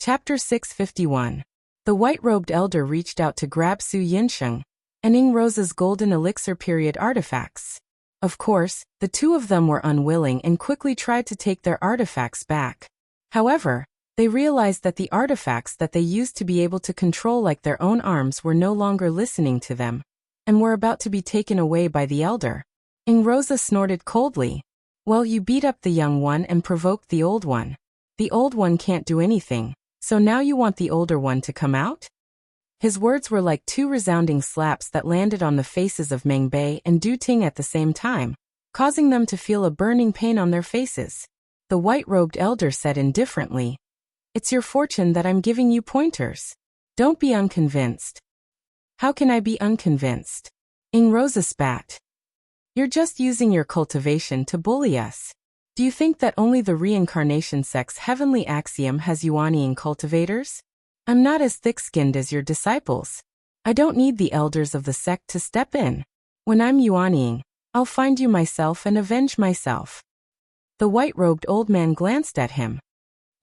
Chapter 651. The white-robed elder reached out to grab Su Yinsheng and Ing Rosa's golden elixir period artifacts. Of course, the two of them were unwilling and quickly tried to take their artifacts back. However, they realized that the artifacts that they used to be able to control like their own arms were no longer listening to them, and were about to be taken away by the elder. Ing Rosa snorted coldly. Well, you beat up the young one and provoked the old one. The old one can't do anything, so now you want the older one to come out? His words were like two resounding slaps that landed on the faces of Meng Bei and Du Ting at the same time, causing them to feel a burning pain on their faces. The white-robed elder said indifferently, "It's your fortune that I'm giving you pointers. Don't be unconvinced." "How can I be unconvinced?" Ing Rosa spat. "You're just using your cultivation to bully us. Do you think that only the reincarnation sect's heavenly axiom has Yuanying cultivators? I'm not as thick-skinned as your disciples. I don't need the elders of the sect to step in. When I'm Yuanying, I'll find you myself and avenge myself." The white-robed old man glanced at him.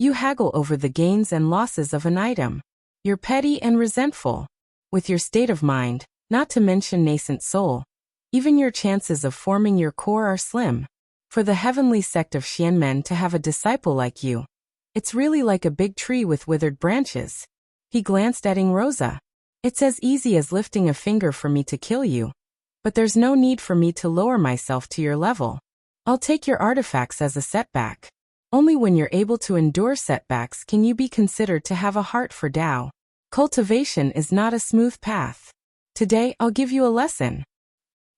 "You haggle over the gains and losses of an item. You're petty and resentful. With your state of mind, not to mention nascent soul, even your chances of forming your core are slim. For the heavenly sect of Xianmen to have a disciple like you, it's really like a big tree with withered branches." He glanced at Ing Rosa. "It's as easy as lifting a finger for me to kill you. But there's no need for me to lower myself to your level. I'll take your artifacts as a setback. Only when you're able to endure setbacks can you be considered to have a heart for Tao. Cultivation is not a smooth path. Today I'll give you a lesson."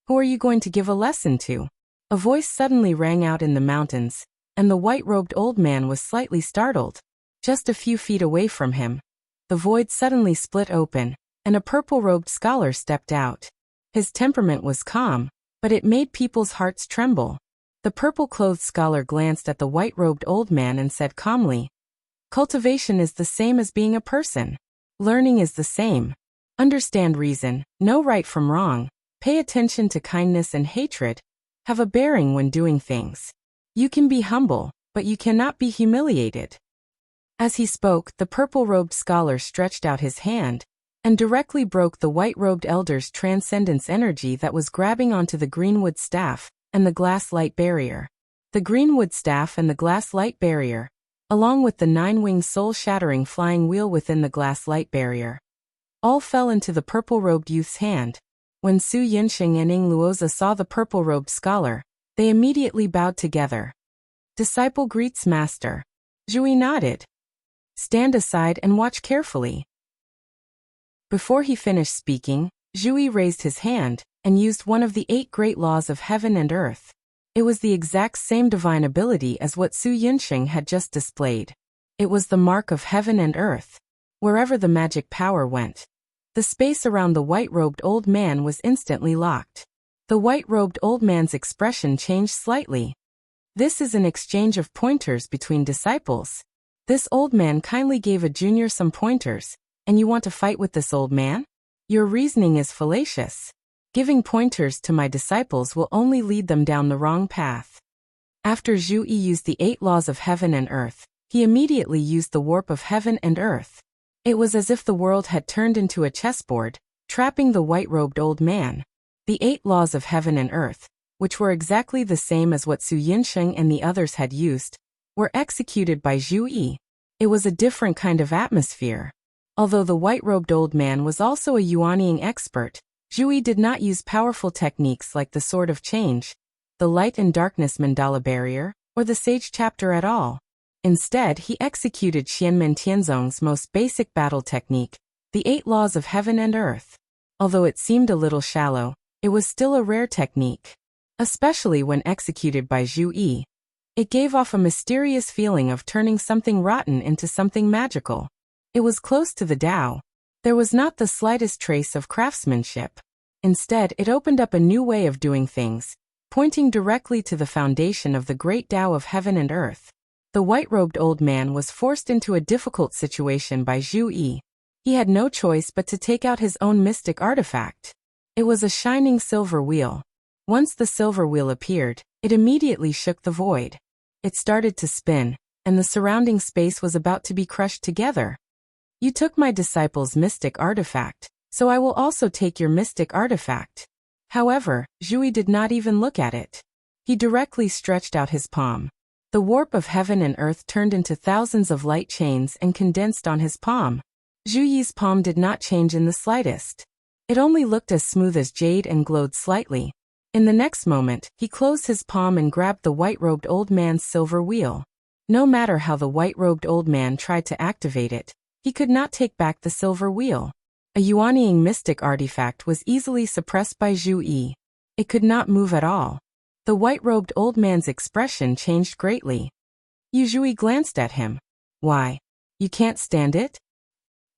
"Who are you going to give a lesson to?" A voice suddenly rang out in the mountains, and the white-robed old man was slightly startled. Just a few feet away from him, the void suddenly split open, and a purple-robed scholar stepped out. His temperament was calm, but it made people's hearts tremble. The purple-clothed scholar glanced at the white-robed old man and said calmly, "Cultivation is the same as being a person. Learning is the same. Understand reason, know right from wrong, pay attention to kindness and hatred, have a bearing when doing things. You can be humble, but you cannot be humiliated." As he spoke, the purple-robed scholar stretched out his hand and directly broke the white-robed elder's transcendence energy that was grabbing onto the greenwood staff and the glass light barrier. The greenwood staff and the glass light barrier, along with the nine-winged soul-shattering flying wheel within the glass light barrier, all fell into the purple-robed youth's hand. When Su Yinsheng and Ing Luoza saw the purple-robed scholar, they immediately bowed together. "Disciple greets master." Zhui nodded. "Stand aside and watch carefully." Before he finished speaking, Zhui raised his hand and used one of the 8 great laws of heaven and earth. It was the exact same divine ability as what Su Yinsheng had just displayed. It was the mark of heaven and earth. Wherever the magic power went, the space around the white-robed old man was instantly locked. The white-robed old man's expression changed slightly. "This is an exchange of pointers between disciples. This old man kindly gave a junior some pointers, and you want to fight with this old man? Your reasoning is fallacious. Giving pointers to my disciples will only lead them down the wrong path." After Zhu Yi used the 8 laws of heaven and earth, he immediately used the warp of heaven and earth. It was as if the world had turned into a chessboard, trapping the white-robed old man. The 8 laws of heaven and earth, which were exactly the same as what Su Yinsheng and the others had used, were executed by Zhu Yi. It was a different kind of atmosphere. Although the white-robed old man was also a Yuanying expert, Zhu Yi did not use powerful techniques like the Sword of Change, the Light and Darkness Mandala Barrier, or the Sage Chapter at all. Instead, he executed Xianmen Tianzong's most basic battle technique, the 8 laws of heaven and earth. Although it seemed a little shallow, it was still a rare technique. Especially when executed by Zhu Yi. It gave off a mysterious feeling of turning something rotten into something magical. It was close to the Tao. There was not the slightest trace of craftsmanship. Instead, it opened up a new way of doing things, pointing directly to the foundation of the great Tao of heaven and earth. The white-robed old man was forced into a difficult situation by Zhu Yi. He had no choice but to take out his own mystic artifact. It was a shining silver wheel. Once the silver wheel appeared, it immediately shook the void. It started to spin, and the surrounding space was about to be crushed together. You took my disciple's mystic artifact, so I will also take your mystic artifact. However, Zhui did not even look at it. He directly stretched out his palm. The warp of heaven and earth turned into thousands of light chains and condensed on his palm. Zhu Yi's palm did not change in the slightest. It only looked as smooth as jade and glowed slightly. In the next moment, he closed his palm and grabbed the white-robed old man's silver wheel. No matter how the white-robed old man tried to activate it, he could not take back the silver wheel. A Yuanying mystic artifact was easily suppressed by Zhu Yi. It could not move at all. The white-robed old man's expression changed greatly. Yu Zhui glanced at him. Why? You can't stand it?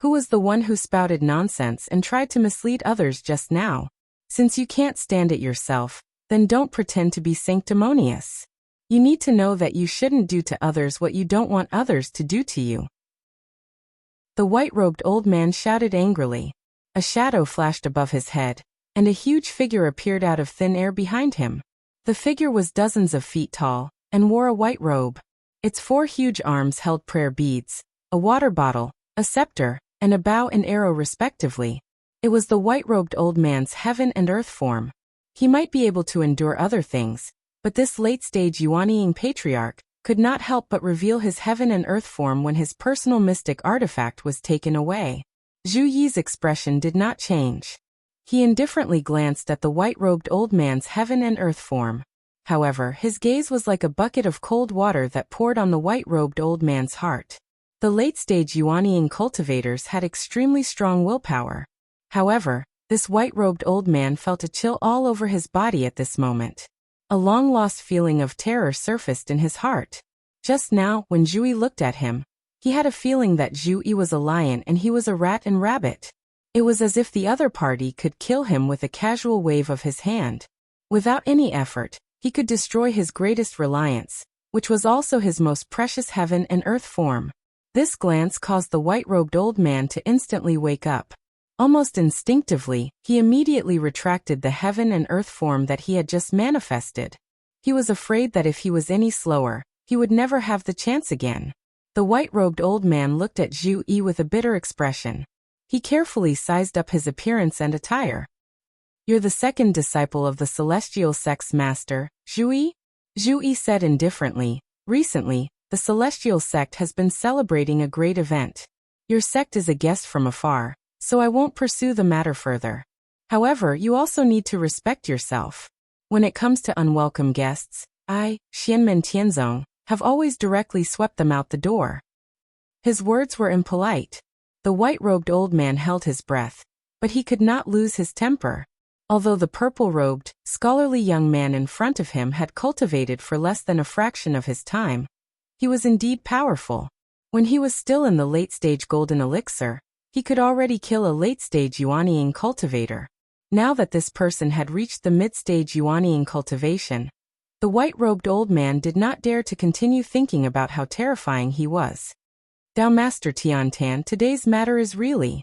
Who was the one who spouted nonsense and tried to mislead others just now? Since you can't stand it yourself, then don't pretend to be sanctimonious. You need to know that you shouldn't do to others what you don't want others to do to you. The white-robed old man shouted angrily. A shadow flashed above his head, and a huge figure appeared out of thin air behind him. The figure was dozens of feet tall, and wore a white robe. Its 4 huge arms held prayer beads, a water bottle, a scepter, and a bow and arrow respectively. It was the white-robed old man's heaven and earth form. He might be able to endure other things, but this late-stage Yuanying patriarch could not help but reveal his heaven and earth form when his personal mystic artifact was taken away. Zhu Yi's expression did not change. He indifferently glanced at the white-robed old man's heaven and earth form. However, his gaze was like a bucket of cold water that poured on the white-robed old man's heart. The late-stage Yuanying cultivators had extremely strong willpower. However, this white-robed old man felt a chill all over his body at this moment. A long-lost feeling of terror surfaced in his heart. Just now, when Zhu Yi looked at him, he had a feeling that Zhu Yi was a lion and he was a rat and rabbit. It was as if the other party could kill him with a casual wave of his hand. Without any effort, he could destroy his greatest reliance, which was also his most precious heaven and earth form. This glance caused the white-robed old man to instantly wake up. Almost instinctively, he immediately retracted the heaven and earth form that he had just manifested. He was afraid that if he was any slower, he would never have the chance again. The white-robed old man looked at Zhu Yi with a bitter expression. He carefully sized up his appearance and attire. You're the second disciple of the celestial sect's master, Zhu Yi? Zhu Yi said indifferently. Recently, the celestial sect has been celebrating a great event. Your sect is a guest from afar, so I won't pursue the matter further. However, you also need to respect yourself. When it comes to unwelcome guests, I, Xianmen Tianzong, have always directly swept them out the door. His words were impolite. The white-robed old man held his breath, but he could not lose his temper. Although the purple-robed, scholarly young man in front of him had cultivated for less than a fraction of his time, he was indeed powerful. When he was still in the late-stage golden elixir, he could already kill a late-stage Yuanying cultivator. Now that this person had reached the mid-stage Yuanying cultivation, the white-robed old man did not dare to continue thinking about how terrifying he was. Dao Master Tiantan, today's matter is really...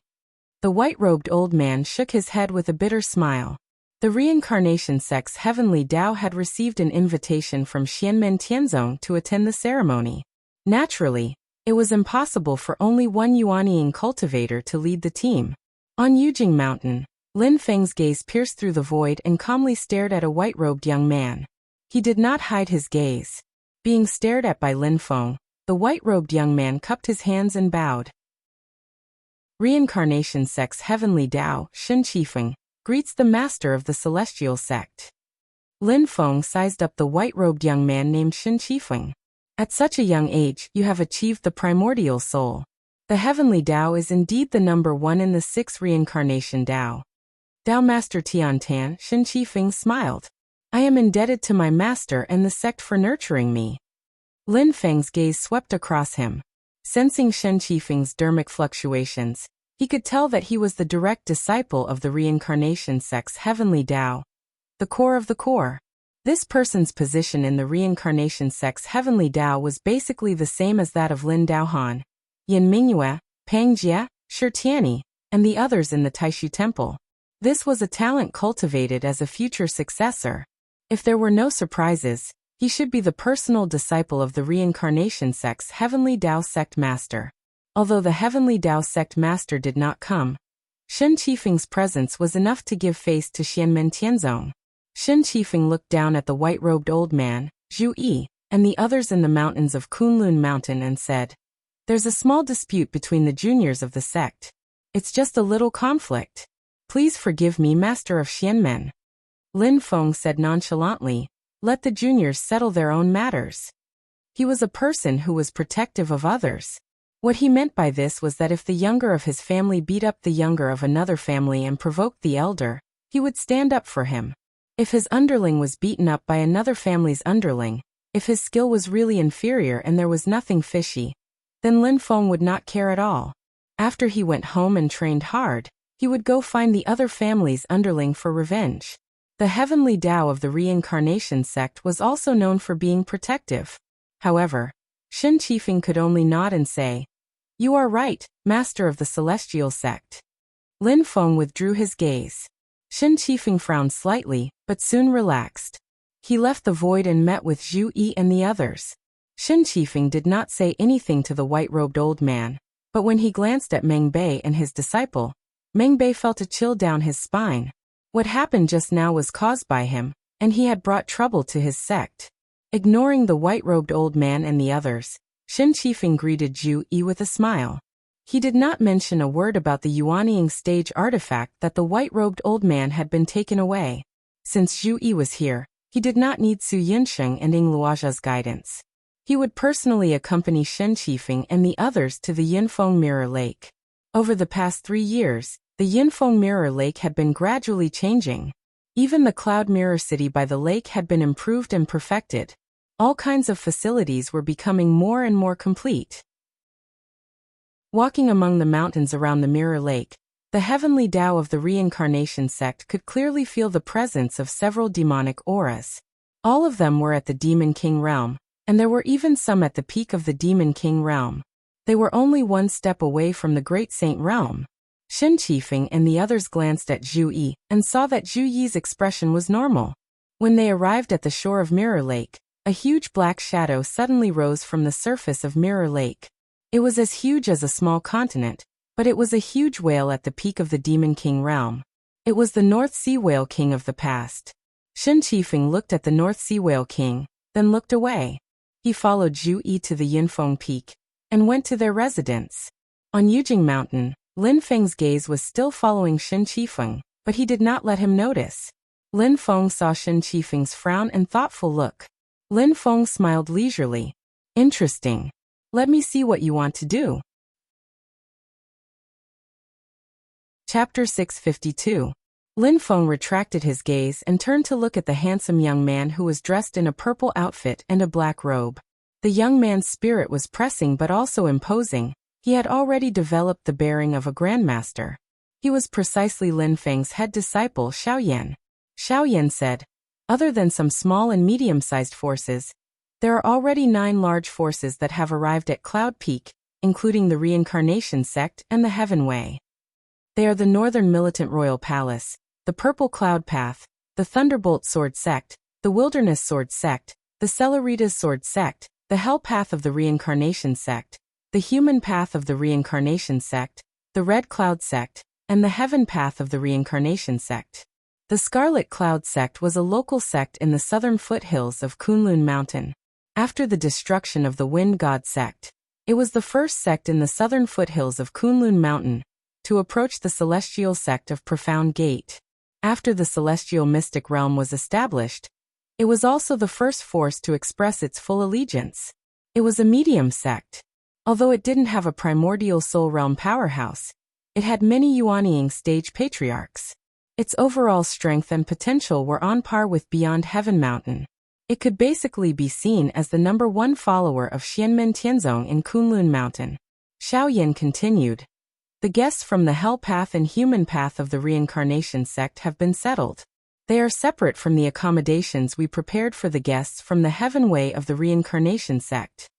The white-robed old man shook his head with a bitter smile. The reincarnation sect's heavenly Dao had received an invitation from Xianmen Tianzong to attend the ceremony. Naturally, it was impossible for only one Yuanying cultivator to lead the team. On Yujing Mountain, Lin Feng's gaze pierced through the void and calmly stared at a white-robed young man. He did not hide his gaze. Being stared at by Lin Feng, the white-robed young man cupped his hands and bowed. Reincarnation sect's heavenly Dao, Shen Qifeng, greets the master of the celestial sect. Lin Feng sized up the white-robed young man named Shen Qifeng. At such a young age, you have achieved the primordial soul. The heavenly Dao is indeed the number 1 in the 6 reincarnation Dao. Dao Master Tiantan, Shen Qifeng smiled. I am indebted to my master and the sect for nurturing me. Lin Feng's gaze swept across him. Sensing Shen Qifeng's dermic fluctuations, he could tell that he was the direct disciple of the reincarnation sect's heavenly Dao, the core of the core. This person's position in the reincarnation sect's heavenly Dao was basically the same as that of Lin Daohan, Yin Mingyue, Pang Jie, Shi Tianyi, and the others in the Taishu Temple. This was a talent cultivated as a future successor. If there were no surprises, He should be the personal disciple of the reincarnation sect's Heavenly Tao sect master. Although the Heavenly Tao sect master did not come, Shen Qifeng's presence was enough to give face to Xianmen Tianzong. Shen Qifeng looked down at the white-robed old man, Zhu Yi, and the others in the mountains of Kunlun Mountain and said, "There's a small dispute between the juniors of the sect. It's just a little conflict. Please forgive me, master of Xianmen." Lin Feng said nonchalantly, "Let the juniors settle their own matters." He was a person who was protective of others. What he meant by this was that if the younger of his family beat up the younger of another family and provoked the elder, he would stand up for him. If his underling was beaten up by another family's underling, if his skill was really inferior and there was nothing fishy, then Lin Feng would not care at all. After he went home and trained hard, he would go find the other family's underling for revenge. The Heavenly Tao of the reincarnation sect was also known for being protective. However, Shen Qifeng could only nod and say, "You are right, master of the celestial sect." Lin Feng withdrew his gaze. Shen Qifeng frowned slightly, but soon relaxed. He left the void and met with Zhu Yi and the others. Shen Qifeng did not say anything to the white-robed old man, but when he glanced at Meng Bei and his disciple, Meng Bei felt a chill down his spine. What happened just now was caused by him, and he had brought trouble to his sect. Ignoring the white-robed old man and the others, Shen Qifeng greeted Zhu Yi with a smile. He did not mention a word about the Yuanying stage artifact that the white-robed old man had been taken away. Since Zhu Yi was here, he did not need Su Yinsheng and Ying Luojia's guidance. He would personally accompany Shen Qifeng and the others to the Yinfeng Mirror Lake. Over the past 3 years, the Yinfeng Mirror Lake had been gradually changing. Even the Cloud Mirror City by the lake had been improved and perfected. All kinds of facilities were becoming more and more complete. Walking among the mountains around the Mirror Lake, the Heavenly Tao of the reincarnation sect could clearly feel the presence of several demonic auras. All of them were at the Demon King realm, and there were even some at the peak of the Demon King realm. They were only one step away from the Great Saint realm. Shen Qifeng and the others glanced at Zhu Yi and saw that Zhu Yi's expression was normal. When they arrived at the shore of Mirror Lake, a huge black shadow suddenly rose from the surface of Mirror Lake. It was as huge as a small continent, but it was a huge whale at the peak of the Demon King realm. It was the North Sea Whale King of the past. Shen Qifeng looked at the North Sea Whale King, then looked away. He followed Zhu Yi to the Yinfeng Peak, and went to their residence. On Yujing Mountain, Lin Feng's gaze was still following Shen Qifeng, but he did not let him notice. Lin Feng saw Shen Qifeng's frown and thoughtful look. Lin Feng smiled leisurely. "Interesting. Let me see what you want to do." Chapter 652. Lin Feng retracted his gaze and turned to look at the handsome young man who was dressed in a purple outfit and a black robe. The young man's spirit was pressing but also imposing. He had already developed the bearing of a grandmaster. He was precisely Lin Feng's head disciple Xiaoyan. Xiaoyan said, "Other than some small and medium-sized forces, there are already 9 large forces that have arrived at Cloud Peak, including the Reincarnation Sect and the Heaven Way. They are the Northern Militant Royal Palace, the Purple Cloud Path, the Thunderbolt Sword Sect, the Wilderness Sword Sect, the Celeritas Sword Sect, the Hell Path of the Reincarnation Sect, the Human Path of the Reincarnation Sect, the Red Cloud Sect, and the Heaven Path of the Reincarnation Sect." The Scarlet Cloud Sect was a local sect in the southern foothills of Kunlun Mountain. After the destruction of the Wind God Sect, it was the first sect in the southern foothills of Kunlun Mountain to approach the Celestial Sect of Profound Gate. After the Celestial Mystic Realm was established, it was also the first force to express its full allegiance. It was a medium sect. Although it didn't have a primordial soul realm powerhouse, it had many Yuanying stage patriarchs. Its overall strength and potential were on par with Beyond Heaven Mountain. It could basically be seen as the #1 follower of Xianmen Tianzong in Kunlun Mountain. Xiaoyan continued, "The guests from the Hell Path and Human Path of the Reincarnation Sect have been settled. They are separate from the accommodations we prepared for the guests from the Heaven Way of the Reincarnation Sect."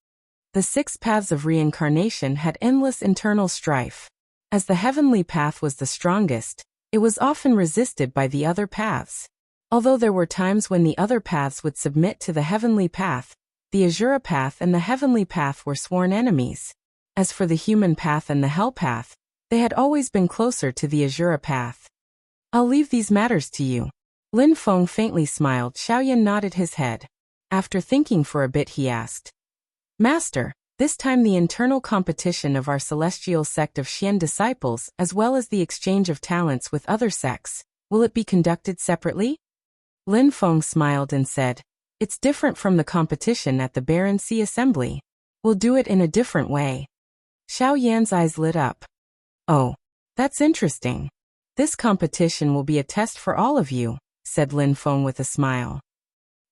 The 6 paths of reincarnation had endless internal strife. As the heavenly path was the strongest, it was often resisted by the other paths. Although there were times when the other paths would submit to the heavenly path, the Asura path and the heavenly path were sworn enemies. As for the human path and the hell path, they had always been closer to the Asura path. I'll leave these matters to you. Lin Feng faintly smiled. Xiaoyan nodded his head. After thinking for a bit he asked, Master, this time the internal competition of our celestial sect of Xian disciples as well as the exchange of talents with other sects, will it be conducted separately? Lin Feng smiled and said, It's different from the competition at the Barren Sea Assembly. We'll do it in a different way. Xiao Yan's eyes lit up. Oh, that's interesting. This competition will be a test for all of you, said Lin Feng with a smile.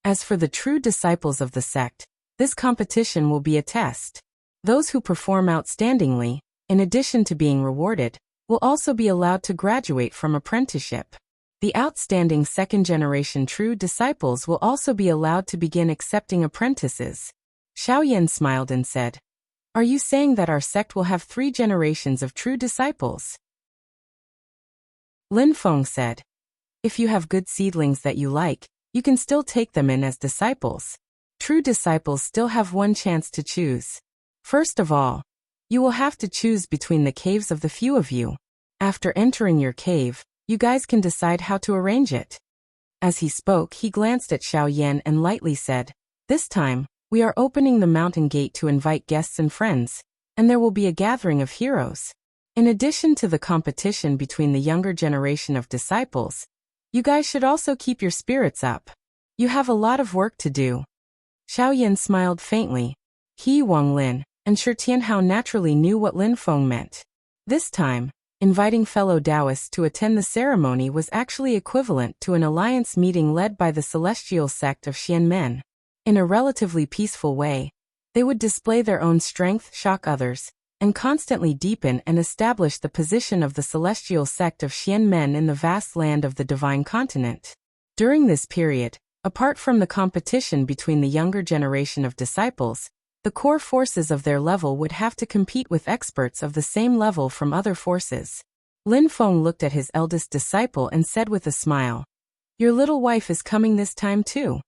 As for the true disciples of the sect, this competition will be a test. Those who perform outstandingly, in addition to being rewarded, will also be allowed to graduate from apprenticeship. The outstanding second-generation true disciples will also be allowed to begin accepting apprentices. Xiao Yan smiled and said, Are you saying that our sect will have 3 generations of true disciples? Lin Feng said, If you have good seedlings that you like, you can still take them in as disciples. True disciples still have one chance to choose. First of all, you will have to choose between the caves of the few of you. After entering your cave, you guys can decide how to arrange it. As he spoke, he glanced at Xiao Yan and lightly said, This time, we are opening the mountain gate to invite guests and friends, and there will be a gathering of heroes. In addition to the competition between the younger generation of disciples, you guys should also keep your spirits up. You have a lot of work to do. Xiao Yan smiled faintly. He, Wang Lin, and Shi Tianhao naturally knew what Lin Feng meant. This time, inviting fellow Taoists to attend the ceremony was actually equivalent to an alliance meeting led by the celestial sect of Xian Men. In a relatively peaceful way, they would display their own strength, shock others, and constantly deepen and establish the position of the celestial sect of Xian Men in the vast land of the divine continent. During this period, apart from the competition between the younger generation of disciples, the core forces of their level would have to compete with experts of the same level from other forces. Lin Feng looked at his eldest disciple and said with a smile, Your little wife is coming this time too.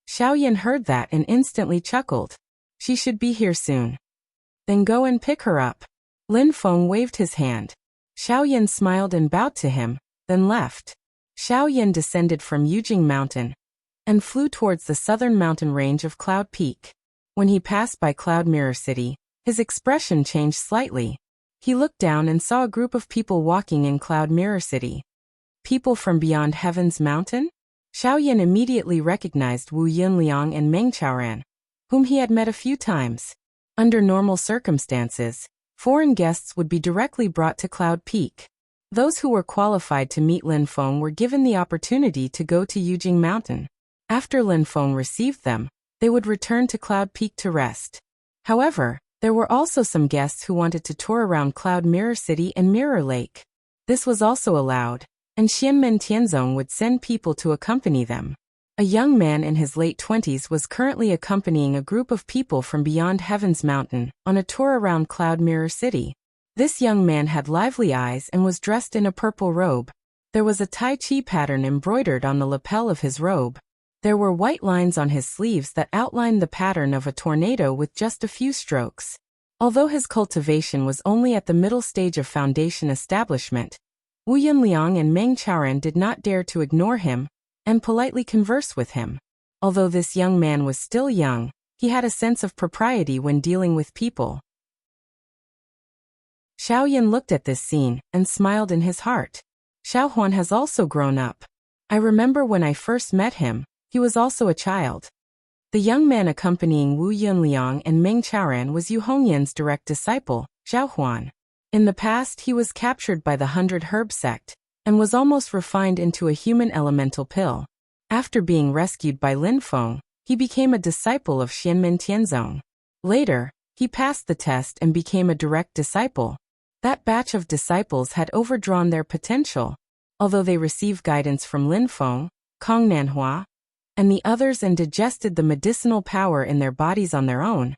Xiao Yan heard that and instantly chuckled. She should be here soon. Then go and pick her up. Lin Feng waved his hand. Xiao Yan smiled and bowed to him, then left. Xiao Yan descended from Yujing Mountain and flew towards the southern mountain range of Cloud Peak. When he passed by Cloud Mirror City, his expression changed slightly. He looked down and saw a group of people walking in Cloud Mirror City. People from beyond Heaven's Mountain? Xiao Yan immediately recognized Wu Yunliang and Meng Chaoran, whom he had met a few times. Under normal circumstances, foreign guests would be directly brought to Cloud Peak. Those who were qualified to meet Lin Feng were given the opportunity to go to Yujing Mountain. After Lin Feng received them, they would return to Cloud Peak to rest. However, there were also some guests who wanted to tour around Cloud Mirror City and Mirror Lake. This was also allowed, and Xianmen Tianzong would send people to accompany them. A young man in his late 20s was currently accompanying a group of people from beyond Heaven's Mountain on a tour around Cloud Mirror City. This young man had lively eyes and was dressed in a purple robe. There was a Tai Chi pattern embroidered on the lapel of his robe. There were white lines on his sleeves that outlined the pattern of a tornado with just a few strokes. Although his cultivation was only at the middle stage of foundation establishment, Wu Yunliang and Meng Chaoran did not dare to ignore him and politely converse with him. Although this young man was still young, he had a sense of propriety when dealing with people. Xiao Yan looked at this scene and smiled in his heart. Xiao Huan has also grown up. I remember when I first met him, he was also a child. The young man accompanying Wu Yunliang and Meng Chaoran was Yu Hongyan's direct disciple, Xiao Huan. In the past he was captured by the 100 Herb sect, and was almost refined into a human elemental pill. After being rescued by Lin Feng, he became a disciple of Xianmen Tianzong. Later, he passed the test and became a direct disciple. That batch of disciples had overdrawn their potential. Although they received guidance from Lin Feng, Kong Nanhua, and the others and digested the medicinal power in their bodies on their own,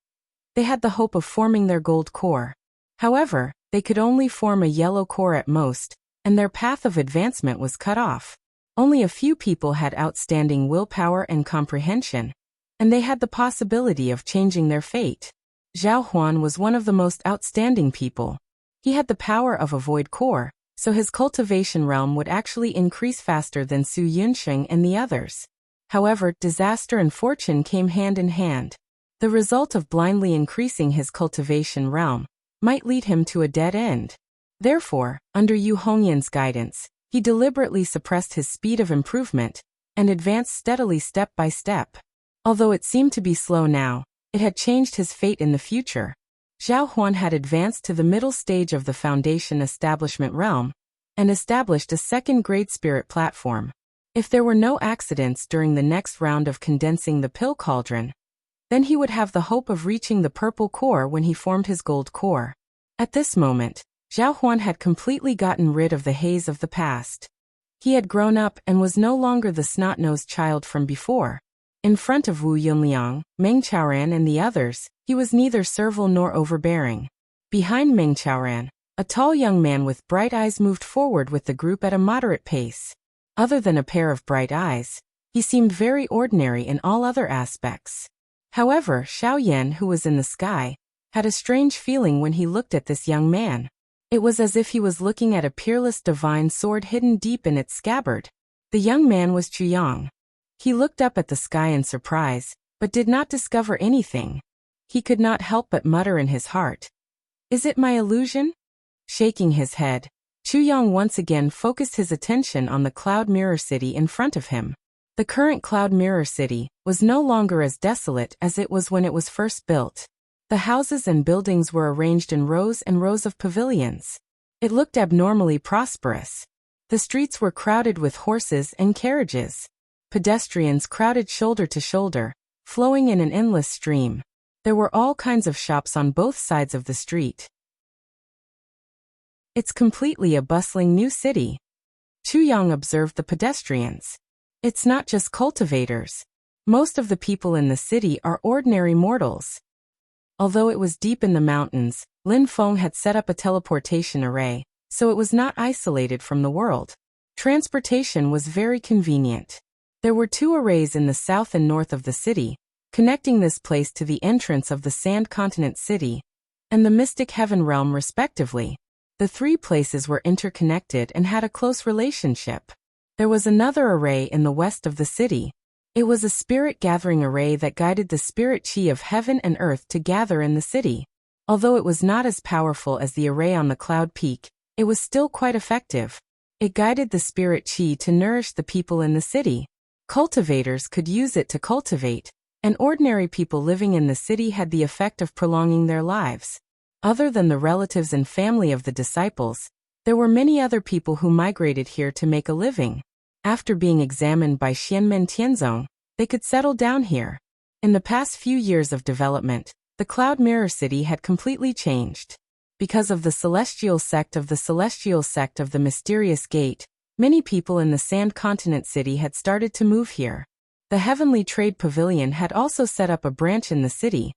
they had the hope of forming their gold core. However, they could only form a yellow core at most, and their path of advancement was cut off. Only a few people had outstanding willpower and comprehension, and they had the possibility of changing their fate. Zhao Huan was one of the most outstanding people. He had the power of a void core, so his cultivation realm would actually increase faster than Su Yunsheng and the others. However, disaster and fortune came hand in hand. The result of blindly increasing his cultivation realm might lead him to a dead end. Therefore, under Yu Hongyan's guidance, he deliberately suppressed his speed of improvement and advanced steadily step by step. Although it seemed to be slow now, it had changed his fate in the future. Zhao Huan had advanced to the middle stage of the Foundation Establishment realm and established a second-grade spirit platform. If there were no accidents during the next round of condensing the pill cauldron, then he would have the hope of reaching the purple core when he formed his gold core. At this moment, Zhao Huan had completely gotten rid of the haze of the past. He had grown up and was no longer the snot-nosed child from before. In front of Wu Yunliang, Meng Chaoran and the others, he was neither servile nor overbearing. Behind Meng Chaoran, a tall young man with bright eyes moved forward with the group at a moderate pace. Other than a pair of bright eyes, he seemed very ordinary in all other aspects. However, Xiao Yan, who was in the sky, had a strange feeling when he looked at this young man. It was as if he was looking at a peerless divine sword hidden deep in its scabbard. The young man was Chu Yang. He looked up at the sky in surprise, but did not discover anything. He could not help but mutter in his heart, "Is it my illusion?" Shaking his head, Chu Yang once again focused his attention on the Cloud Mirror City in front of him. The current Cloud Mirror City was no longer as desolate as it was when it was first built. The houses and buildings were arranged in rows and rows of pavilions. It looked abnormally prosperous. The streets were crowded with horses and carriages. Pedestrians crowded shoulder to shoulder, flowing in an endless stream. There were all kinds of shops on both sides of the street. It's completely a bustling new city. Chu Yang observed the pedestrians. It's not just cultivators. Most of the people in the city are ordinary mortals. Although it was deep in the mountains, Lin Feng had set up a teleportation array, so it was not isolated from the world. Transportation was very convenient. There were 2 arrays in the south and north of the city, connecting this place to the entrance of the Sand Continent City and the Mystic Heaven Realm respectively. The 3 places were interconnected and had a close relationship. There was another array in the west of the city. It was a spirit-gathering array that guided the spirit chi of heaven and earth to gather in the city. Although it was not as powerful as the array on the Cloud Peak, it was still quite effective. It guided the spirit chi to nourish the people in the city. Cultivators could use it to cultivate, and ordinary people living in the city had the effect of prolonging their lives. Other than the relatives and family of the disciples, there were many other people who migrated here to make a living. After being examined by Xianmen Tianzong, they could settle down here. In the past few years of development, the Cloud Mirror City had completely changed. Because of the celestial sect of the Mysterious Gate, many people in the Sand Continent City had started to move here. The Heavenly Trade Pavilion had also set up a branch in the city,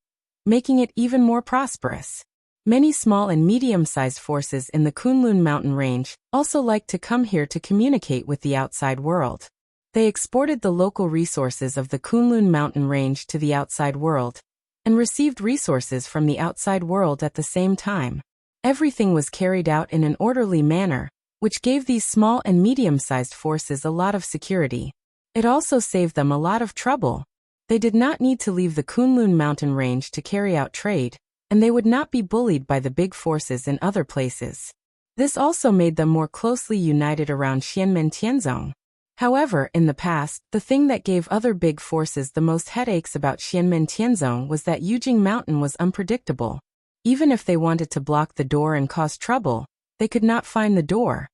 making it even more prosperous. Many small and medium-sized forces in the Kunlun mountain range also liked to come here to communicate with the outside world. They exported the local resources of the Kunlun mountain range to the outside world, and received resources from the outside world at the same time. Everything was carried out in an orderly manner, which gave these small and medium-sized forces a lot of security. It also saved them a lot of trouble. They did not need to leave the Kunlun mountain range to carry out trade, and they would not be bullied by the big forces in other places. This also made them more closely united around Xianmen Tianzong. However, in the past, the thing that gave other big forces the most headaches about Xianmen Tianzong was that Yujing Mountain was unpredictable. Even if they wanted to block the door and cause trouble, they could not find the door.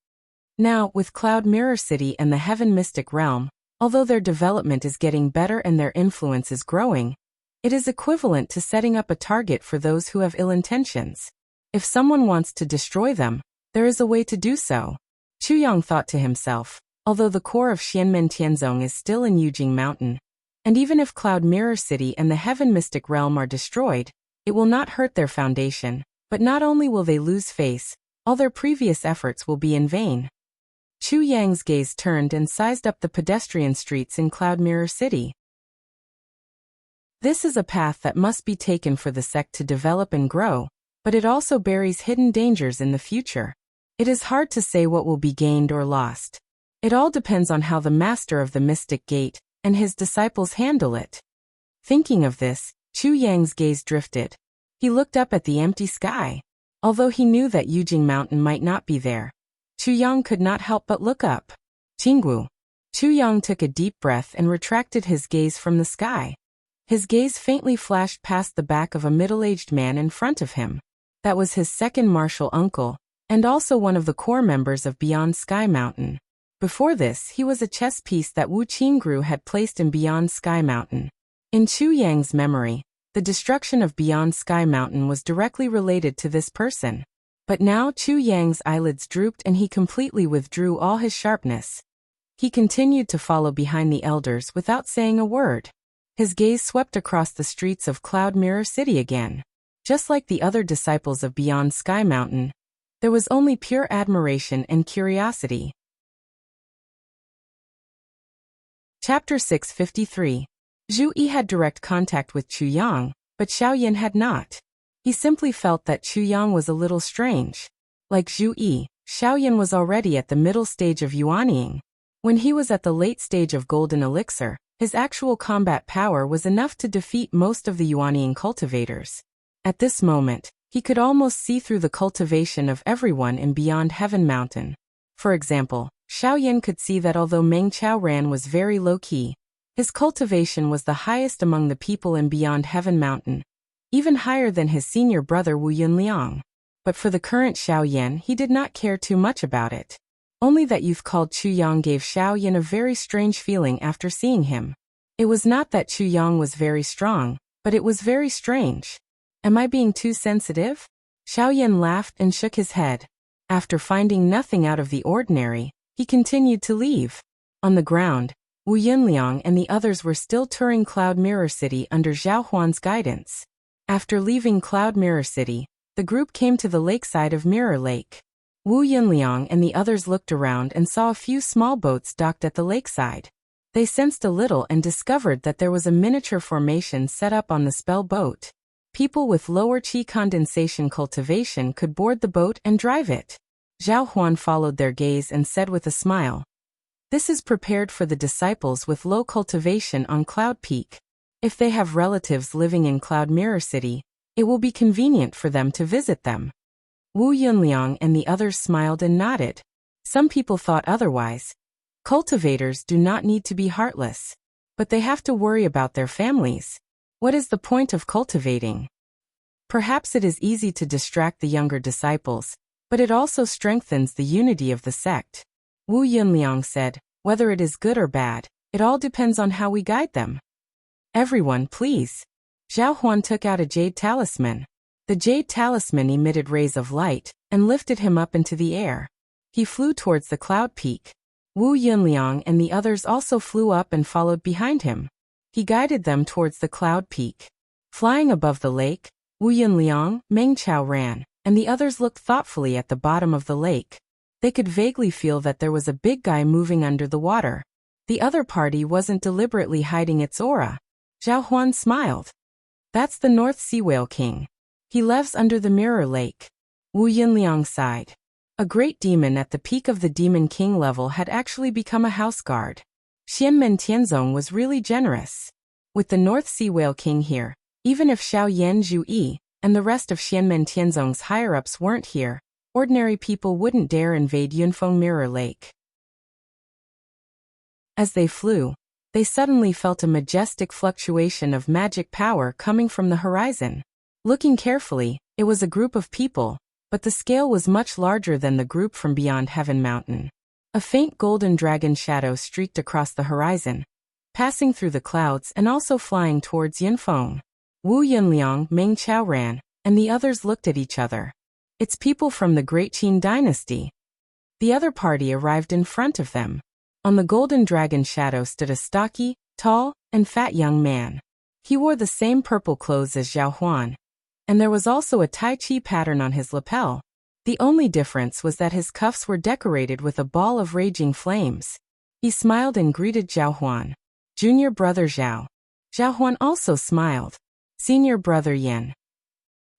Now, with Cloud Mirror City and the Heaven Mystic Realm, although their development is getting better and their influence is growing, it is equivalent to setting up a target for those who have ill intentions. If someone wants to destroy them, there is a way to do so. Chu Yang thought to himself, although the core of Xianmen Tianzong is still in Yujing Mountain, and even if Cloud Mirror City and the Heaven Mystic Realm are destroyed, it will not hurt their foundation, but not only will they lose face, all their previous efforts will be in vain. Chu Yang's gaze turned and sized up the pedestrian streets in Cloud Mirror City. This is a path that must be taken for the sect to develop and grow, but it also buries hidden dangers in the future. It is hard to say what will be gained or lost. It all depends on how the master of the Mystic Gate and his disciples handle it. Thinking of this, Chu Yang's gaze drifted. He looked up at the empty sky. Although he knew that Yujing Mountain might not be there, Chu Yang could not help but look up. Qinggu. Chu Yang took a deep breath and retracted his gaze from the sky. His gaze faintly flashed past the back of a middle-aged man in front of him. That was his second martial uncle, and also one of the core members of Beyond Sky Mountain. Before this, he was a chess piece that Wu Qingru had placed in Beyond Sky Mountain. In Chu Yang's memory, the destruction of Beyond Sky Mountain was directly related to this person. But now Chu Yang's eyelids drooped and he completely withdrew all his sharpness. He continued to follow behind the elders without saying a word. His gaze swept across the streets of Cloud Mirror City again. Just like the other disciples of Beyond Sky Mountain, there was only pure admiration and curiosity. Chapter 653. Zhu Yi had direct contact with Chu Yang, but Xiaoyan had not. He simply felt that Chu Yang was a little strange. Like Zhu Yi, Xiaoyan was already at the middle stage of Yuanying. When he was at the late stage of Golden Elixir, his actual combat power was enough to defeat most of the Yuanying cultivators. At this moment, he could almost see through the cultivation of everyone in Beyond Heaven Mountain. For example, Xiaoyan could see that although Meng Qiaoran was very low-key, his cultivation was the highest among the people in Beyond Heaven Mountain, even higher than his senior brother Wu Yunliang. But for the current Xiaoyan, he did not care too much about it. Only that youth called Chu Yang gave Xiaoyan a very strange feeling after seeing him. It was not that Chu Yang was very strong, but it was very strange. Am I being too sensitive? Xiaoyan laughed and shook his head. After finding nothing out of the ordinary, he continued to leave. On the ground, Wu Yunliang and the others were still touring Cloud Mirror City under Zhao Huan's guidance. After leaving Cloud Mirror City, the group came to the lakeside of Mirror Lake. Wu Yunliang and the others looked around and saw a few small boats docked at the lakeside. They sensed a little and discovered that there was a miniature formation set up on the spell boat. People with lower qi condensation cultivation could board the boat and drive it. Zhao Huan followed their gaze and said with a smile, "This is prepared for the disciples with low cultivation on Cloud Peak. If they have relatives living in Cloud Mirror City, it will be convenient for them to visit them." Wu Yunliang and the others smiled and nodded. Some people thought otherwise. Cultivators do not need to be heartless, but they have to worry about their families. What is the point of cultivating? Perhaps it is easy to distract the younger disciples, but it also strengthens the unity of the sect. Wu Yunliang said, "Whether it is good or bad, it all depends on how we guide them." "Everyone, please." Zhao Huan took out a jade talisman. The jade talisman emitted rays of light and lifted him up into the air. He flew towards the cloud peak. Wu Yunliang and the others also flew up and followed behind him. He guided them towards the cloud peak. Flying above the lake, Wu Yunliang, Meng Qiaoran, and the others looked thoughtfully at the bottom of the lake. They could vaguely feel that there was a big guy moving under the water. The other party wasn't deliberately hiding its aura. Zhao Huan smiled. "That's the North Sea Whale King. He lives under the Mirror Lake." Wu Yunliang sighed. A great demon at the peak of the Demon King level had actually become a house guard. Xianmen Tianzong was really generous. With the North Sea Whale King here, even if Xiao Yan Zhu Yi and the rest of Xianmen Tianzong's higher-ups weren't here, ordinary people wouldn't dare invade Yunfeng Mirror Lake. As they flew, they suddenly felt a majestic fluctuation of magic power coming from the horizon. Looking carefully, it was a group of people, but the scale was much larger than the group from Beyond Heaven Mountain. A faint golden dragon shadow streaked across the horizon, passing through the clouds and also flying towards Yunfeng. Wu Yunliang, Meng Qiaoran, and the others looked at each other. "It's people from the Great Qin dynasty." The other party arrived in front of them. On the golden dragon shadow stood a stocky, tall, and fat young man. He wore the same purple clothes as Zhao Huan, and there was also a Tai Chi pattern on his lapel. The only difference was that his cuffs were decorated with a ball of raging flames. He smiled and greeted Zhao Huan. Junior brother Zhao. Zhao Huan also smiled. Senior brother Yan.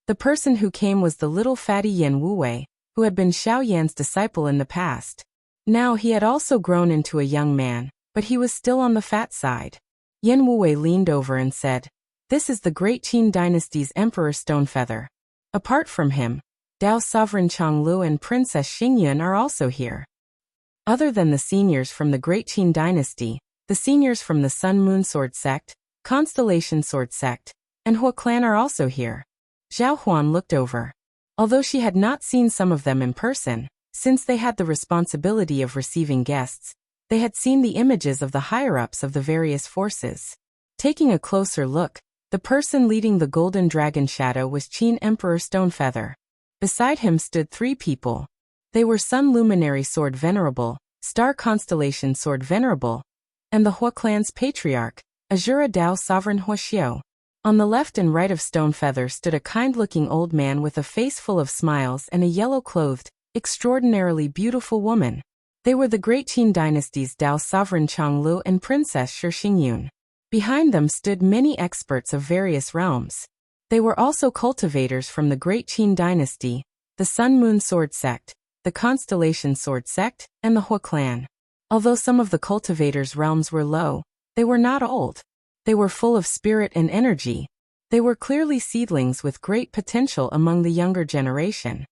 The person who came was the little fatty Yan Wuwei, who had been Xiao Yan's disciple in the past. Now he had also grown into a young man, but he was still on the fat side. Yan Wuwei leaned over and said, "This is the great Qin dynasty's Emperor Stonefeather. Apart from him, Dao Sovereign Chonglu and Princess Xingyun are also here." Other than the seniors from the Great Qin dynasty, the seniors from the Sun Moon Sword sect, Constellation Sword sect, and Hua clan are also here. Zhao Huan looked over. Although she had not seen some of them in person, since they had the responsibility of receiving guests, they had seen the images of the higher-ups of the various forces. Taking a closer look, the person leading the Golden Dragon Shadow was Qin Emperor Stonefeather. Beside him stood 3 people. They were Sun Luminary Sword Venerable, Star Constellation Sword Venerable, and the Hua clan's patriarch, Azura Dao Sovereign Huaxiao. On the left and right of Stonefeather stood a kind-looking old man with a face full of smiles and a yellow-clothed, extraordinarily beautiful woman. They were the Great Qin dynasty's Dao Sovereign Chonglu and Princess Xingyun. Behind them stood many experts of various realms. They were also cultivators from the Great Qin dynasty, the Sun Moon Sword sect, the Constellation Sword sect, and the Hua clan. Although some of the cultivators' realms were low, they were not old. They were full of spirit and energy. They were clearly seedlings with great potential among the younger generation.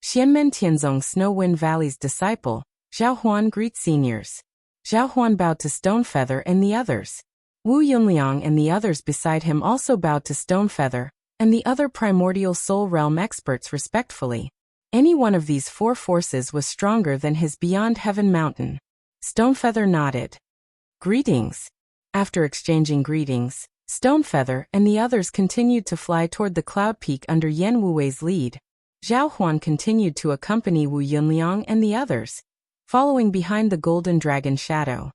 Xianmen Tianzong Snow Wind Valley's disciple, Zhao Huan greets seniors. Zhao Huan bowed to Stonefeather and the others. Wu Yunliang and the others beside him also bowed to Stonefeather, and the other primordial soul realm experts respectfully. Any one of these 4 forces was stronger than his Beyond Heaven mountain. Stonefeather nodded. Greetings. After exchanging greetings, Stonefeather and the others continued to fly toward the cloud peak under Yan Wuwei's lead. Zhao Huan continued to accompany Wu Yunliang and the others, following behind the Golden Dragon Shadow.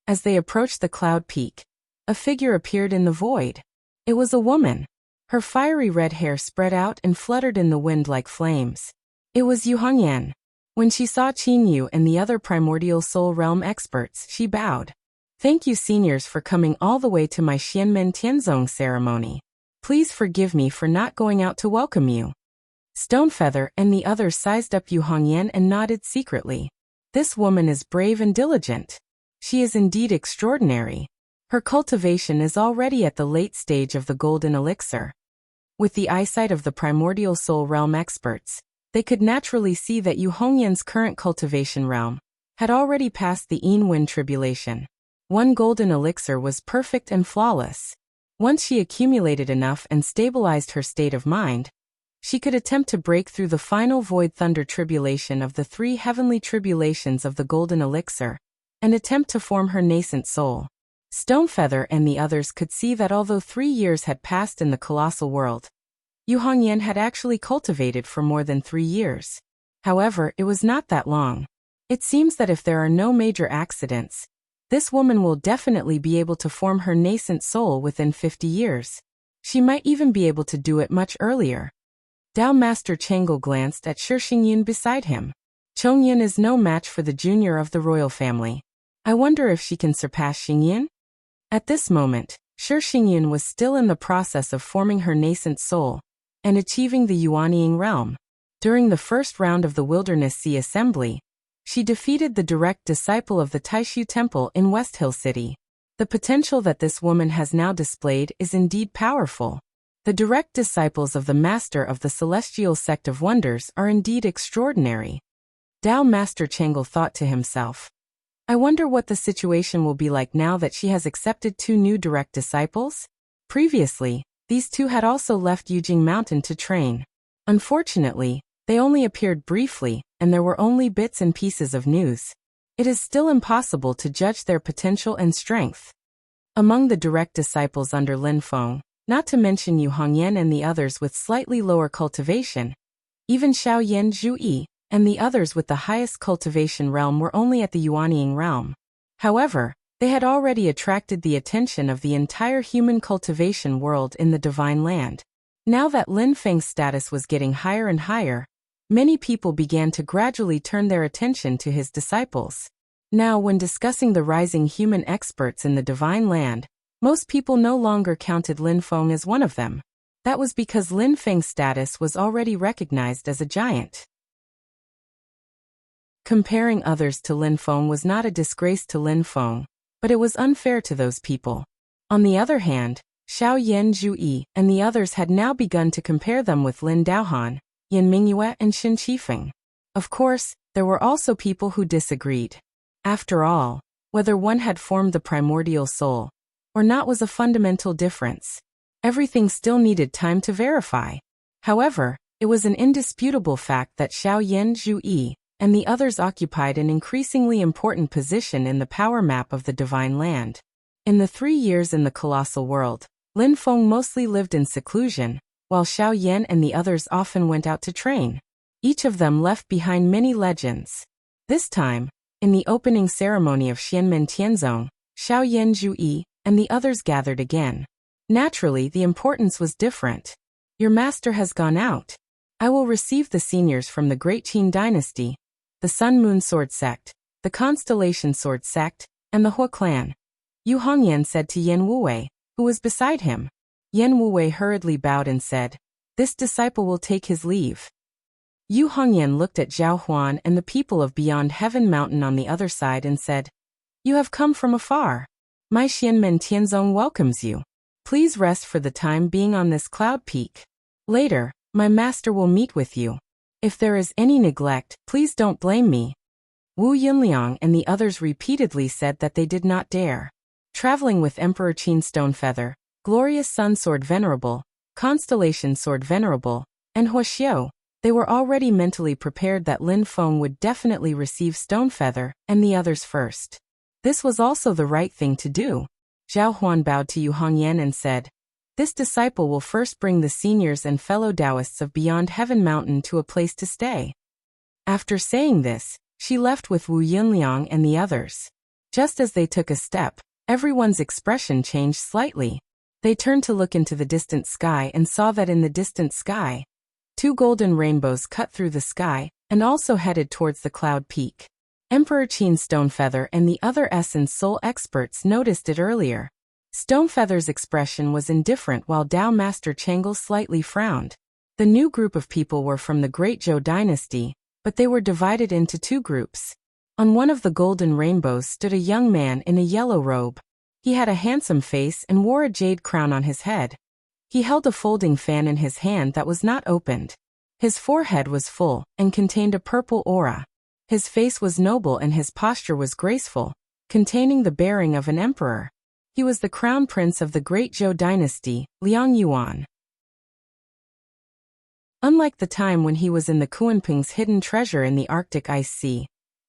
As they approached the cloud peak, a figure appeared in the void. It was a woman. Her fiery red hair spread out and fluttered in the wind like flames. It was Yu Hongyan. When she saw Qin Yu and the other primordial soul realm experts, she bowed. "Thank you seniors for coming all the way to my Xianmen Tianzong ceremony. Please forgive me for not going out to welcome you." Stonefeather and the others sized up Yu Hongyan and nodded secretly. This woman is brave and diligent. She is indeed extraordinary. Her cultivation is already at the late stage of the golden elixir. With the eyesight of the primordial soul realm experts, they could naturally see that Yu Hongyan's current cultivation realm had already passed the Yin-Wind tribulation. 1 golden elixir was perfect and flawless. Once she accumulated enough and stabilized her state of mind, she could attempt to break through the final void thunder tribulation of the 3 heavenly tribulations of the golden elixir, and attempt to form her nascent soul. Stonefeather and the others could see that although 3 years had passed in the colossal world, Yu Hongyan had actually cultivated for more than 3 years. However, it was not that long. It seems that if there are no major accidents, this woman will definitely be able to form her nascent soul within 50 years. She might even be able to do it much earlier. Dao Master Chengel glanced at Xingyun beside him. Chongyun is no match for the junior of the royal family. I wonder if she can surpass Xingyun? At this moment, Xingyun was still in the process of forming her nascent soul and achieving the Yuanying realm. During the first round of the Wilderness Sea Assembly, she defeated the direct disciple of the Taishu Temple in West Hill City. The potential that this woman has now displayed is indeed powerful. The direct disciples of the Master of the Celestial Sect of Wonders are indeed extraordinary. Dao Master Chengel thought to himself, I wonder what the situation will be like now that she has accepted 2 new direct disciples? Previously, these 2 had also left Yujing Mountain to train. Unfortunately, they only appeared briefly, and there were only bits and pieces of news. It is still impossible to judge their potential and strength. Among the direct disciples under Lin Feng, not to mention Yu Hongyan and the others with slightly lower cultivation, even Xiao Yan Zhuyi and the others with the highest cultivation realm were only at the Yuanying realm. However, they had already attracted the attention of the entire human cultivation world in the Divine Land. Now that Lin Feng's status was getting higher and higher, many people began to gradually turn their attention to his disciples. Now, when discussing the rising human experts in the Divine Land, most people no longer counted Lin Feng as one of them. That was because Lin Feng's status was already recognized as a giant. Comparing others to Lin Feng was not a disgrace to Lin Feng, but it was unfair to those people. On the other hand, Xiao Yan Zhuyi and the others had now begun to compare them with Lin Daohan, Yan Mingyue and Xin Qifeng. Of course, there were also people who disagreed. After all, whether one had formed the primordial soul or not was a fundamental difference. Everything still needed time to verify. However, it was an indisputable fact that Xiao Yan Zhuyi and the others occupied an increasingly important position in the power map of the Divine Land. In the 3 years in the colossal world, Lin Feng mostly lived in seclusion, while Xiao Yan and the others often went out to train. Each of them left behind many legends. This time, in the opening ceremony of Xianmen Tianzong, Xiao Yan Zhuyi and the others gathered again. Naturally, the importance was different. Your master has gone out. I will receive the seniors from the Great Qin Dynasty, the Sun-Moon Sword Sect, the Constellation Sword Sect, and the Hua clan. Yu Hongyan said to Yan Wuwei, who was beside him. Yan Wuwei hurriedly bowed and said, "This disciple will take his leave." Yu Hongyan looked at Zhao Huan and the people of Beyond Heaven Mountain on the other side and said, "You have come from afar. My Xianmen Tianzong welcomes you. Please rest for the time being on this cloud peak. Later, my master will meet with you. If there is any neglect, please don't blame me." Wu Yunliang and the others repeatedly said that they did not dare. Traveling with Emperor Qin Stonefeather, Glorious Sun Sword Venerable, Constellation Sword Venerable, and Huaxiao, they were already mentally prepared that Lin Feng would definitely receive Stonefeather and the others first. This was also the right thing to do. Zhao Huan bowed to Yu Hongyan and said, "This disciple will first bring the seniors and fellow Taoists of Beyond Heaven Mountain to a place to stay." After saying this, she left with Wu Yunliang and the others. Just as they took a step, everyone's expression changed slightly. They turned to look into the distant sky and saw that in the distant sky, 2 golden rainbows cut through the sky and also headed towards the cloud peak. Emperor Qin Stonefeather and the other Essence Soul experts noticed it earlier. Stonefeather's expression was indifferent while Dao Master Chang'e slightly frowned. The new group of people were from the Great Zhou Dynasty, but they were divided into 2 groups. On one of the golden rainbows stood a young man in a yellow robe. He had a handsome face and wore a jade crown on his head. He held a folding fan in his hand that was not opened. His forehead was full and contained a purple aura. His face was noble and his posture was graceful, containing the bearing of an emperor. He was the crown prince of the Great Zhou Dynasty, Liang Yuan. Unlike the time when he was in the Kunlun's hidden treasure in the Arctic Ice Sea,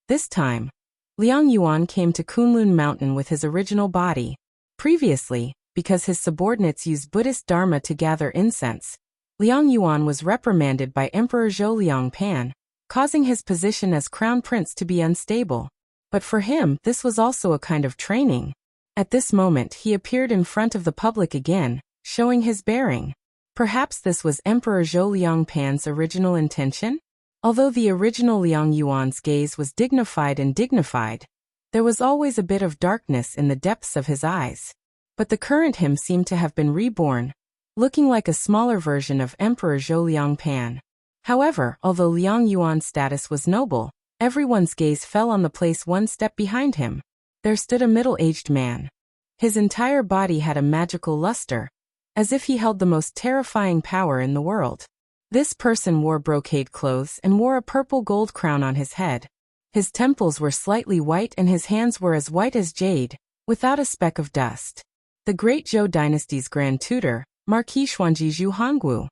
this time, Liang Yuan came to Kunlun Mountain with his original body. Previously, because his subordinates used Buddhist Dharma to gather incense, Liang Yuan was reprimanded by Emperor Zhou Liangpan, causing his position as crown prince to be unstable. But for him, this was also a kind of training. At this moment, he appeared in front of the public again, showing his bearing. Perhaps this was Emperor Zhou Liangpan's original intention? Although the original Liang Yuan's gaze was dignified and dignified, there was always a bit of darkness in the depths of his eyes. But the current him seemed to have been reborn, looking like a smaller version of Emperor Zhou Liangpan. However, although Liang Yuan's status was noble, everyone's gaze fell on the place one step behind him. There stood a middle-aged man. His entire body had a magical luster, as if he held the most terrifying power in the world. This person wore brocade clothes and wore a purple gold crown on his head. His temples were slightly white and his hands were as white as jade, without a speck of dust. The Great Zhou Dynasty's Grand Tutor, Marquis Xuanji Zhu Hongwu.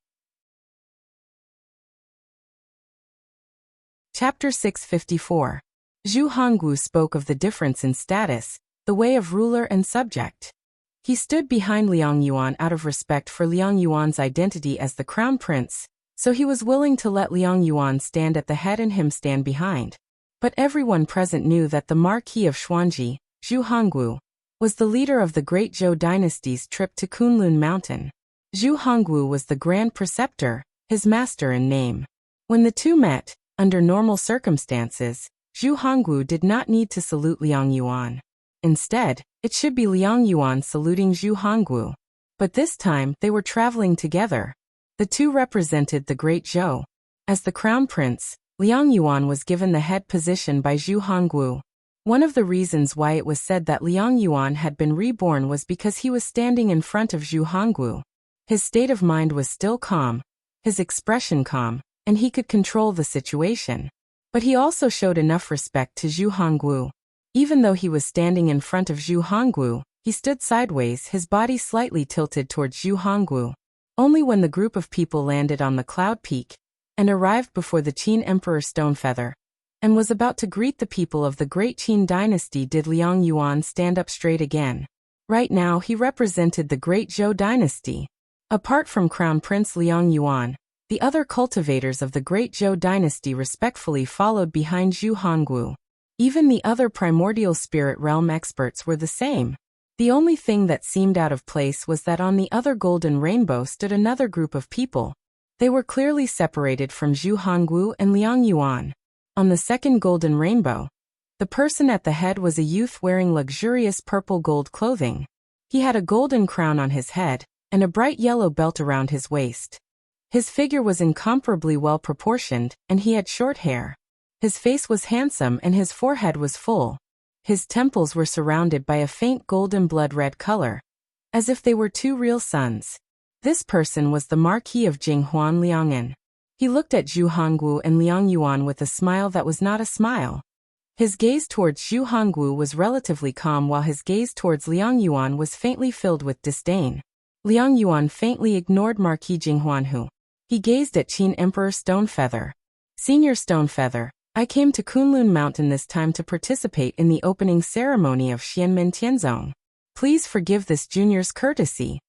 Chapter 654. Zhu Hongwu spoke of the difference in status, the way of ruler and subject. He stood behind Liang Yuan out of respect for Liang Yuan's identity as the crown prince, so he was willing to let Liang Yuan stand at the head and him stand behind. But everyone present knew that the Marquis of Xuanji, Zhu Hongwu, was the leader of the Great Zhou Dynasty's trip to Kunlun Mountain. Zhu Hongwu was the Grand Preceptor, his master in name. When the two met, under normal circumstances, Zhu Hongwu did not need to salute Liang Yuan. Instead, it should be Liang Yuan saluting Zhu Hongwu. But this time, they were traveling together. The two represented the Great Zhou. As the crown prince, Liang Yuan was given the head position by Zhu Hongwu. One of the reasons why it was said that Liang Yuan had been reborn was because he was standing in front of Zhu Hongwu. His state of mind was still calm, his expression calm, and he could control the situation. But he also showed enough respect to Zhu Hongwu. Even though he was standing in front of Zhu Hongwu, he stood sideways, his body slightly tilted towards Zhu Hongwu. Only when the group of people landed on the cloud peak and arrived before the Qin Emperor Stonefeather and was about to greet the people of the great Qin dynasty did Liang Yuan stand up straight again. Right now he represented the great Zhou dynasty. Apart from Crown Prince Liang Yuan, the other cultivators of the great Zhou dynasty respectfully followed behind Zhu Hongwu. Even the other primordial spirit realm experts were the same. The only thing that seemed out of place was that on the other golden rainbow stood another group of people. They were clearly separated from Zhu Hongwu and Liang Yuan. On the second golden rainbow, the person at the head was a youth wearing luxurious purple gold clothing. He had a golden crown on his head and a bright yellow belt around his waist. His figure was incomparably well proportioned, and he had short hair. His face was handsome and his forehead was full. His temples were surrounded by a faint golden blood-red color, as if they were two real suns. This person was the Marquis of Jinghuan Liang'an. He looked at Zhu Hongwu and Liang Yuan with a smile that was not a smile. His gaze towards Zhu Hongwu was relatively calm while his gaze towards Liang Yuan was faintly filled with disdain. Liang Yuan faintly ignored Marquis Jinghuanhu. He gazed at Qin Emperor Stonefeather. Senior Stonefeather, I came to Kunlun Mountain this time to participate in the opening ceremony of Xianmen Tianzong. Please forgive this junior's courtesy.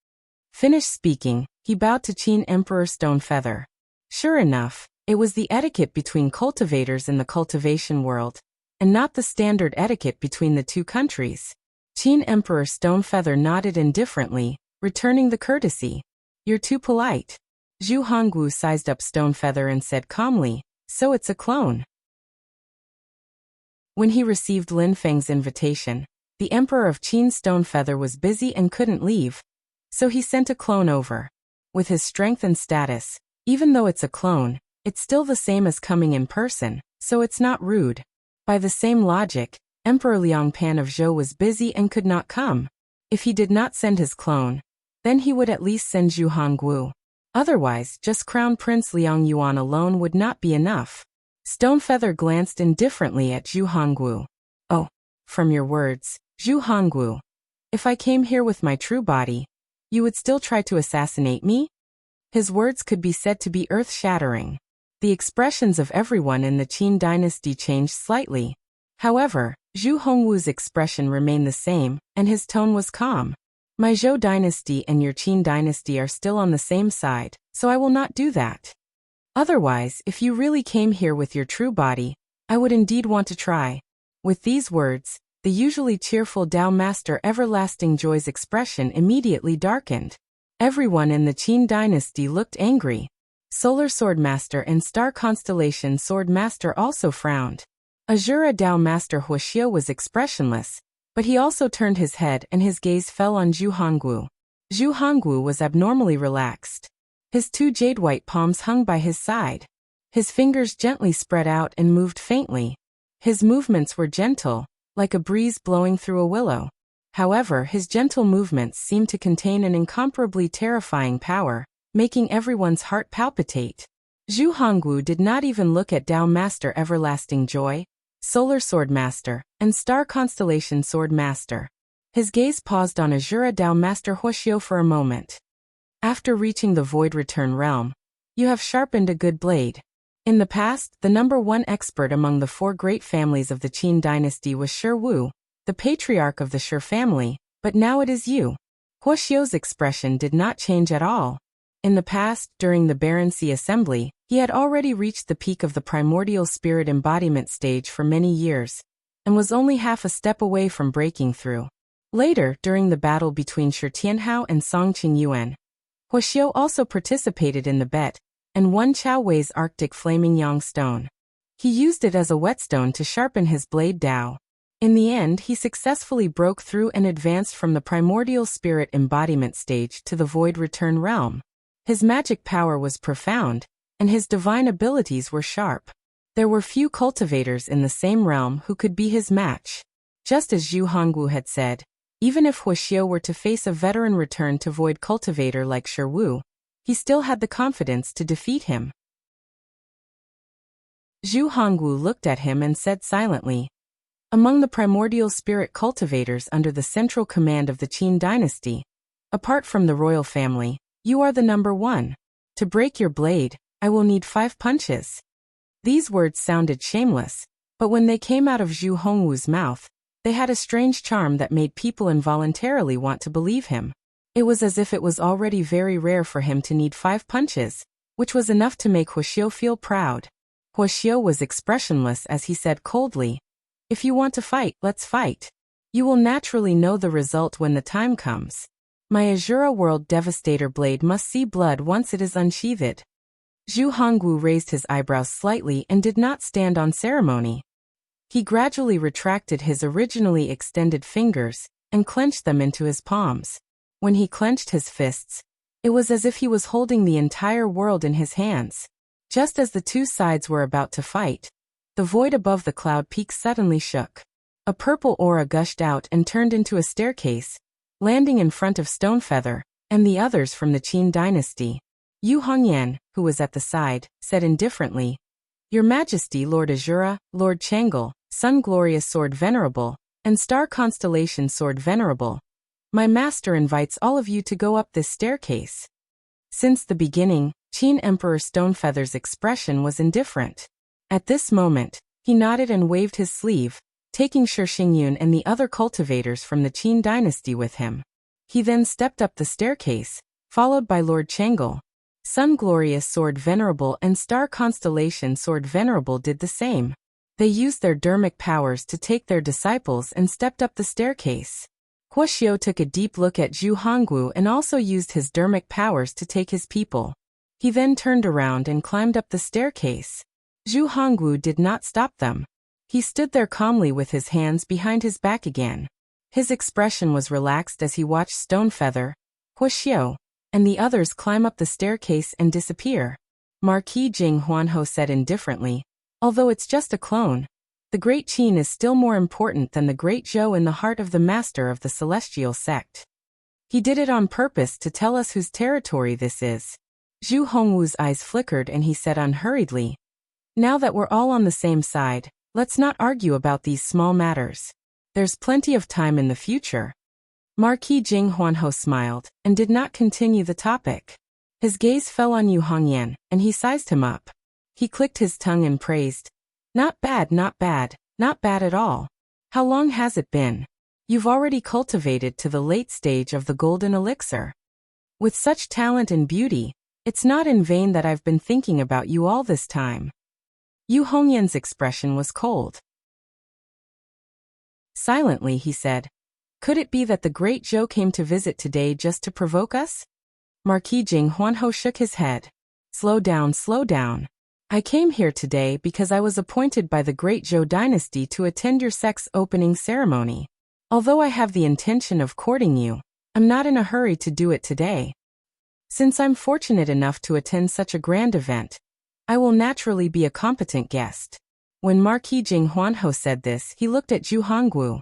Finished speaking, he bowed to Qin Emperor Stonefeather. Sure enough, it was the etiquette between cultivators in the cultivation world, and not the standard etiquette between the two countries. Qin Emperor Stonefeather nodded indifferently, returning the courtesy. You're too polite. Zhu Hongwu sized up Stonefeather and said calmly, so it's a clone. When he received Lin Feng's invitation, the Emperor of Qin Stonefeather was busy and couldn't leave, so he sent a clone over. With his strength and status, even though it's a clone, it's still the same as coming in person, so it's not rude. By the same logic, Emperor Liang Pan of Zhou was busy and could not come. If he did not send his clone, then he would at least send Zhu Hongwu. Otherwise, just Crown Prince Liang Yuan alone would not be enough. Stonefeather glanced indifferently at Zhu Hongwu. Oh, from your words, Zhu Hongwu, if I came here with my true body, you would still try to assassinate me? His words could be said to be earth-shattering. The expressions of everyone in the Qin dynasty changed slightly. However, Zhu Hongwu's expression remained the same, and his tone was calm. My Zhou dynasty and your Qin dynasty are still on the same side, so I will not do that. Otherwise, if you really came here with your true body, I would indeed want to try. With these words, the usually cheerful Tao Master Everlasting Joy's expression immediately darkened. Everyone in the Qin dynasty looked angry. Solar Sword Master and Star Constellation Sword Master also frowned. Azura Tao Master Wuxia was expressionless, but he also turned his head and his gaze fell on Zhu Hongwu. Zhu Hongwu was abnormally relaxed. His two jade-white palms hung by his side. His fingers gently spread out and moved faintly. His movements were gentle, like a breeze blowing through a willow. However, his gentle movements seemed to contain an incomparably terrifying power, making everyone's heart palpitate. Zhu Hongwu did not even look at Tao Master Everlasting Joy, Solar Sword Master, and Star Constellation Sword Master. His gaze paused on Azura Tao Master Wuxia for a moment. After reaching the Void Return Realm, you have sharpened a good blade. In the past, the #1 expert among the 4 great families of the Qin dynasty was Shi Wu, the patriarch of the Shi family, but now it is you. Wuxia's expression did not change at all. In the past, during the Barren Sea Assembly, he had already reached the peak of the primordial spirit embodiment stage for many years, and was only half a step away from breaking through. Later, during the battle between Shi Tianhao and Song Qingyuan, Wuxia also participated in the bet, and won Chao Wei's Arctic Flaming Yang Stone. He used it as a whetstone to sharpen his blade Dao. In the end, he successfully broke through and advanced from the primordial spirit embodiment stage to the void return realm. His magic power was profound, and his divine abilities were sharp. There were few cultivators in the same realm who could be his match. Just as Zhu Hongwu had said, even if Wuxia were to face a veteran return to void cultivator like Shi Wu, he still had the confidence to defeat him. Zhu Hongwu looked at him and said silently, "Among the primordial spirit cultivators under the central command of the Qin dynasty, apart from the royal family, you are the number one. To break your blade, I will need 5 punches." These words sounded shameless, but when they came out of Zhu Hongwu's mouth, they had a strange charm that made people involuntarily want to believe him. It was as if it was already very rare for him to need 5 punches, which was enough to make Wuxia feel proud. Wuxia was expressionless as he said coldly, "If you want to fight, let's fight. You will naturally know the result when the time comes. My Azura World Devastator blade must see blood once it is unsheathed." Zhu Hongwu raised his eyebrows slightly and did not stand on ceremony. He gradually retracted his originally extended fingers and clenched them into his palms. When he clenched his fists, it was as if he was holding the entire world in his hands. Just as the two sides were about to fight, the void above the cloud peak suddenly shook. A purple aura gushed out and turned into a staircase, landing in front of Stonefeather and the others from the Qin dynasty. Yu Hongyan, who was at the side, said indifferently, "Your Majesty Lord Azura, Lord Changle, Sun Glorious Sword Venerable, and Star Constellation Sword Venerable, my master invites all of you to go up this staircase." Since the beginning, Qin Emperor Stonefeather's expression was indifferent. At this moment, he nodded and waved his sleeve, taking Shi Xingyun and the other cultivators from the Qin dynasty with him. He then stepped up the staircase, followed by Lord Changle. Sun Glorious Sword Venerable and Star Constellation Sword Venerable did the same. They used their dermic powers to take their disciples and stepped up the staircase. Wuxia took a deep look at Zhu Hongwu and also used his dermic powers to take his people. He then turned around and climbed up the staircase. Zhu Hongwu did not stop them. He stood there calmly with his hands behind his back again. His expression was relaxed as he watched Stonefeather, Wuxia, and the others climb up the staircase and disappear. Marquis Jing Huanho said indifferently, "Although it's just a clone, the Great Qin is still more important than the Great Zhou in the heart of the master of the celestial sect. He did it on purpose to tell us whose territory this is." Zhu Hongwu's eyes flickered and he said unhurriedly, "Now that we're all on the same side, let's not argue about these small matters. There's plenty of time in the future." Marquis Jing Huanho smiled and did not continue the topic. His gaze fell on Yu Hongyan, and he sized him up. He clicked his tongue and praised, "Not bad, not bad, not bad at all. How long has it been? You've already cultivated to the late stage of the golden elixir. With such talent and beauty, it's not in vain that I've been thinking about you all this time." Yu Hongyan's expression was cold. Silently he said, "Could it be that the Great Zhou came to visit today just to provoke us?" Marquis Jing Huanho shook his head. Slow down, slow down. I came here today because I was appointed by the Great Zhou dynasty to attend your sect's opening ceremony. Although I have the intention of courting you, I'm not in a hurry to do it today. Since I'm fortunate enough to attend such a grand event, I will naturally be a competent guest." When Marquis Jing Huanho said this, he looked at Zhu Hongwu.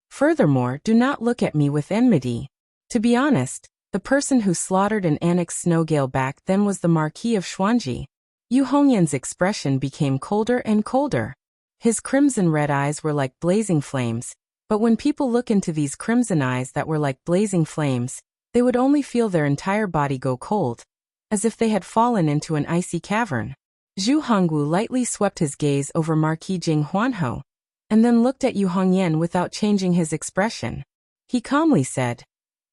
"Furthermore, do not look at me with enmity. To be honest, the person who slaughtered and annexed Snowgale back then was the Marquis of Xuanji." Yu Hongyan's expression became colder and colder. His crimson-red eyes were like blazing flames, but when people look into these crimson eyes that were like blazing flames, they would only feel their entire body go cold, as if they had fallen into an icy cavern. Zhu Hongwu lightly swept his gaze over Marquis Jing Huanho, and then looked at Yu Hongyan without changing his expression. He calmly said,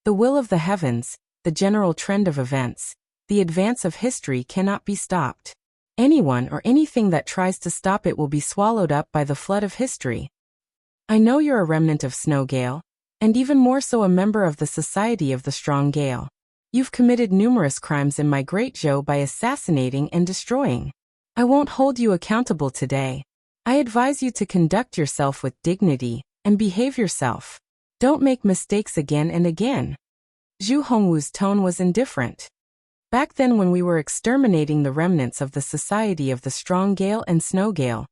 "The will of the heavens, the general trend of events, the advance of history cannot be stopped. Anyone or anything that tries to stop it will be swallowed up by the flood of history. I know you're a remnant of Snowgale, and even more so a member of the Society of the Strong Gale. You've committed numerous crimes in my great Zhou by assassinating and destroying. I won't hold you accountable today. I advise you to conduct yourself with dignity and behave yourself. Don't make mistakes again and again. Zhu Hongwu's tone was indifferent. Back then when we were exterminating the remnants of the society of the Strong Gale and Snow Gale,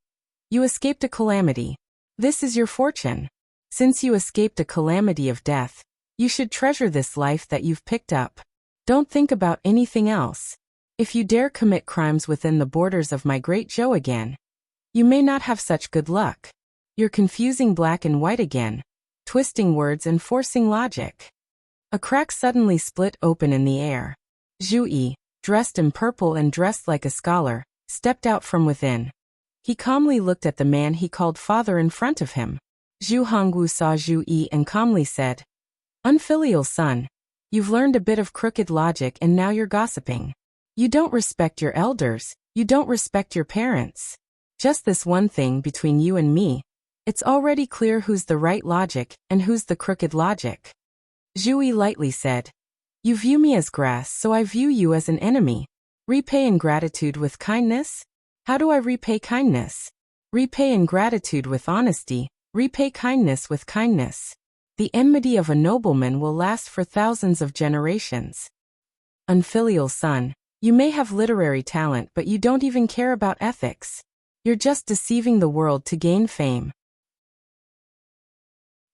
you escaped a calamity. This is your fortune. Since you escaped a calamity of death, you should treasure this life that you've picked up. Don't think about anything else. If you dare commit crimes within the borders of my great Zhou again, you may not have such good luck. You're confusing black and white again, twisting words and forcing logic. A crack suddenly split open in the air. Zhu Yi, dressed in purple and dressed like a scholar, stepped out from within. He calmly looked at the man he called father in front of him. Zhu Hongwu saw Zhu Yi and calmly said, "Unfilial son, you've learned a bit of crooked logic and now you're gossiping. You don't respect your elders, you don't respect your parents. Just this one thing between you and me. It's already clear who's the right logic and who's the crooked logic." Zhu Yi lightly said, "You view me as grass, so I view you as an enemy. Repay ingratitude with kindness? How do I repay kindness? Repay ingratitude with honesty, repay kindness with kindness. The enmity of a nobleman will last for thousands of generations. Unfilial son, you may have literary talent but you don't even care about ethics. You're just deceiving the world to gain fame."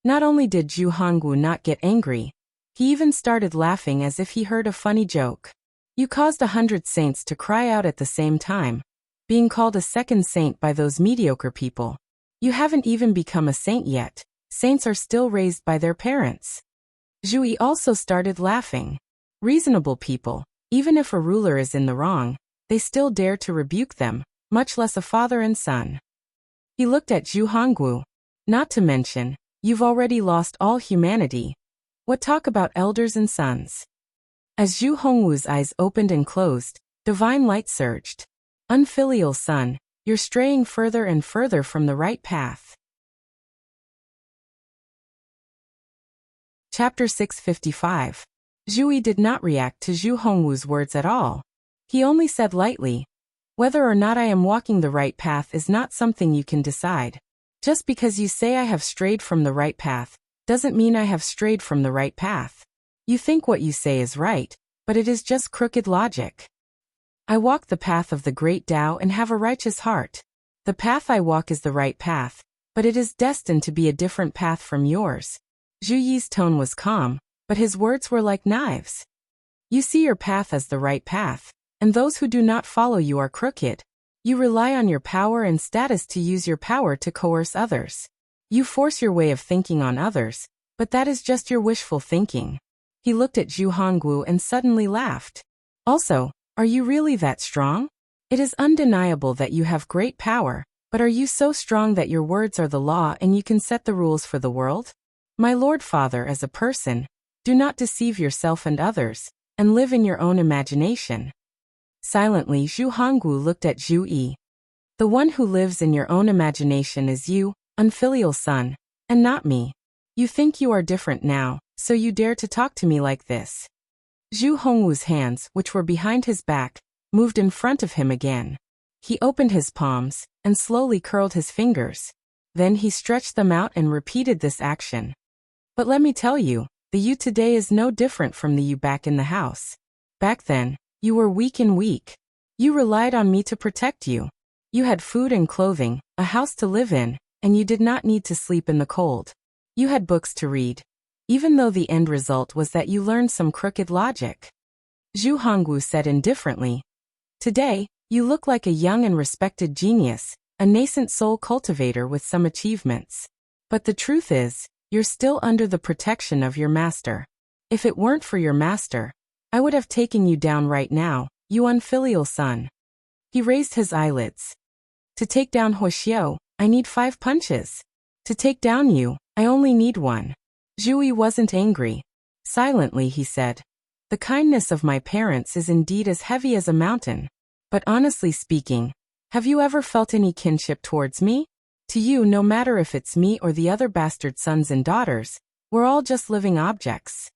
Not only did Zhu Hongwu not get angry, he even started laughing as if he heard a funny joke. You caused 100 saints to cry out at the same time, being called a second saint by those mediocre people. You haven't even become a saint yet. Saints are still raised by their parents. Zhu Yi also started laughing. Reasonable people, even if a ruler is in the wrong, they still dare to rebuke them, much less a father and son. He looked at Zhu Hongwu. Not to mention, you've already lost all humanity. What talk about elders and sons? As Zhu Hongwu's eyes opened and closed, divine light surged. Unfilial son, you're straying further and further from the right path. Chapter 655. Zhu Yi did not react to Zhu Hongwu's words at all. He only said lightly, "Whether or not I am walking the right path is not something you can decide. Just because you say I have strayed from the right path, doesn't mean I have strayed from the right path. You think what you say is right, but it is just crooked logic. I walk the path of the great Tao and have a righteous heart. The path I walk is the right path, but it is destined to be a different path from yours." Zhu Yi's tone was calm, but his words were like knives. You see your path as the right path, and those who do not follow you are crooked. You rely on your power and status to use your power to coerce others. You force your way of thinking on others, but that is just your wishful thinking. He looked at Zhu Hongwu and suddenly laughed. Also, are you really that strong? It is undeniable that you have great power, but are you so strong that your words are the law and you can set the rules for the world? My Lord Father, as a person, do not deceive yourself and others, and live in your own imagination. Silently, Zhu Hongwu looked at Zhu Yi. The one who lives in your own imagination is you, unfilial son, and not me. You think you are different now, so you dare to talk to me like this. Zhu Hongwu's hands, which were behind his back, moved in front of him again. He opened his palms, and slowly curled his fingers. Then he stretched them out and repeated this action. But let me tell you, the you today is no different from the you back in the house. Back then, you were weak and weak. You relied on me to protect you. You had food and clothing, a house to live in, and you did not need to sleep in the cold. You had books to read, even though the end result was that you learned some crooked logic. Zhu Hongwu said indifferently, "Today, you look like a young and respected genius, a nascent soul cultivator with some achievements. But the truth is, you're still under the protection of your master. If it weren't for your master, I would have taken you down right now, you unfilial son." He raised his eyelids. "To take down Wuxia, I need 5 punches. To take down you, I only need 1. Zhu Yi wasn't angry. Silently he said, "The kindness of my parents is indeed as heavy as a mountain. But honestly speaking, have you ever felt any kinship towards me? To you, no matter if it's me or the other bastard sons and daughters, we're all just living objects.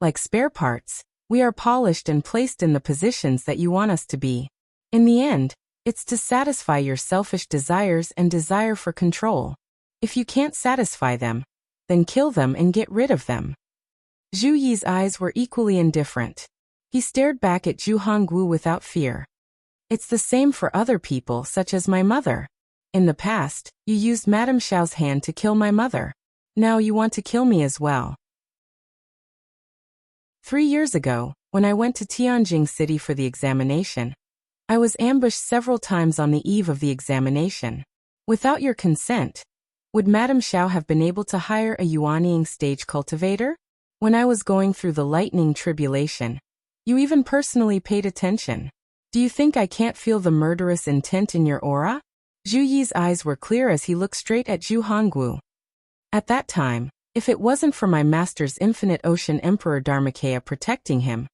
Like spare parts, We are polished and placed in the positions that you want us to be. In the end, it's to satisfy your selfish desires and desire for control. If you can't satisfy them, then kill them and get rid of them. Zhu Yi's eyes were equally indifferent. He stared back at Zhu Hongwu without fear. It's the same for other people, such as my mother. In the past, you used Madame Xiao's hand to kill my mother. Now you want to kill me as well. 3 years ago, when I went to Tianjing City for the examination, I was ambushed several times on the eve of the examination. Without your consent, would Madame Xiao have been able to hire a Yuanying stage cultivator? When I was going through the lightning tribulation, you even personally paid attention. Do you think I can't feel the murderous intent in your aura? Zhu Yi's eyes were clear as he looked straight at Zhu Hongwu. At that time, if it wasn't for my master's infinite ocean Emperor Dharmakaya protecting him,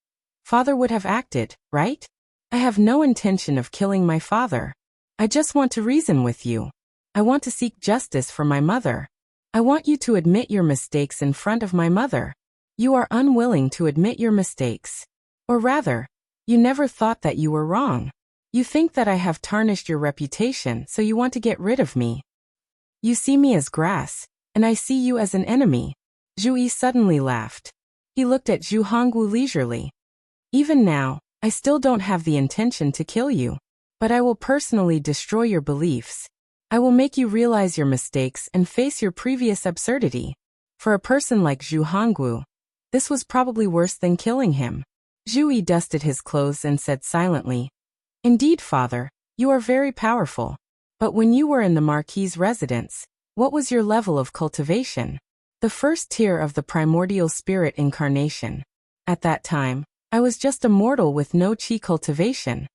father would have acted, right? I have no intention of killing my father. I just want to reason with you. I want to seek justice for my mother. I want you to admit your mistakes in front of my mother. You are unwilling to admit your mistakes. Or rather, you never thought that you were wrong. You think that I have tarnished your reputation, so you want to get rid of me. You see me as grass, and I see you as an enemy. Zhu Yi suddenly laughed. He looked at Zhu Hongwu leisurely. Even now, I still don't have the intention to kill you. But I will personally destroy your beliefs. I will make you realize your mistakes and face your previous absurdity. For a person like Zhu Hongwu, this was probably worse than killing him. Zhu Yi dusted his clothes and said silently, "Indeed, father, you are very powerful. But when you were in the Marquis's residence, what was your level of cultivation?" "The first tier of the primordial spirit incarnation. At that time, I was just a mortal with no qi cultivation."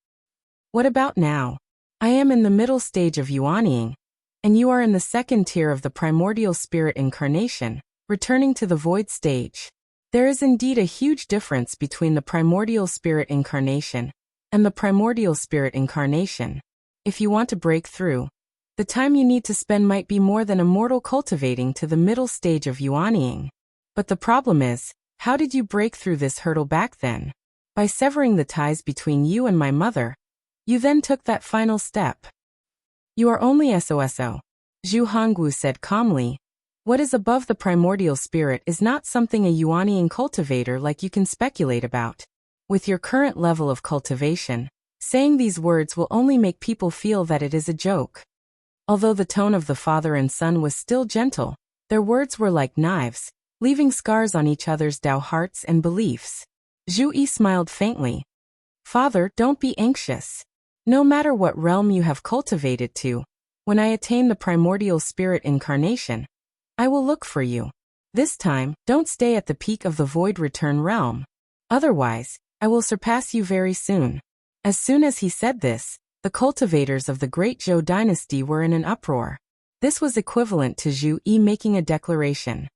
"What about now?" "I am in the middle stage of Yuanying, and you are in the second tier of the primordial spirit incarnation, returning to the void stage. There is indeed a huge difference between the primordial spirit incarnation and the primordial spirit incarnation. If you want to break through, the time you need to spend might be more than a mortal cultivating to the middle stage of Yuanying. But the problem is, how did you break through this hurdle back then? By severing the ties between you and my mother. You then took that final step. You are only SOSO. Zhu Hongwu said calmly. What is above the primordial spirit is not something a Yuanying cultivator like you can speculate about. With your current level of cultivation, saying these words will only make people feel that it is a joke. Although the tone of the father and son was still gentle, their words were like knives, leaving scars on each other's Dao hearts and beliefs. Zhu Yi smiled faintly. Father, don't be anxious. No matter what realm you have cultivated to, when I attain the primordial spirit incarnation, I will look for you. This time, don't stay at the peak of the void return realm. Otherwise, I will surpass you very soon. As soon as he said this, the cultivators of the great Zhou dynasty were in an uproar. This was equivalent to Zhu Yi making a declaration.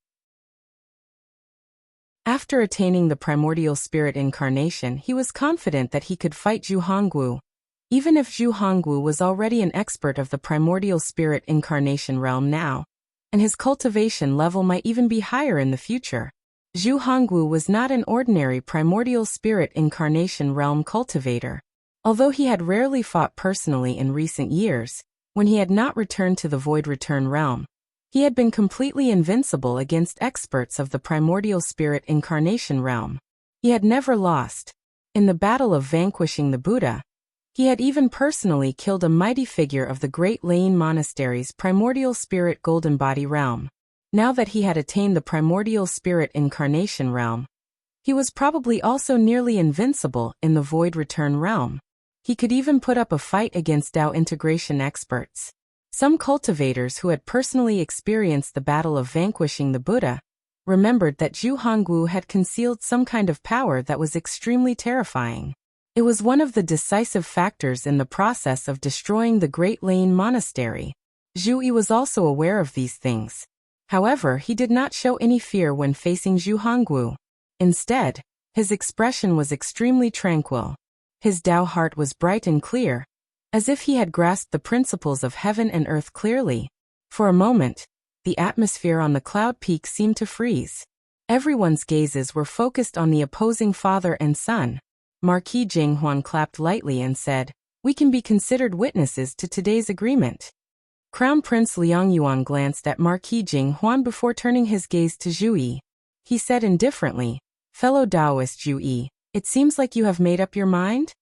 After attaining the primordial spirit incarnation, he was confident that he could fight Zhu Hongwu. Even if Zhu Hongwu was already an expert of the primordial spirit incarnation realm now, and his cultivation level might even be higher in the future, Zhu Hongwu was not an ordinary primordial spirit incarnation realm cultivator. Although he had rarely fought personally in recent years, when he had not returned to the void return realm, he had been completely invincible against experts of the primordial spirit incarnation realm. He had never lost. In the battle of vanquishing the Buddha, he had even personally killed a mighty figure of the Great Lane Monastery's primordial spirit golden body realm. Now that he had attained the primordial spirit incarnation realm, he was probably also nearly invincible in the void return realm. He could even put up a fight against Dao integration experts. Some cultivators who had personally experienced the battle of vanquishing the Buddha remembered that Zhu Hongwu had concealed some kind of power that was extremely terrifying. It was one of the decisive factors in the process of destroying the Great Lane Monastery. Zhu Yi was also aware of these things. However, he did not show any fear when facing Zhu Hongwu. Instead, his expression was extremely tranquil. His Dao heart was bright and clear, as if he had grasped the principles of heaven and earth clearly. For a moment, the atmosphere on the cloud peak seemed to freeze. Everyone's gazes were focused on the opposing father and son. Marquis Jinghuan clapped lightly and said, "We can be considered witnesses to today's agreement." Crown Prince Liang Yuan glanced at Marquis Jinghuan before turning his gaze to Zhu Yi. He said indifferently, "Fellow Taoist Zhu Yi, it seems like you have made up your mind?"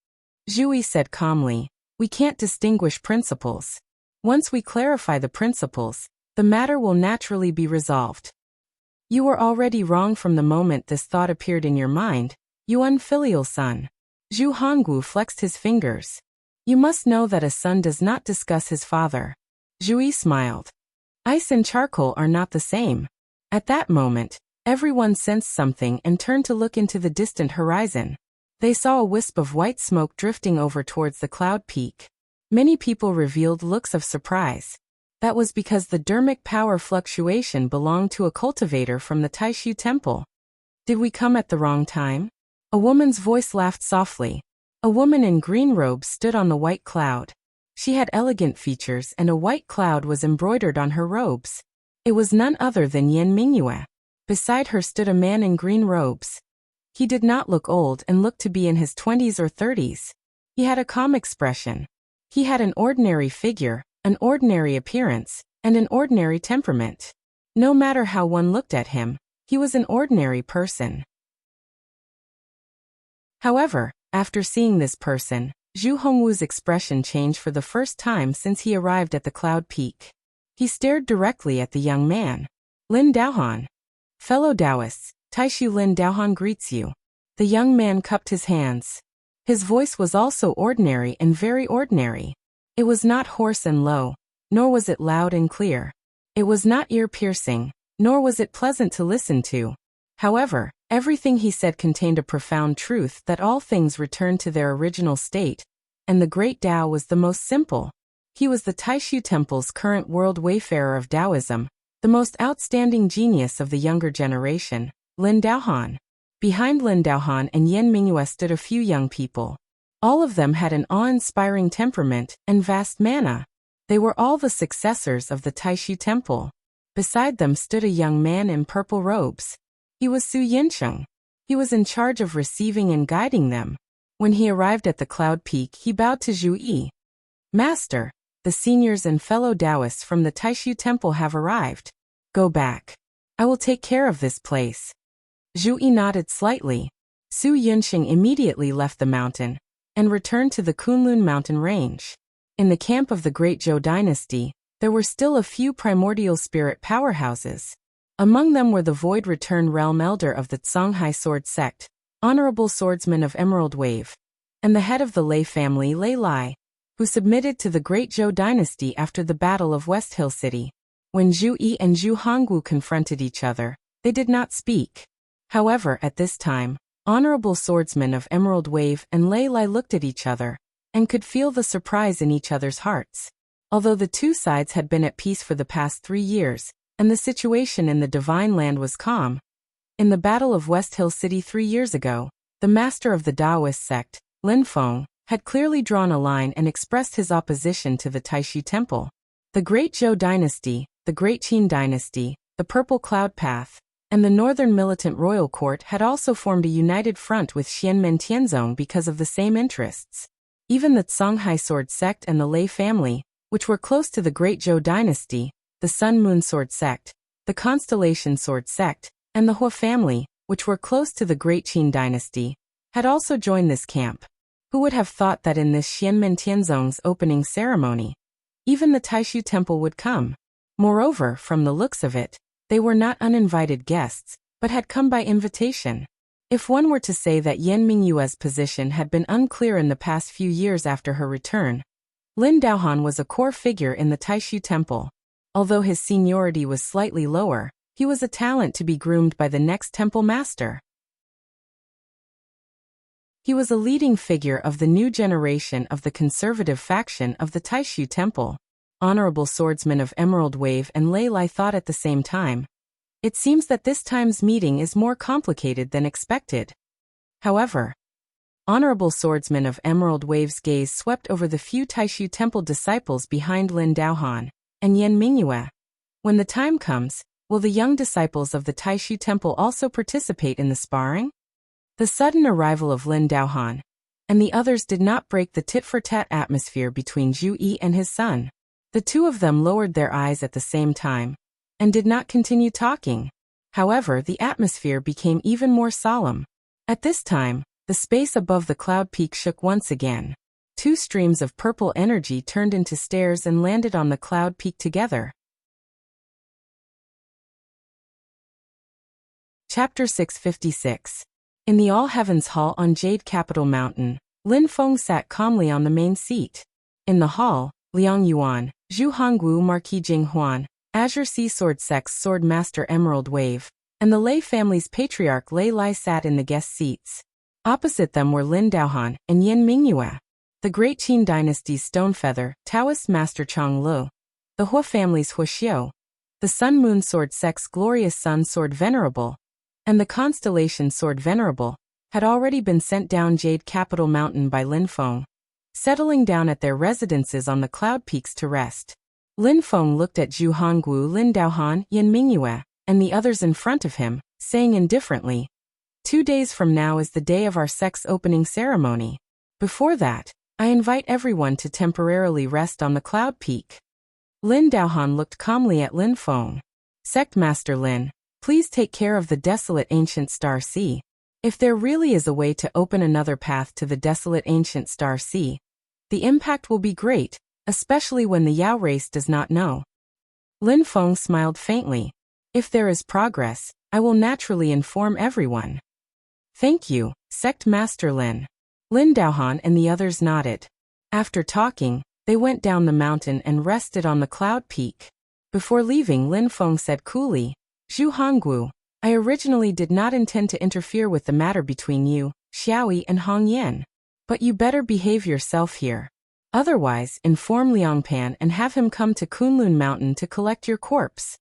Zhu Yi said calmly, "We can't distinguish principles. Once we clarify the principles, the matter will naturally be resolved. You were already wrong from the moment this thought appeared in your mind, you unfilial son." Zhu Hongwu flexed his fingers. "You must know that a son does not discuss his father." Zhu Yi smiled. Ice and charcoal are not the same. At that moment, everyone sensed something and turned to look into the distant horizon. They saw a wisp of white smoke drifting over towards the cloud peak. Many people revealed looks of surprise. That was because the dermic power fluctuation belonged to a cultivator from the Taishu temple. "Did we come at the wrong time?" A woman's voice laughed softly. A woman in green robes stood on the white cloud. She had elegant features and a white cloud was embroidered on her robes. It was none other than Yan Mingyue. Beside her stood a man in green robes. He did not look old and looked to be in his 20s or 30s. He had a calm expression. He had an ordinary figure, an ordinary appearance, and an ordinary temperament. No matter how one looked at him, he was an ordinary person. However, after seeing this person, Zhu Hongwu's expression changed for the first time since he arrived at the cloud peak. He stared directly at the young man. "Lin Daohan." "Fellow Taoists, Taishu Lin Daohan greets you." The young man cupped his hands. His voice was also ordinary and very ordinary. It was not hoarse and low, nor was it loud and clear. It was not ear-piercing, nor was it pleasant to listen to. However, everything he said contained a profound truth that all things return to their original state, and the great Tao was the most simple. He was the Taishu Temple's current world wayfarer of Taoism, the most outstanding genius of the younger generation, Lin Daohan. Behind Lin Daohan and Yan Mingyue stood a few young people. All of them had an awe-inspiring temperament and vast mana. They were all the successors of the Taishu Temple. Beside them stood a young man in purple robes. He was Su Yinsheng. He was in charge of receiving and guiding them. When he arrived at the cloud peak, he bowed to Zhu Yi. "Master, the seniors and fellow Taoists from the Taishu Temple have arrived. Go back. I will take care of this place." Zhu Yi nodded slightly. Su Yinsheng immediately left the mountain and returned to the Kunlun mountain range. In the camp of the Great Zhou dynasty, there were still a few primordial spirit powerhouses. Among them were the Void Return Realm Elder of the Songhai Sword Sect, Honorable Swordsman of Emerald Wave, and the head of the Lei family Lei Lai, who submitted to the Great Zhou dynasty after the Battle of West Hill City. When Zhu Yi and Zhu Hongwu confronted each other, they did not speak. However, at this time, Honorable Swordsman of Emerald Wave and Lei Lai looked at each other, and could feel the surprise in each other's hearts. Although the two sides had been at peace for the past 3 years, and the situation in the Divine Land was calm, in the Battle of West Hill City 3 years ago, the master of the Taoist sect, Lin Feng, had clearly drawn a line and expressed his opposition to the Taishu Temple. The Great Zhou dynasty, the Great Qin dynasty, the Purple Cloud Path, and the Northern Militant Royal Court had also formed a united front with Xianmen Tianzong because of the same interests. Even the Songhai Sword Sect and the Lei family, which were close to the Great Zhou dynasty, the Sun Moon Sword Sect, the Constellation Sword Sect, and the Hua family, which were close to the Great Qin dynasty, had also joined this camp. Who would have thought that in this Xianmen Tianzong's opening ceremony, even the Taishu Temple would come? Moreover, from the looks of it, they were not uninvited guests, but had come by invitation. If one were to say that Yan Mingyue's position had been unclear in the past few years after her return, Lin Daohan was a core figure in the Taishu Temple. Although his seniority was slightly lower, he was a talent to be groomed by the next temple master. He was a leading figure of the new generation of the conservative faction of the Taishu Temple. Honorable Swordsman of Emerald Wave and Lei Lai thought at the same time. It seems that this time's meeting is more complicated than expected. However, Honorable Swordsman of Emerald Wave's gaze swept over the few Taishu Temple disciples behind Lin Daohan and Yan Mingyue. When the time comes, Will the young disciples of the Taishu Temple also participate in the sparring? The sudden arrival of Lin Daohan and the others did not break the tit-for-tat atmosphere between Zhu Yi and his son. The two of them lowered their eyes at the same time and did not continue talking. However, the atmosphere became even more solemn. At this time, the space above the cloud peak shook once again. Two streams of purple energy turned into stairs and landed on the cloud peak together. Chapter 656. In the All Heavens Hall on Jade Capital Mountain, Lin Feng sat calmly on the main seat. In the hall, Liang Yuan, Zhu Hongwu Marquis Jing Huan, Azure Sea Sword Sect's Sword Master Emerald Wave, and the Lei family's patriarch Lei Lai sat in the guest seats. Opposite them were Lin Daohan and Yin Mingyue, the Great Qin Dynasty's Stonefeather, Taoist Master Chang Lu, the Hua family's Hua Xiu, the Sun Moon Sword Sect's Glorious Sun Sword Venerable, and the Constellation Sword Venerable, had already been sent down Jade Capital Mountain by Lin Feng, settling down at their residences on the cloud peaks to rest. Lin Feng looked at Zhu Hongwu, Lin Daohan, Yin Mingyue, and the others in front of him, saying indifferently, 2 days from now is the day of our sect's opening ceremony. Before that, I invite everyone to temporarily rest on the cloud peak. Lin Daohan looked calmly at Lin Feng. Sect Master Lin, please take care of the desolate ancient Star Sea. If there really is a way to open another path to the desolate ancient Star Sea, the impact will be great, especially when the Yao race does not know. Lin Feng smiled faintly. If there is progress, I will naturally inform everyone. Thank you, Sect Master Lin. Lin Daohan and the others nodded. After talking, they went down the mountain and rested on the cloud peak. Before leaving, Lin Feng said coolly, Zhu Hongwu, I originally did not intend to interfere with the matter between you, Xiaoyi and Hong Yan. But you better behave yourself here. Otherwise, inform Liang Pan and have him come to Kunlun Mountain to collect your corpse.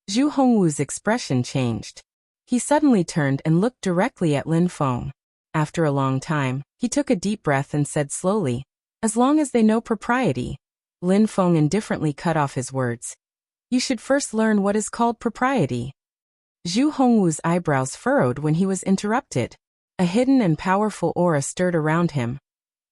Zhu Hongwu's expression changed. He suddenly turned and looked directly at Lin Feng. After a long time, he took a deep breath and said slowly, as long as they know propriety. Lin Feng indifferently cut off his words. You should first learn what is called propriety. Zhu Hongwu's eyebrows furrowed when he was interrupted. A hidden and powerful aura stirred around him,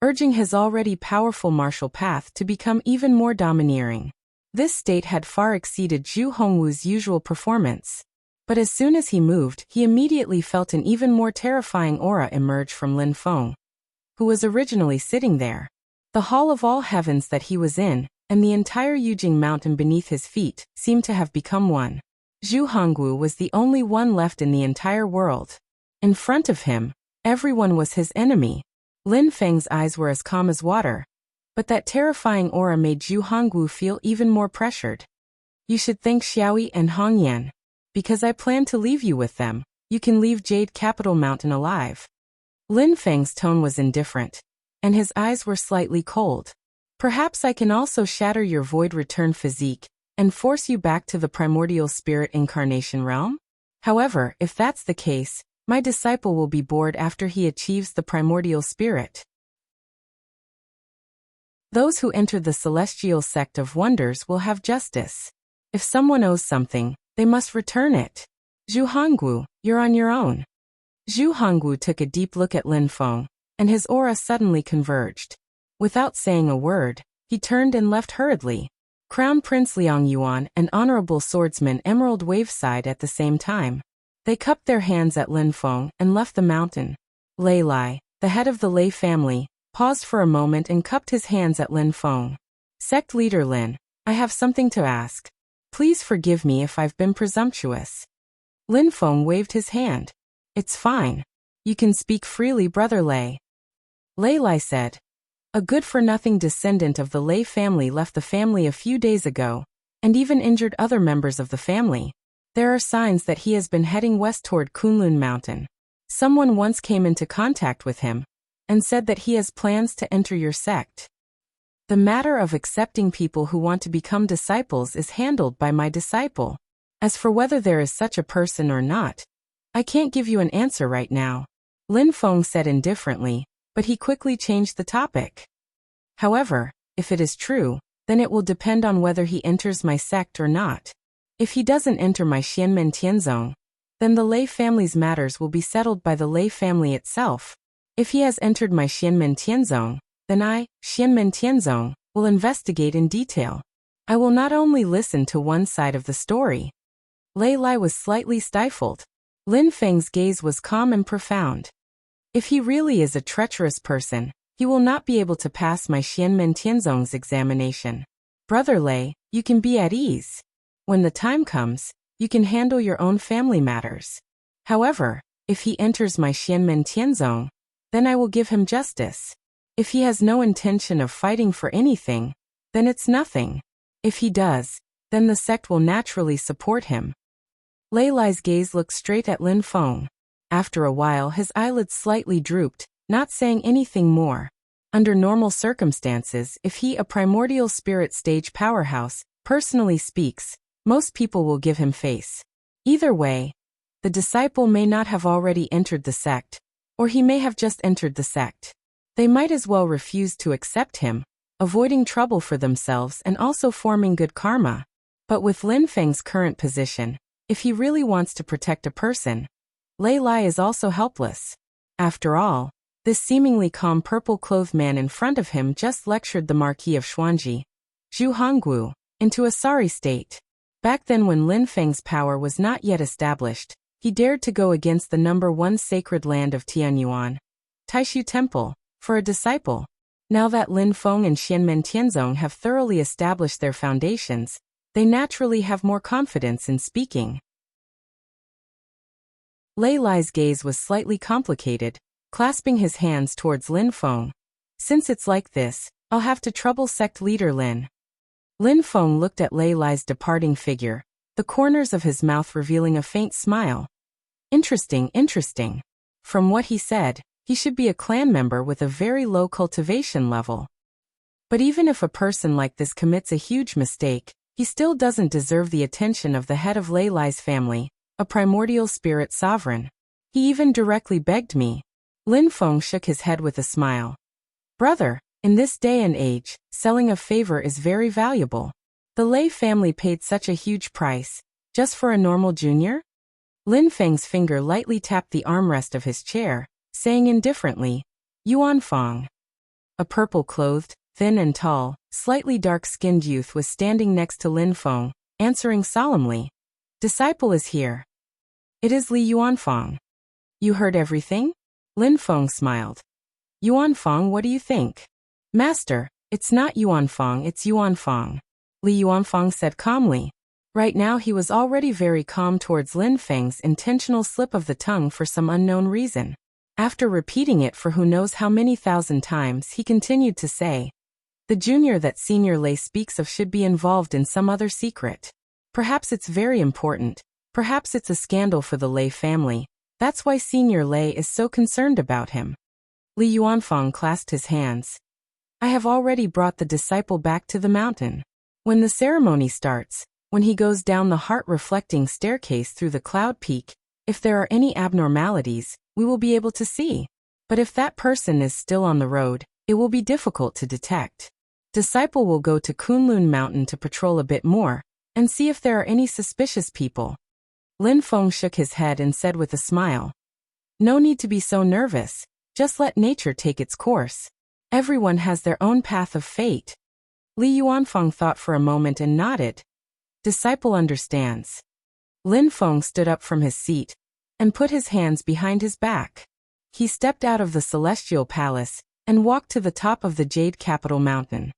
urging his already powerful martial path to become even more domineering. This state had far exceeded Zhu Hongwu's usual performance. But as soon as he moved, he immediately felt an even more terrifying aura emerge from Lin Feng, who was originally sitting there. The Hall of All Heavens that he was in, and the entire Yujing Mountain beneath his feet, seemed to have become one. Zhu Hongwu was the only one left in the entire world. In front of him, everyone was his enemy. Lin Feng's eyes were as calm as water, but that terrifying aura made Zhu Hongwu feel even more pressured. You should thank Xiaoyi and Hong Yan. Because I plan to leave you with them, you can leave Jade Capital Mountain alive. Lin Feng's tone was indifferent, and his eyes were slightly cold. Perhaps I can also shatter your void return physique and force you back to the primordial spirit incarnation realm? However, if that's the case, my disciple will be bored after he achieves the primordial spirit. Those who enter the celestial sect of wonders will have justice. If someone owes something, they must return it. Zhu Hongwu, you're on your own. Zhu Hongwu took a deep look at Lin Feng, and his aura suddenly converged. Without saying a word, he turned and left hurriedly. Crown Prince Liang Yuan and Honorable Swordsman Emerald Wave sighed at the same time. They cupped their hands at Lin Feng and left the mountain. Lei Lai, the head of the Lei family, paused for a moment and cupped his hands at Lin Feng. Sect leader Lin, I have something to ask. Please forgive me if I've been presumptuous. Lin Feng waved his hand. It's fine. You can speak freely, Brother Lei. Lei Lai said. A good-for-nothing descendant of the Lei family left the family a few days ago, and even injured other members of the family. There are signs that he has been heading west toward Kunlun Mountain. Someone once came into contact with him, and said that he has plans to enter your sect. The matter of accepting people who want to become disciples is handled by my disciple. As for whether there is such a person or not, I can't give you an answer right now. Lin Feng said indifferently, but he quickly changed the topic. However, if it is true, then it will depend on whether he enters my sect or not. If he doesn't enter my Xianmen Tianzong, then the Lei family's matters will be settled by the Lei family itself. If he has entered my Xianmen Tianzong, then I, Xianmen Tianzong, will investigate in detail. I will not only listen to one side of the story. Lei Lai was slightly stifled. Lin Feng's gaze was calm and profound. If he really is a treacherous person, he will not be able to pass my Xianmen Tianzong's examination. Brother Lei, you can be at ease. When the time comes, you can handle your own family matters. However, if he enters my Xianmen Tianzong, then I will give him justice. If he has no intention of fighting for anything, then it's nothing. If he does, then the sect will naturally support him. Lei Lai's gaze looked straight at Lin Feng. After a while his eyelids slightly drooped, not saying anything more. Under normal circumstances, if he, a primordial spirit stage powerhouse, personally speaks, most people will give him face. Either way, the disciple may not have already entered the sect, or he may have just entered the sect. They might as well refuse to accept him, avoiding trouble for themselves and also forming good karma. But with Lin Feng's current position, if he really wants to protect a person, Lei Lai is also helpless. After all, this seemingly calm purple-clothed man in front of him just lectured the Marquis of Xuanji, Zhu Hongguo, into a sorry state. Back then when Lin Feng's power was not yet established, he dared to go against the #1 sacred land of Tianyuan, Taishu Temple, for a disciple. Now that Lin Feng and Xianmen Tianzong have thoroughly established their foundations, they naturally have more confidence in speaking. Lei Lai's gaze was slightly complicated, clasping his hands towards Lin Feng. Since it's like this, I'll have to trouble sect leader Lin. Lin Feng looked at Lei Lai's departing figure, the corners of his mouth revealing a faint smile. Interesting, interesting. From what he said, he should be a clan member with a very low cultivation level. But even if a person like this commits a huge mistake, he still doesn't deserve the attention of the head of Lei Lai's family, a primordial spirit sovereign. He even directly begged me. Lin Feng shook his head with a smile. Brother, in this day and age, selling a favor is very valuable. The Lei family paid such a huge price, just for a normal junior? Lin Feng's finger lightly tapped the armrest of his chair, saying indifferently, Yuan Feng. A purple-clothed, thin and tall, slightly dark-skinned youth was standing next to Lin Feng, answering solemnly. Disciple is here. It is Li Yuanfang. You heard everything? Lin Feng smiled. Yuanfang, what do you think? Master, it's not Yuanfang, it's Yuanfang. Li Yuanfang said calmly. Right now he was already very calm towards Lin Feng's intentional slip of the tongue for some unknown reason. After repeating it for who knows how many thousand times, he continued to say, the junior that Senior Lei speaks of should be involved in some other secret. Perhaps it's very important. Perhaps it's a scandal for the Lei family. That's why Senior Lei is so concerned about him. Li Yuanfang clasped his hands. I have already brought the disciple back to the mountain. When the ceremony starts, when he goes down the heart-reflecting staircase through the cloud peak, if there are any abnormalities, we will be able to see. But if that person is still on the road, it will be difficult to detect. Disciple will go to Kunlun Mountain to patrol a bit more, and see if there are any suspicious people. Lin Feng shook his head and said with a smile. No need to be so nervous, just let nature take its course. Everyone has their own path of fate. Li Yuanfang thought for a moment and nodded. Disciple understands. Lin Feng stood up from his seat, and put his hands behind his back. He stepped out of the celestial palace, and walked to the top of the Jade Capital Mountain.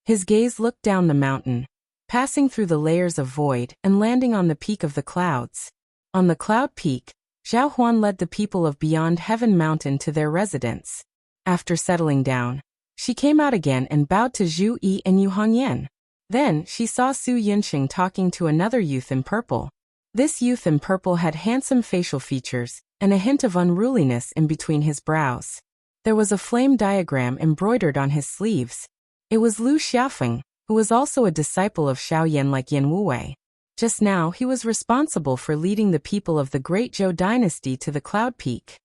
His gaze looked down the mountain, passing through the layers of void and landing on the peak of the clouds. On the cloud peak, Zhao Huan led the people of Beyond Heaven Mountain to their residence. After settling down, she came out again and bowed to Zhu Yi and Yu Hongyan. Then she saw Su Yinsheng talking to another youth in purple. This youth in purple had handsome facial features, and a hint of unruliness in between his brows. There was a flame diagram embroidered on his sleeves. It was Lu Xiaofeng, who was also a disciple of Xiaoyan like Yan Wuwei. Just now he was responsible for leading the people of the Great Zhou dynasty to the cloud peak.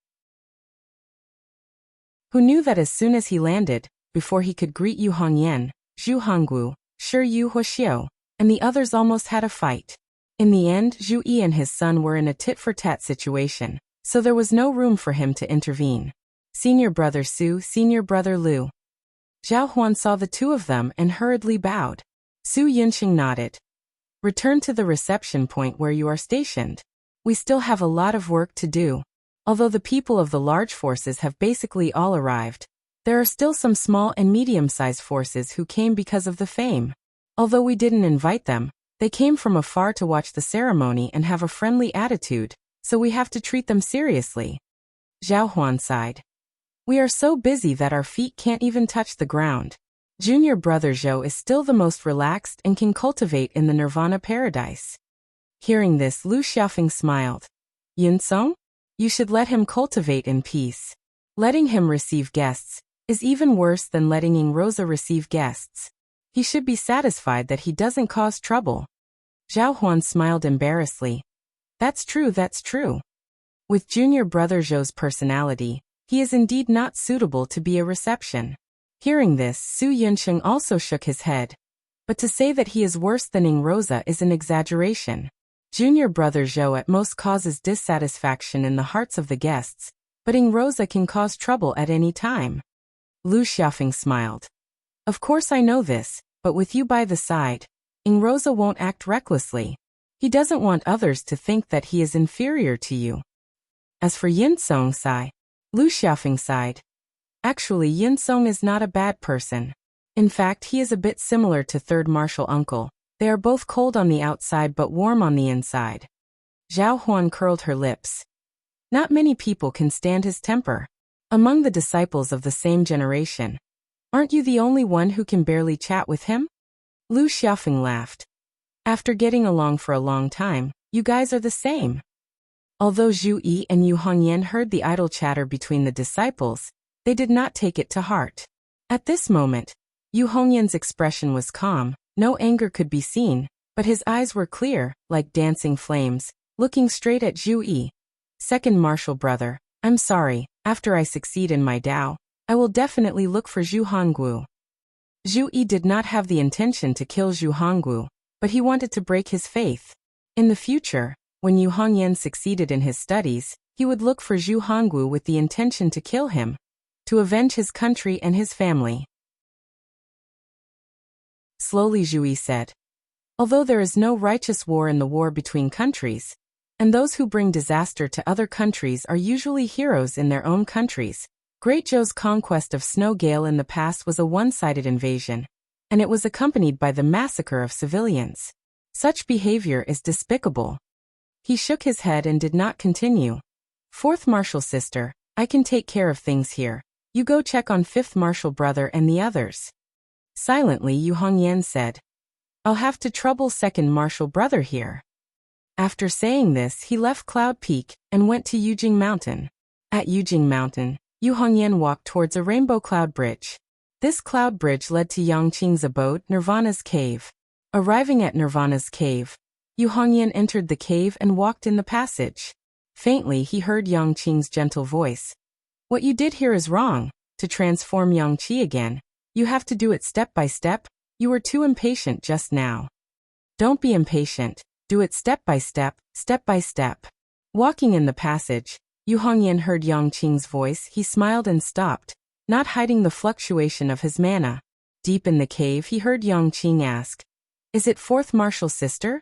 Who knew that as soon as he landed, before he could greet Yu Hongyan, Zhu Hongguo, Shi Yu Huoxiu, and the others almost had a fight. In the end, Zhu Yi and his son were in a tit-for-tat situation, so there was no room for him to intervene. Senior brother Su, senior brother Lu. Zhao Huan saw the two of them and hurriedly bowed. Su Yunxing nodded. Return to the reception point where you are stationed. We still have a lot of work to do. Although the people of the large forces have basically all arrived, there are still some small and medium-sized forces who came because of the fame. Although we didn't invite them, they came from afar to watch the ceremony and have a friendly attitude, so we have to treat them seriously. Zhao Huan sighed. We are so busy that our feet can't even touch the ground. Junior brother Zhou is still the most relaxed and can cultivate in the Nirvana paradise. Hearing this, Lu Xiaofeng smiled. Yunsong? You should let him cultivate in peace. Letting him receive guests is even worse than letting Ying Rosa receive guests. He should be satisfied that he doesn't cause trouble. Zhao Huan smiled embarrassedly. That's true, that's true. With junior brother Zhou's personality, he is indeed not suitable to be a reception. Hearing this, Su Yunsheng also shook his head. But to say that he is worse than Ying Rosa is an exaggeration. Junior brother Zhou at most causes dissatisfaction in the hearts of the guests, but Ying Rosa can cause trouble at any time. Lu Xiaofeng smiled. Of course I know this, but with you by the side, Ying Rosa won't act recklessly. He doesn't want others to think that he is inferior to you. As for Yinsong Sai, Lu Xiaofeng sighed. Actually, Yinsong is not a bad person. In fact, he is a bit similar to third martial uncle. They are both cold on the outside but warm on the inside. Zhao Huan curled her lips. Not many people can stand his temper. Among the disciples of the same generation, aren't you the only one who can barely chat with him? Lu Xiaofeng laughed. After getting along for a long time, you guys are the same. Although Zhu Yi and Yu Hongyan heard the idle chatter between the disciples, they did not take it to heart. At this moment, Yu Hongyan's expression was calm, no anger could be seen, but his eyes were clear, like dancing flames, looking straight at Zhu Yi. Second martial brother, I'm sorry, after I succeed in my Dao, I will definitely look for Zhu Honggu. Zhu Yi did not have the intention to kill Zhu Honggu, but he wanted to break his faith. In the future, when Yu Hongyan succeeded in his studies, he would look for Zhu Honggu with the intention to kill him, to avenge his country and his family. Slowly Zhu Yi said. Although there is no righteous war in the war between countries, and those who bring disaster to other countries are usually heroes in their own countries, Great Zhou's conquest of Snow Gale in the past was a one-sided invasion, and it was accompanied by the massacre of civilians. Such behavior is despicable. He shook his head and did not continue. Fourth martial sister, I can take care of things here. You go check on fifth martial brother and the others. Silently Yu Hongyan said. I'll have to trouble second martial brother here. After saying this, he left Cloud Peak and went to Yujing Mountain. At Yujing Mountain, Yu Hongyan walked towards a rainbow cloud bridge. This cloud bridge led to Yangqing's abode, Nirvana's cave. Arriving at Nirvana's cave, Yu Hongyan entered the cave and walked in the passage. Faintly he heard Yangqing's gentle voice. What you did here is wrong. To transform Yangqi again, you have to do it step by step. You were too impatient just now. Don't be impatient. Do it step by step, step by step. Walking in the passage, Yu Hongyan heard Yangqing's voice. He smiled and stopped, not hiding the fluctuation of his mana. Deep in the cave he heard Yangqing ask, Is it fourth martial sister?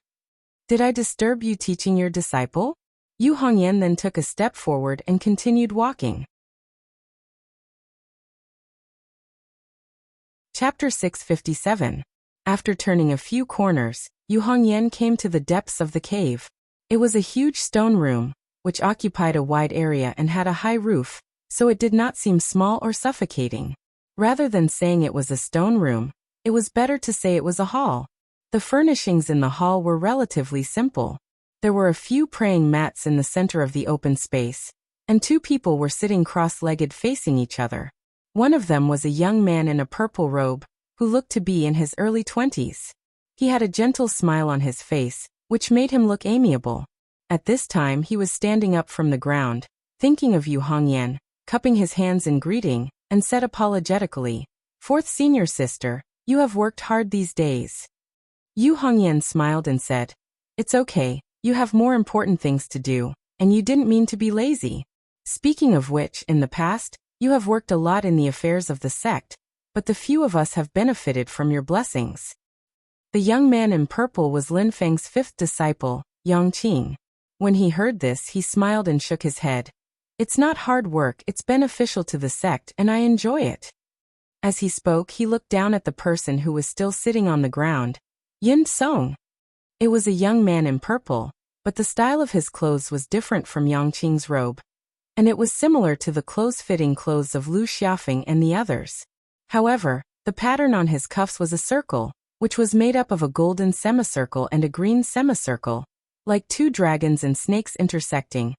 Did I disturb you teaching your disciple? Yu Hongyan then took a step forward and continued walking. Chapter 657. After turning a few corners, Yu Hongyan came to the depths of the cave. It was a huge stone room, which occupied a wide area and had a high roof, so it did not seem small or suffocating. Rather than saying it was a stone room, it was better to say it was a hall. The furnishings in the hall were relatively simple. There were a few praying mats in the center of the open space, and two people were sitting cross-legged facing each other. One of them was a young man in a purple robe, who looked to be in his early 20s. He had a gentle smile on his face, which made him look amiable. At this time he was standing up from the ground, thinking of Yu Hongyan, cupping his hands in greeting, and said apologetically, Fourth senior sister, you have worked hard these days. Yu Hongyan smiled and said, It's okay, you have more important things to do, and you didn't mean to be lazy. Speaking of which, in the past, you have worked a lot in the affairs of the sect, but the few of us have benefited from your blessings. The young man in purple was Lin Feng's fifth disciple, Yang Qing. When he heard this, he smiled and shook his head. It's not hard work, it's beneficial to the sect, and I enjoy it. As he spoke, he looked down at the person who was still sitting on the ground. Yin Song. It was a young man in purple, but the style of his clothes was different from Yang Qing's robe. And it was similar to the close-fitting clothes of Lu Xiaofeng and the others. However, the pattern on his cuffs was a circle, which was made up of a golden semicircle and a green semicircle, like two dragons and snakes intersecting,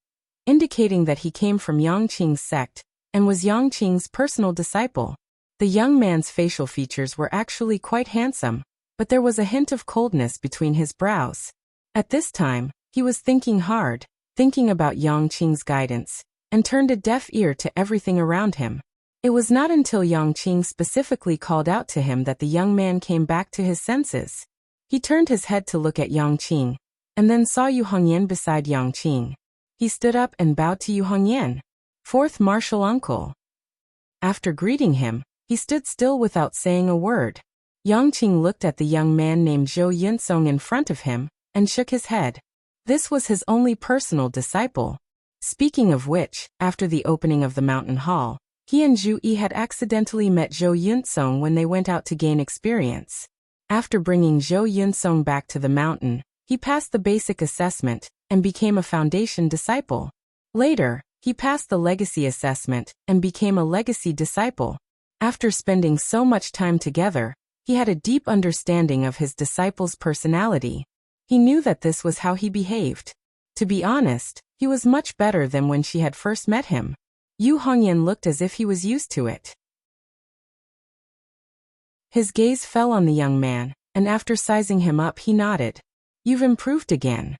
indicating that he came from Yang Qing's sect and was Yang Qing's personal disciple. The young man's facial features were actually quite handsome, but there was a hint of coldness between his brows. At this time, he was thinking hard, thinking about Yang Qing's guidance, and turned a deaf ear to everything around him. It was not until Yang Qing specifically called out to him that the young man came back to his senses. He turned his head to look at Yang Qing, and then saw Yu Hongyan beside Yang Qing. He stood up and bowed to Yu Hongyan, fourth martial uncle. After greeting him, he stood still without saying a word. Yang Qing looked at the young man named Zhou Yunsong in front of him, and shook his head. This was his only personal disciple. Speaking of which, after the opening of the mountain hall, he and Zhu Yi had accidentally met Zhou Yunsong when they went out to gain experience. After bringing Zhou Yunsong back to the mountain, he passed the basic assessment and became a foundation disciple. Later, he passed the legacy assessment and became a legacy disciple. After spending so much time together, he had a deep understanding of his disciple's personality. He knew that this was how he behaved. To be honest, he was much better than when she had first met him. Yu Hongyan looked as if he was used to it. His gaze fell on the young man, and after sizing him up he nodded. You've improved again.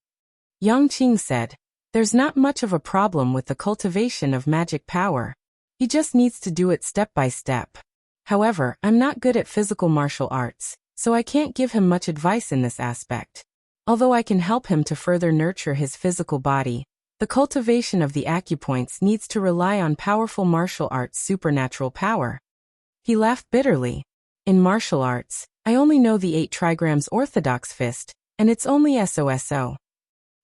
Yang Qing said, there's not much of a problem with the cultivation of magic power. He just needs to do it step by step. However, I'm not good at physical martial arts, so I can't give him much advice in this aspect. Although I can help him to further nurture his physical body, the cultivation of the acupoints needs to rely on powerful martial arts' supernatural power. He laughed bitterly. In martial arts, I only know the 8 trigrams orthodox fist, and it's only SOSO.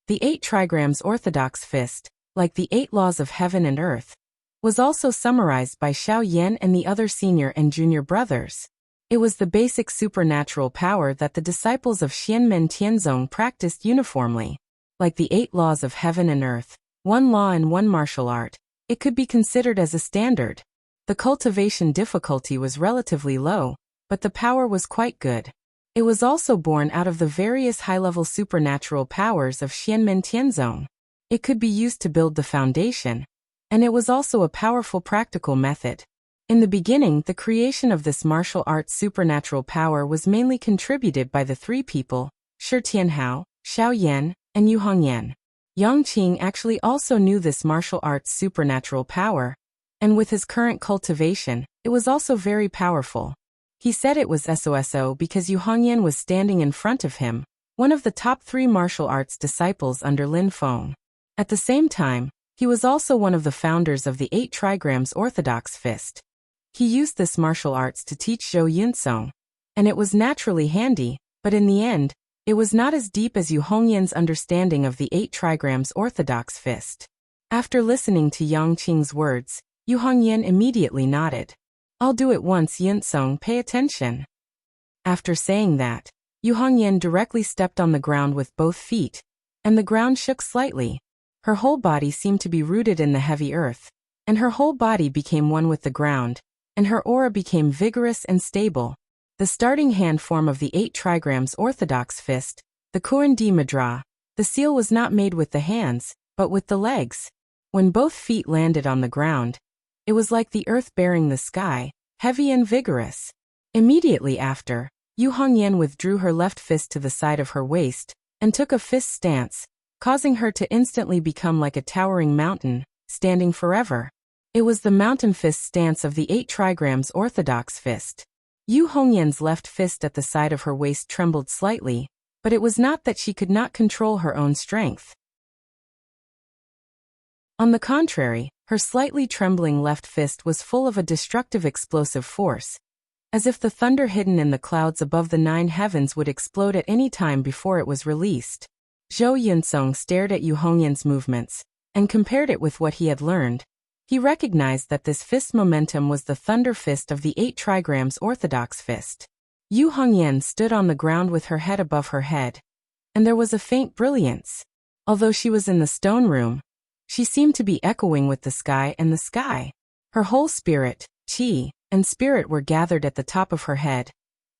The 8 trigrams orthodox fist, like the 8 laws of heaven and earth, was also summarized by Xiao Yan and the other senior and junior brothers. It was the basic supernatural power that the disciples of Xianmen Tianzong practiced uniformly. Like the 8 laws of heaven and earth, 1 law and 1 martial art, it could be considered as a standard. The cultivation difficulty was relatively low, but the power was quite good. It was also born out of the various high-level supernatural powers of Xianmen Tianzong. It could be used to build the foundation, and it was also a powerful practical method. In the beginning, the creation of this martial arts supernatural power was mainly contributed by the 3 people, Shi Tianhao, Xiao Yan, and Yu Hongyan. Yang Qing actually also knew this martial arts supernatural power, and with his current cultivation, it was also very powerful. He said it was SOSO because Yu Hongyan was standing in front of him, one of the top 3 martial arts disciples under Lin Feng. At the same time, he was also one of the founders of the 8 trigrams orthodox fist. He used this martial arts to teach Zhou Yunsong, and it was naturally handy, but in the end, it was not as deep as Yu Hongyan's understanding of the 8 trigrams orthodox fist. After listening to Yang Qing's words, Yu Hongyan immediately nodded. I'll do it once, Yunsong, pay attention. After saying that, Yu Hongyan directly stepped on the ground with both feet, and the ground shook slightly. Her whole body seemed to be rooted in the heavy earth, and her whole body became one with the ground, and her aura became vigorous and stable. The starting hand form of the 8 trigrams orthodox fist, the Kuren di Madra, the seal was not made with the hands, but with the legs. When both feet landed on the ground, it was like the earth bearing the sky, heavy and vigorous. Immediately after, Yu Hongyan withdrew her left fist to the side of her waist, and took a fist stance, causing her to instantly become like a towering mountain, standing forever. It was the mountain fist stance of the 8 trigrams orthodox fist. Yu Hongyan's left fist at the side of her waist trembled slightly, but it was not that she could not control her own strength. On the contrary, her slightly trembling left fist was full of a destructive explosive force, as if the thunder hidden in the clouds above the 9 heavens would explode at any time before it was released. Zhou Yunsong stared at Yu Hongyan's movements, and compared it with what he had learned. He recognized that this fist momentum was the thunder fist of the 8 trigrams orthodox fist. Yu Hongyan stood on the ground with her head above her head, and there was a faint brilliance. Although she was in the stone room, she seemed to be echoing with the sky and the sky. Her whole spirit, qi, and spirit were gathered at the top of her head,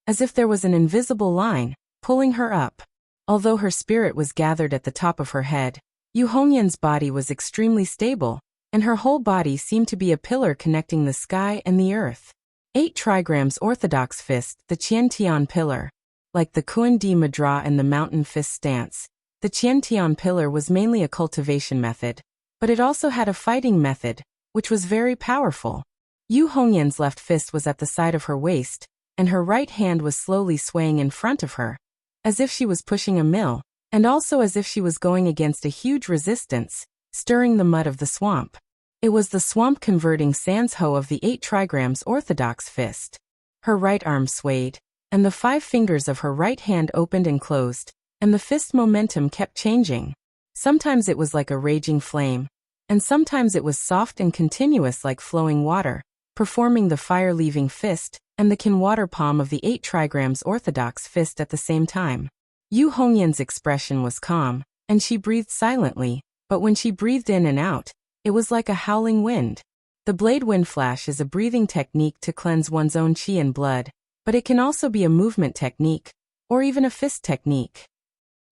as if there was an invisible line pulling her up. Although her spirit was gathered at the top of her head, Yu Hongyan's body was extremely stable, and her whole body seemed to be a pillar connecting the sky and the earth. 8 trigrams orthodox fist, the Qiantian pillar. Like the Kuan Di Madra and the mountain fist stance, the Qiantian pillar was mainly a cultivation method, but it also had a fighting method, which was very powerful. Yu Hongyan's left fist was at the side of her waist, and her right hand was slowly swaying in front of her, as if she was pushing a mill, and also as if she was going against a huge resistance, stirring the mud of the swamp. It was the swamp-converting Sansho of the 8 trigrams orthodox fist. Her right arm swayed, and the 5 fingers of her right hand opened and closed, and the fist momentum kept changing. Sometimes it was like a raging flame, and sometimes it was soft and continuous like flowing water, performing the fire-leaving fist and the kin water palm of the 8 trigrams orthodox fist at the same time. Yu Hongyan's expression was calm, and she breathed silently, but when she breathed in and out, it was like a howling wind. The blade wind flash is a breathing technique to cleanse one's own qi and blood, but it can also be a movement technique, or even a fist technique.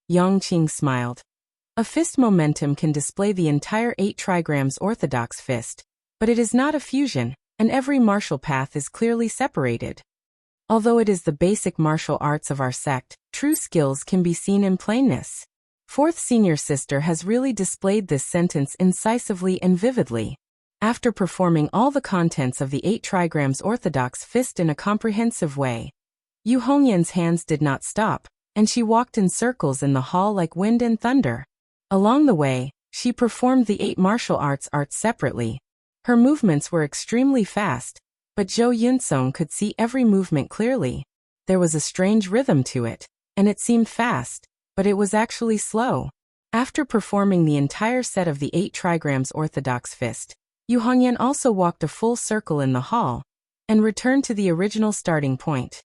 Yang Qing smiled. A fist momentum can display the entire 8 trigrams orthodox fist, but it is not a fusion, and every martial path is clearly separated. Although it is the basic martial arts of our sect, true skills can be seen in plainness. 4th senior sister has really displayed this sentence incisively and vividly. After performing all the contents of the 8 trigrams orthodox fist in a comprehensive way, Yu Hongyan's hands did not stop, and she walked in circles in the hall like wind and thunder. Along the way, she performed the 8 martial arts separately. Her movements were extremely fast, but Zhou Yunsong could see every movement clearly. There was a strange rhythm to it, and it seemed fast, but it was actually slow. After performing the entire set of the 8 trigrams orthodox fist, Yu Hongyan also walked a full circle in the hall, and returned to the original starting point.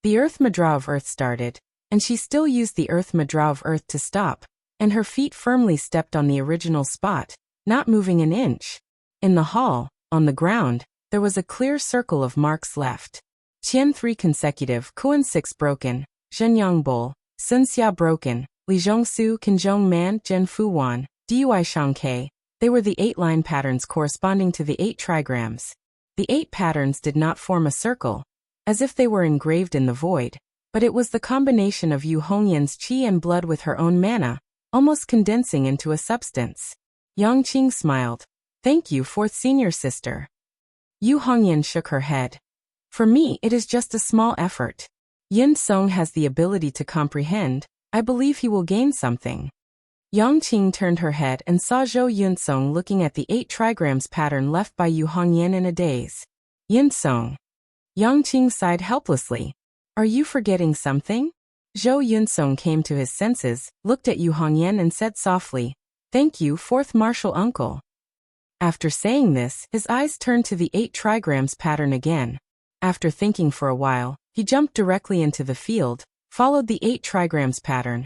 The Earth Madra of Earth started, and she still used the Earth Madra of Earth to stop, and her feet firmly stepped on the original spot, not moving an inch. In the hall, on the ground, there was a clear circle of marks left. Qian 3 consecutive, Kuan 6 broken, Zhenyang Bol, Sun Xia broken, Li Zhongsu Kinzhong Man Zhen Fuwan, Dui Shangke. They were the 8 line patterns corresponding to the 8 trigrams. The 8 patterns did not form a circle, as if they were engraved in the void, but it was the combination of Yu Hongyan's qi and blood with her own mana, almost condensing into a substance. Yang Qing smiled. Thank you, 4th senior sister. Yu Hongyan shook her head. For me, it is just a small effort. Yin Song has the ability to comprehend. I believe he will gain something. Yang Qing turned her head and saw Zhou Yunsong looking at the 8 trigrams pattern left by Yu Hongyan in a daze. Yin Song. Yang Qing sighed helplessly. Are you forgetting something? Zhou Yunsong came to his senses, looked at Yu Hongyan and said softly, Thank you, 4th martial uncle. After saying this, his eyes turned to the 8 trigrams pattern again. After thinking for a while, he jumped directly into the field, followed the 8 trigrams pattern,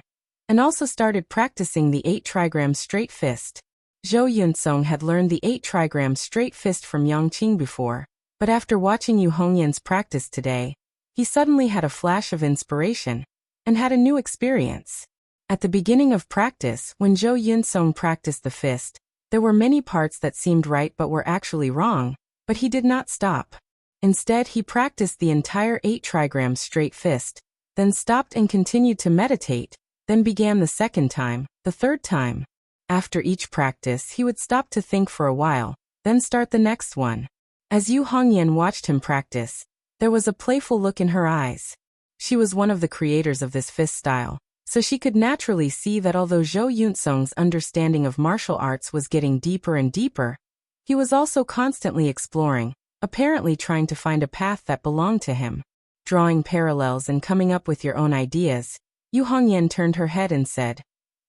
and also started practicing the 8 trigrams straight fist. Zhou Yunsong had learned the 8 trigrams straight fist from Yang Qing before, but after watching Yu Hongyan's practice today, he suddenly had a flash of inspiration, and had a new experience. At the beginning of practice, when Zhou Yunsong practiced the fist, there were many parts that seemed right but were actually wrong, but he did not stop. Instead, he practiced the entire 8 trigrams straight fist, then stopped and continued to meditate, then began the second time, the third time. After each practice, he would stop to think for a while, then start the next one. As Yu Hongyan watched him practice, there was a playful look in her eyes. She was one of the creators of this fist style, so she could naturally see that although Zhou Yunsong's understanding of martial arts was getting deeper and deeper, he was also constantly exploring, apparently trying to find a path that belonged to him. Drawing parallels and coming up with your own ideas, Yu Hongyan turned her head and said,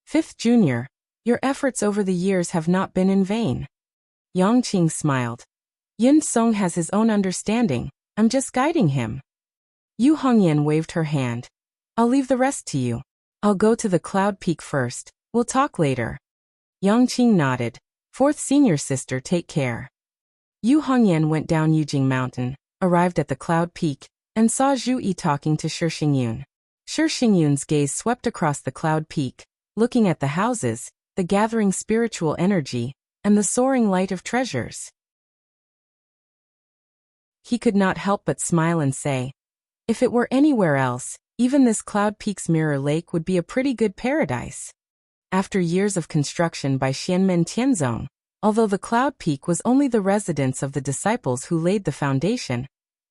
"Fifth Junior, your efforts over the years have not been in vain." Yang Qing smiled. "Yin Song has his own understanding, I'm just guiding him." Yu Hongyan waved her hand. "I'll leave the rest to you. I'll go to the Cloud Peak first, we'll talk later." Yang Qing nodded. "Fourth senior sister, take care." Yu Hongyan went down Yujing Mountain, arrived at the Cloud Peak, and saw Zhu Yi talking to Shi Xingyun. Shi Xingyun's gaze swept across the Cloud Peak, looking at the houses, the gathering spiritual energy, and the soaring light of treasures. He could not help but smile and say, "If it were anywhere else, even this Cloud Peak's mirror lake would be a pretty good paradise." After years of construction by Xianmen Tianzong, although the Cloud Peak was only the residence of the disciples who laid the foundation,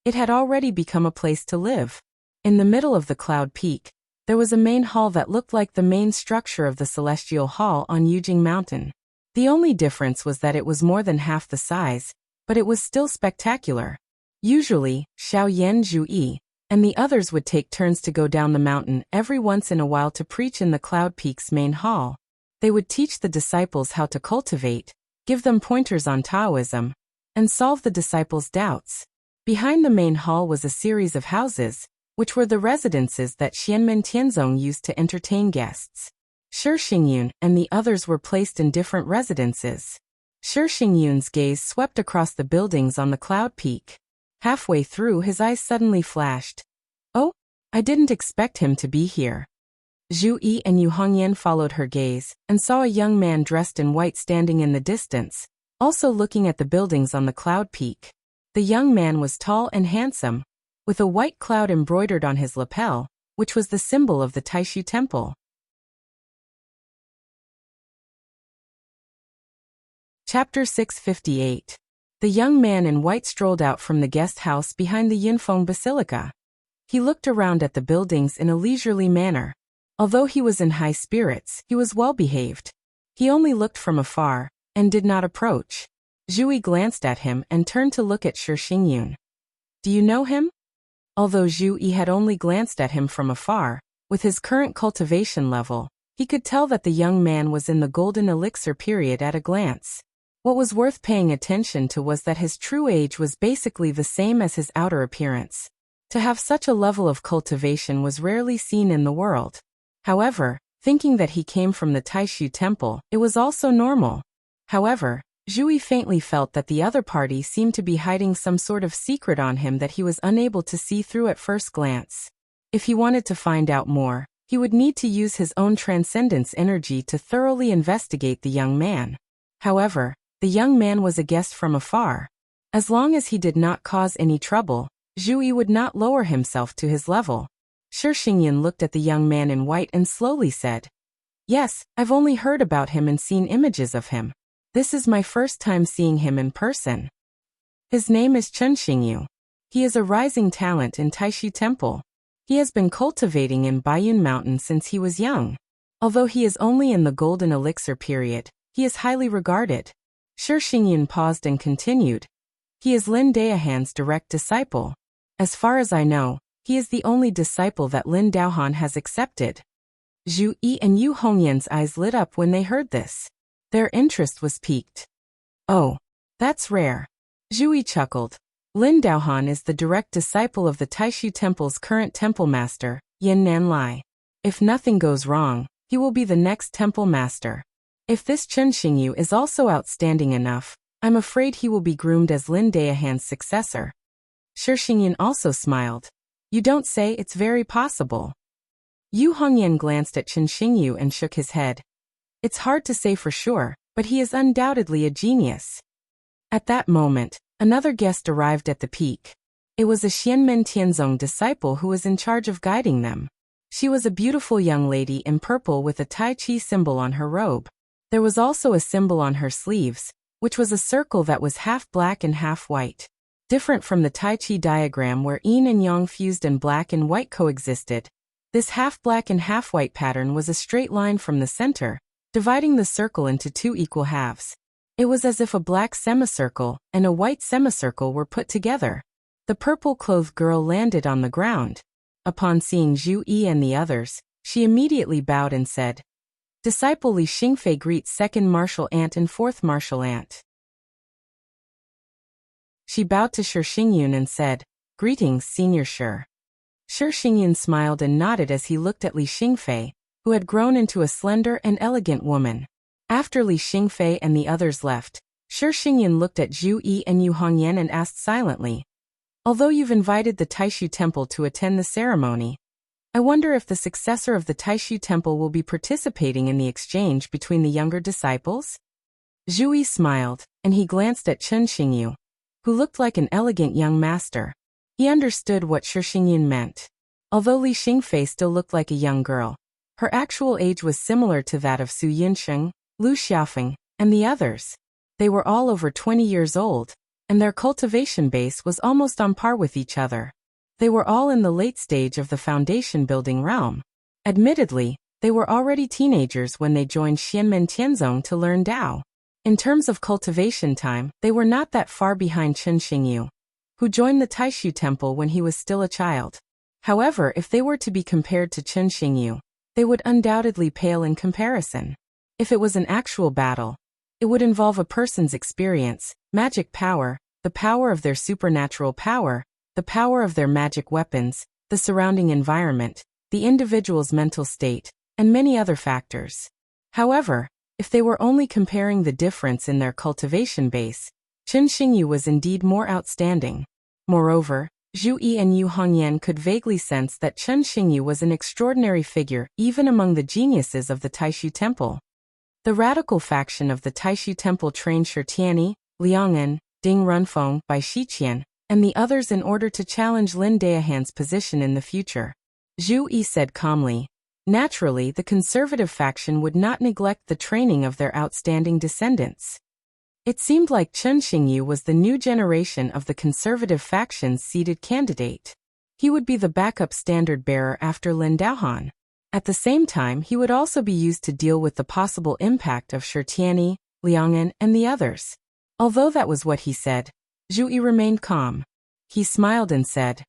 it had already become a place to live. In the middle of the Cloud Peak, there was a main hall that looked like the main structure of the Celestial Hall on Yujing Mountain. The only difference was that it was more than half the size, but it was still spectacular. Usually, Xiao Yan Zhu Yi and the others would take turns to go down the mountain every once in a while to preach in the Cloud Peak's main hall. They would teach the disciples how to cultivate, give them pointers on Taoism, and solve the disciples' doubts. Behind the main hall was a series of houses, which were the residences that Xianmen Tianzong used to entertain guests. Shi Xingyun and the others were placed in different residences. Shi Xingyun's gaze swept across the buildings on the Cloud Peak. Halfway through, his eyes suddenly flashed. "Oh, I didn't expect him to be here." Zhu Yi and Yu Hongyan followed her gaze, and saw a young man dressed in white standing in the distance, also looking at the buildings on the Cloud Peak. The young man was tall and handsome, with a white cloud embroidered on his lapel, which was the symbol of the Taishu Temple. Chapter 658. The young man in white strolled out from the guest house behind the Yinfeng Basilica. He looked around at the buildings in a leisurely manner. Although he was in high spirits, he was well behaved. He only looked from afar, and did not approach. Zhu Yi glanced at him and turned to look at Shi Xingyun. "Do you know him?" Although Zhu Yi had only glanced at him from afar, with his current cultivation level, he could tell that the young man was in the golden elixir period at a glance. What was worth paying attention to was that his true age was basically the same as his outer appearance. To have such a level of cultivation was rarely seen in the world. However, thinking that he came from the Taishu Temple, it was also normal. However, Zhu Yi faintly felt that the other party seemed to be hiding some sort of secret on him that he was unable to see through at first glance. If he wanted to find out more, he would need to use his own transcendence energy to thoroughly investigate the young man. However, the young man was a guest from afar. As long as he did not cause any trouble, Zhu Yi would not lower himself to his level. Shi Xingyun looked at the young man in white and slowly said, "Yes, I've only heard about him and seen images of him. This is my first time seeing him in person. His name is Chen Xingyu. He is a rising talent in Taishu Temple. He has been cultivating in Baiyun Mountain since he was young. Although he is only in the golden elixir period, he is highly regarded." Shi Xingyun paused and continued, "He is Lin Daohan's direct disciple. As far as I know, he is the only disciple that Lin Daohan has accepted." Zhu Yi and Yu Hongyan's eyes lit up when they heard this. Their interest was piqued. "Oh, that's rare." Zhu Yi chuckled. "Lin Daohan is the direct disciple of the Taishu Temple's current temple master, Yin Nanlai. If nothing goes wrong, he will be the next temple master. If this Chen Xingyu is also outstanding enough, I'm afraid he will be groomed as Lin Daohan's successor." Shi Xingyun also smiled. "You don't say, it's very possible." Yu Hongyan glanced at Chen Xingyu and shook his head. "It's hard to say for sure, but he is undoubtedly a genius." At that moment, another guest arrived at the peak. It was a Xianmen Tianzong disciple who was in charge of guiding them. She was a beautiful young lady in purple with a Tai Chi symbol on her robe. There was also a symbol on her sleeves, which was a circle that was half black and half white. Different from the Tai Chi diagram where yin and yang fused and black and white coexisted, this half-black and half-white pattern was a straight line from the center, dividing the circle into two equal halves. It was as if a black semicircle and a white semicircle were put together. The purple-clothed girl landed on the ground. Upon seeing Zhu Yi and the others, she immediately bowed and said, "Disciple Li Xingfei greets second martial ant and fourth martial ant." She bowed to Shi Xingyun and said, "Greetings, Senior Shi." Shi Xingyun smiled and nodded as he looked at Li Xingfei, who had grown into a slender and elegant woman. After Li Xingfei and the others left, Shi Xingyun looked at Zhu Yi and Yu Hongyan and asked silently, "Although you've invited the Taishu Temple to attend the ceremony, I wonder if the successor of the Taishu Temple will be participating in the exchange between the younger disciples?" Zhu Yi smiled, and he glanced at Chen Xingyu, who looked like an elegant young master. He understood what Shi Xingyun meant. Although Li Xingfei still looked like a young girl, her actual age was similar to that of Su Yinsheng, Lu Xiaofeng, and the others. They were all over 20 years old, and their cultivation base was almost on par with each other. They were all in the late stage of the foundation building realm. Admittedly, they were already teenagers when they joined Xianmen Tianzong to learn Dao. In terms of cultivation time, they were not that far behind Chen Xingyu, who joined the Taishu Temple when he was still a child. However, if they were to be compared to Chen Xingyu, they would undoubtedly pale in comparison. If it was an actual battle, it would involve a person's experience, magic power, the power of their supernatural power, the power of their magic weapons, the surrounding environment, the individual's mental state, and many other factors. However, if they were only comparing the difference in their cultivation base, Chen Xingyu was indeed more outstanding. Moreover, Zhu Yi and Yu Hongyan could vaguely sense that Chen Xingyu was an extraordinary figure even among the geniuses of the Taishu Temple. The radical faction of the Taishu Temple trained Shi Tianyi, Liang'an, Ding Runfeng, Bai Shiqian, and the others in order to challenge Lin Daohan's position in the future. Zhu Yi said calmly, "Naturally, the conservative faction would not neglect the training of their outstanding descendants." It seemed like Chen Xingyu was the new generation of the conservative faction's seated candidate. He would be the backup standard-bearer after Lin Daohan. At the same time, he would also be used to deal with the possible impact of Shi Tianyi, Liang'an, and the others. Although that was what he said, Zhu Yi remained calm. He smiled and said,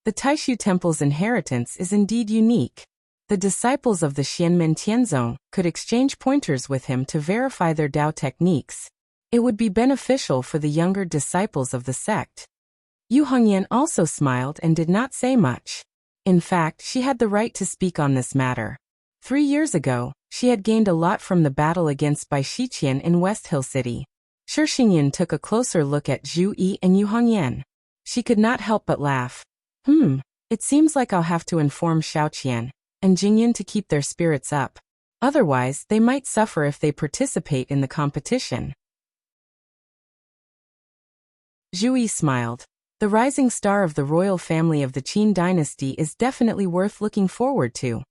"The Taishu Temple's inheritance is indeed unique. The disciples of the Xianmen Tianzong could exchange pointers with him to verify their Dao techniques. It would be beneficial for the younger disciples of the sect." Yu Hongyan also smiled and did not say much. In fact, she had the right to speak on this matter. 3 years ago, she had gained a lot from the battle against Bai Shiqian in West Hill City. Shi Xingyun took a closer look at Zhu Yi and Yu Hongyan. She could not help but laugh. It seems like I'll have to inform Xiaoqian and Jingyun to keep their spirits up. Otherwise, they might suffer if they participate in the competition." Zhu Yi smiled. The rising star of the royal family of the Qin dynasty is definitely worth looking forward to.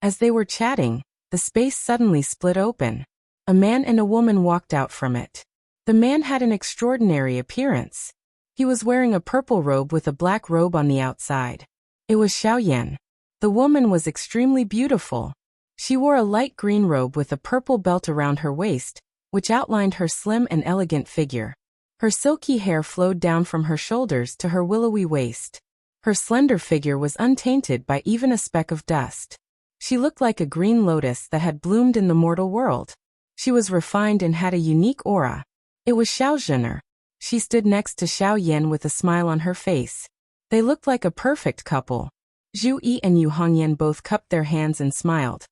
As they were chatting, the space suddenly split open. A man and a woman walked out from it. The man had an extraordinary appearance. He was wearing a purple robe with a black robe on the outside. It was Xiao Yan. The woman was extremely beautiful. She wore a light green robe with a purple belt around her waist, which outlined her slim and elegant figure. Her silky hair flowed down from her shoulders to her willowy waist. Her slender figure was untainted by even a speck of dust. She looked like a green lotus that had bloomed in the mortal world. She was refined and had a unique aura. It was Xiao Zhener. She stood next to Xiao Yan with a smile on her face. They looked like a perfect couple. Zhu Yi and Yu Hongyan both cupped their hands and smiled.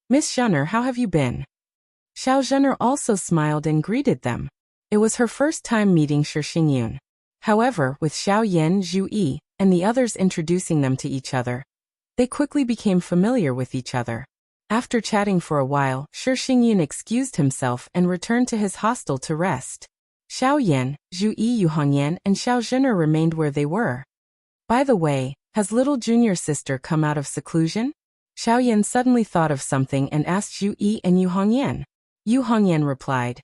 "Miss Zhener, how have you been?" Xiao Zhener also smiled and greeted them. It was her first time meeting Shi Xingyun. However, with Xiao Yan, Zhu Yi, and the others introducing them to each other, they quickly became familiar with each other. After chatting for a while, Shi Xingyun excused himself and returned to his hostel to rest. Xiao Yan, Zhu Yi, Yu Hongyan, and Xiao Zhener remained where they were. "By the way, has little junior sister come out of seclusion?" Xiao Yan suddenly thought of something and asked Zhu Yi and Yu Hongyan. Yu Hongyan replied,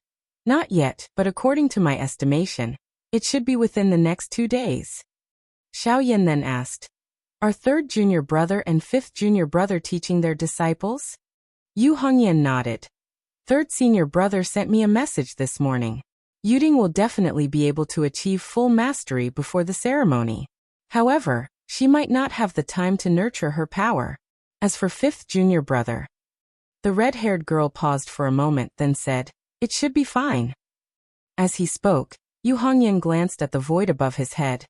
"Not yet, but according to my estimation, It should be within the next 2 days. Xiao Yan then asked, "Are third junior brother and fifth junior brother teaching their disciples?" Yu Hongyan nodded. "Third senior brother sent me a message this morning. Yuding will definitely be able to achieve full mastery before the ceremony. However, she might not have the time to nurture her power. As for fifth junior brother..." The red-haired girl paused for a moment, then said, "It should be fine." As he spoke, Yu Hongyan glanced at the void above his head.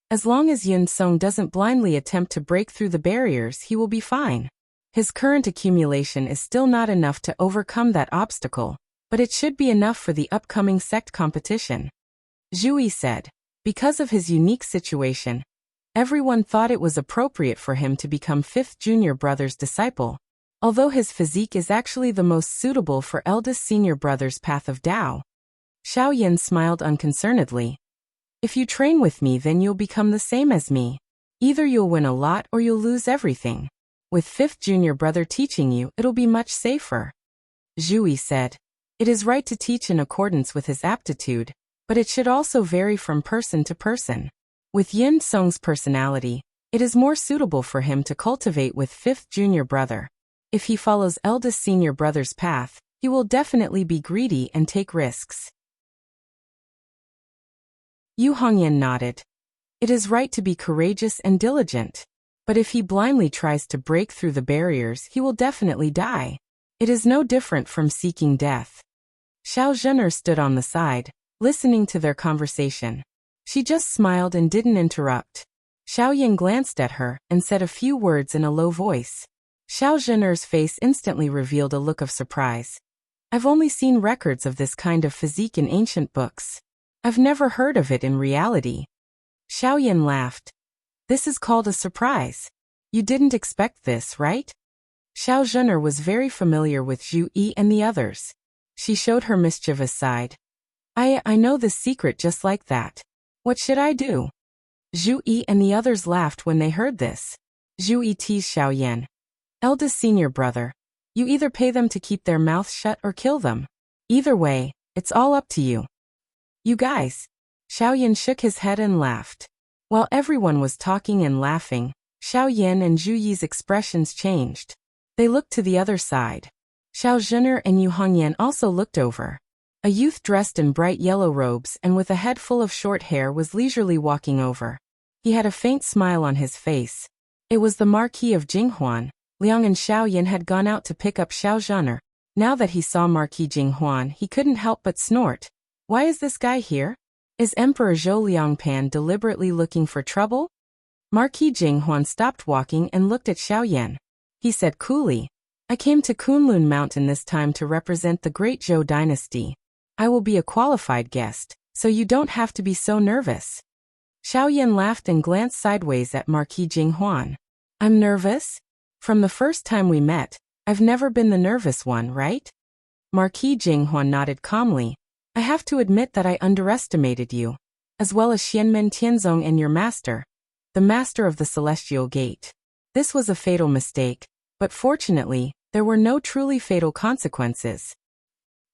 As long as Yun Song doesn't blindly attempt to break through the barriers, he will be fine. His current accumulation is still not enough to overcome that obstacle, but it should be enough for the upcoming sect competition. Zhu Yi said. Because of his unique situation, everyone thought it was appropriate for him to become fifth junior brother's disciple, although his physique is actually the most suitable for eldest senior brother's path of Tao. Xiao Yan smiled unconcernedly. "If you train with me, then you'll become the same as me. Either you'll win a lot or you'll lose everything. With fifth junior brother teaching you, it'll be much safer." Zhu Yi said. It is right to teach in accordance with his aptitude, but it should also vary from person to person. With Yin Song's personality, it is more suitable for him to cultivate with fifth junior brother. If he follows eldest senior brother's path, he will definitely be greedy and take risks. Yu Hongyan nodded. It is right to be courageous and diligent. But if he blindly tries to break through the barriers, he will definitely die. It is no different from seeking death. Xiao Zhener stood on the side, listening to their conversation. She just smiled and didn't interrupt. Xiao Yan glanced at her and said a few words in a low voice. Xiao Zhener's face instantly revealed a look of surprise. "I've only seen records of this kind of physique in ancient books. I've never heard of it in reality." Xiao Yan laughed. "This is called a surprise. You didn't expect this, right?" Xiao Zhener was very familiar with Zhu Yi and the others. She showed her mischievous side. I know this secret just like that. What should I do?" Zhu Yi and the others laughed when they heard this. Zhu Yi teased Xiao Yan. "Eldest senior brother, you either pay them to keep their mouths shut or kill them. Either way, it's all up to you." "You guys." Xiao Yan shook his head and laughed. While everyone was talking and laughing, Xiao Yan and Zhu Yi's expressions changed. They looked to the other side. Xiao Zhener and Yu Hongyan also looked over. A youth dressed in bright yellow robes and with a head full of short hair was leisurely walking over. He had a faint smile on his face. It was the Marquis of Jinghuan. Liang and Xiao Yan had gone out to pick up Xiao Zhener. Now that he saw Marquis Jinghuan, he couldn't help but snort. Why is this guy here? Is Emperor Zhou Liangpan deliberately looking for trouble? Marquis Jinghuan stopped walking and looked at Xiao Yan. He said coolly, I came to Kunlun Mountain this time to represent the great Zhou dynasty. I will be a qualified guest, so you don't have to be so nervous. Xiao Yan laughed and glanced sideways at Marquis Jinghuan. I'm nervous? From the first time we met, I've never been the nervous one, right? Marquis Jinghuan nodded calmly. I have to admit that I underestimated you, as well as Xianmen Tianzong and your master, the master of the Celestial Gate. This was a fatal mistake, but fortunately, there were no truly fatal consequences.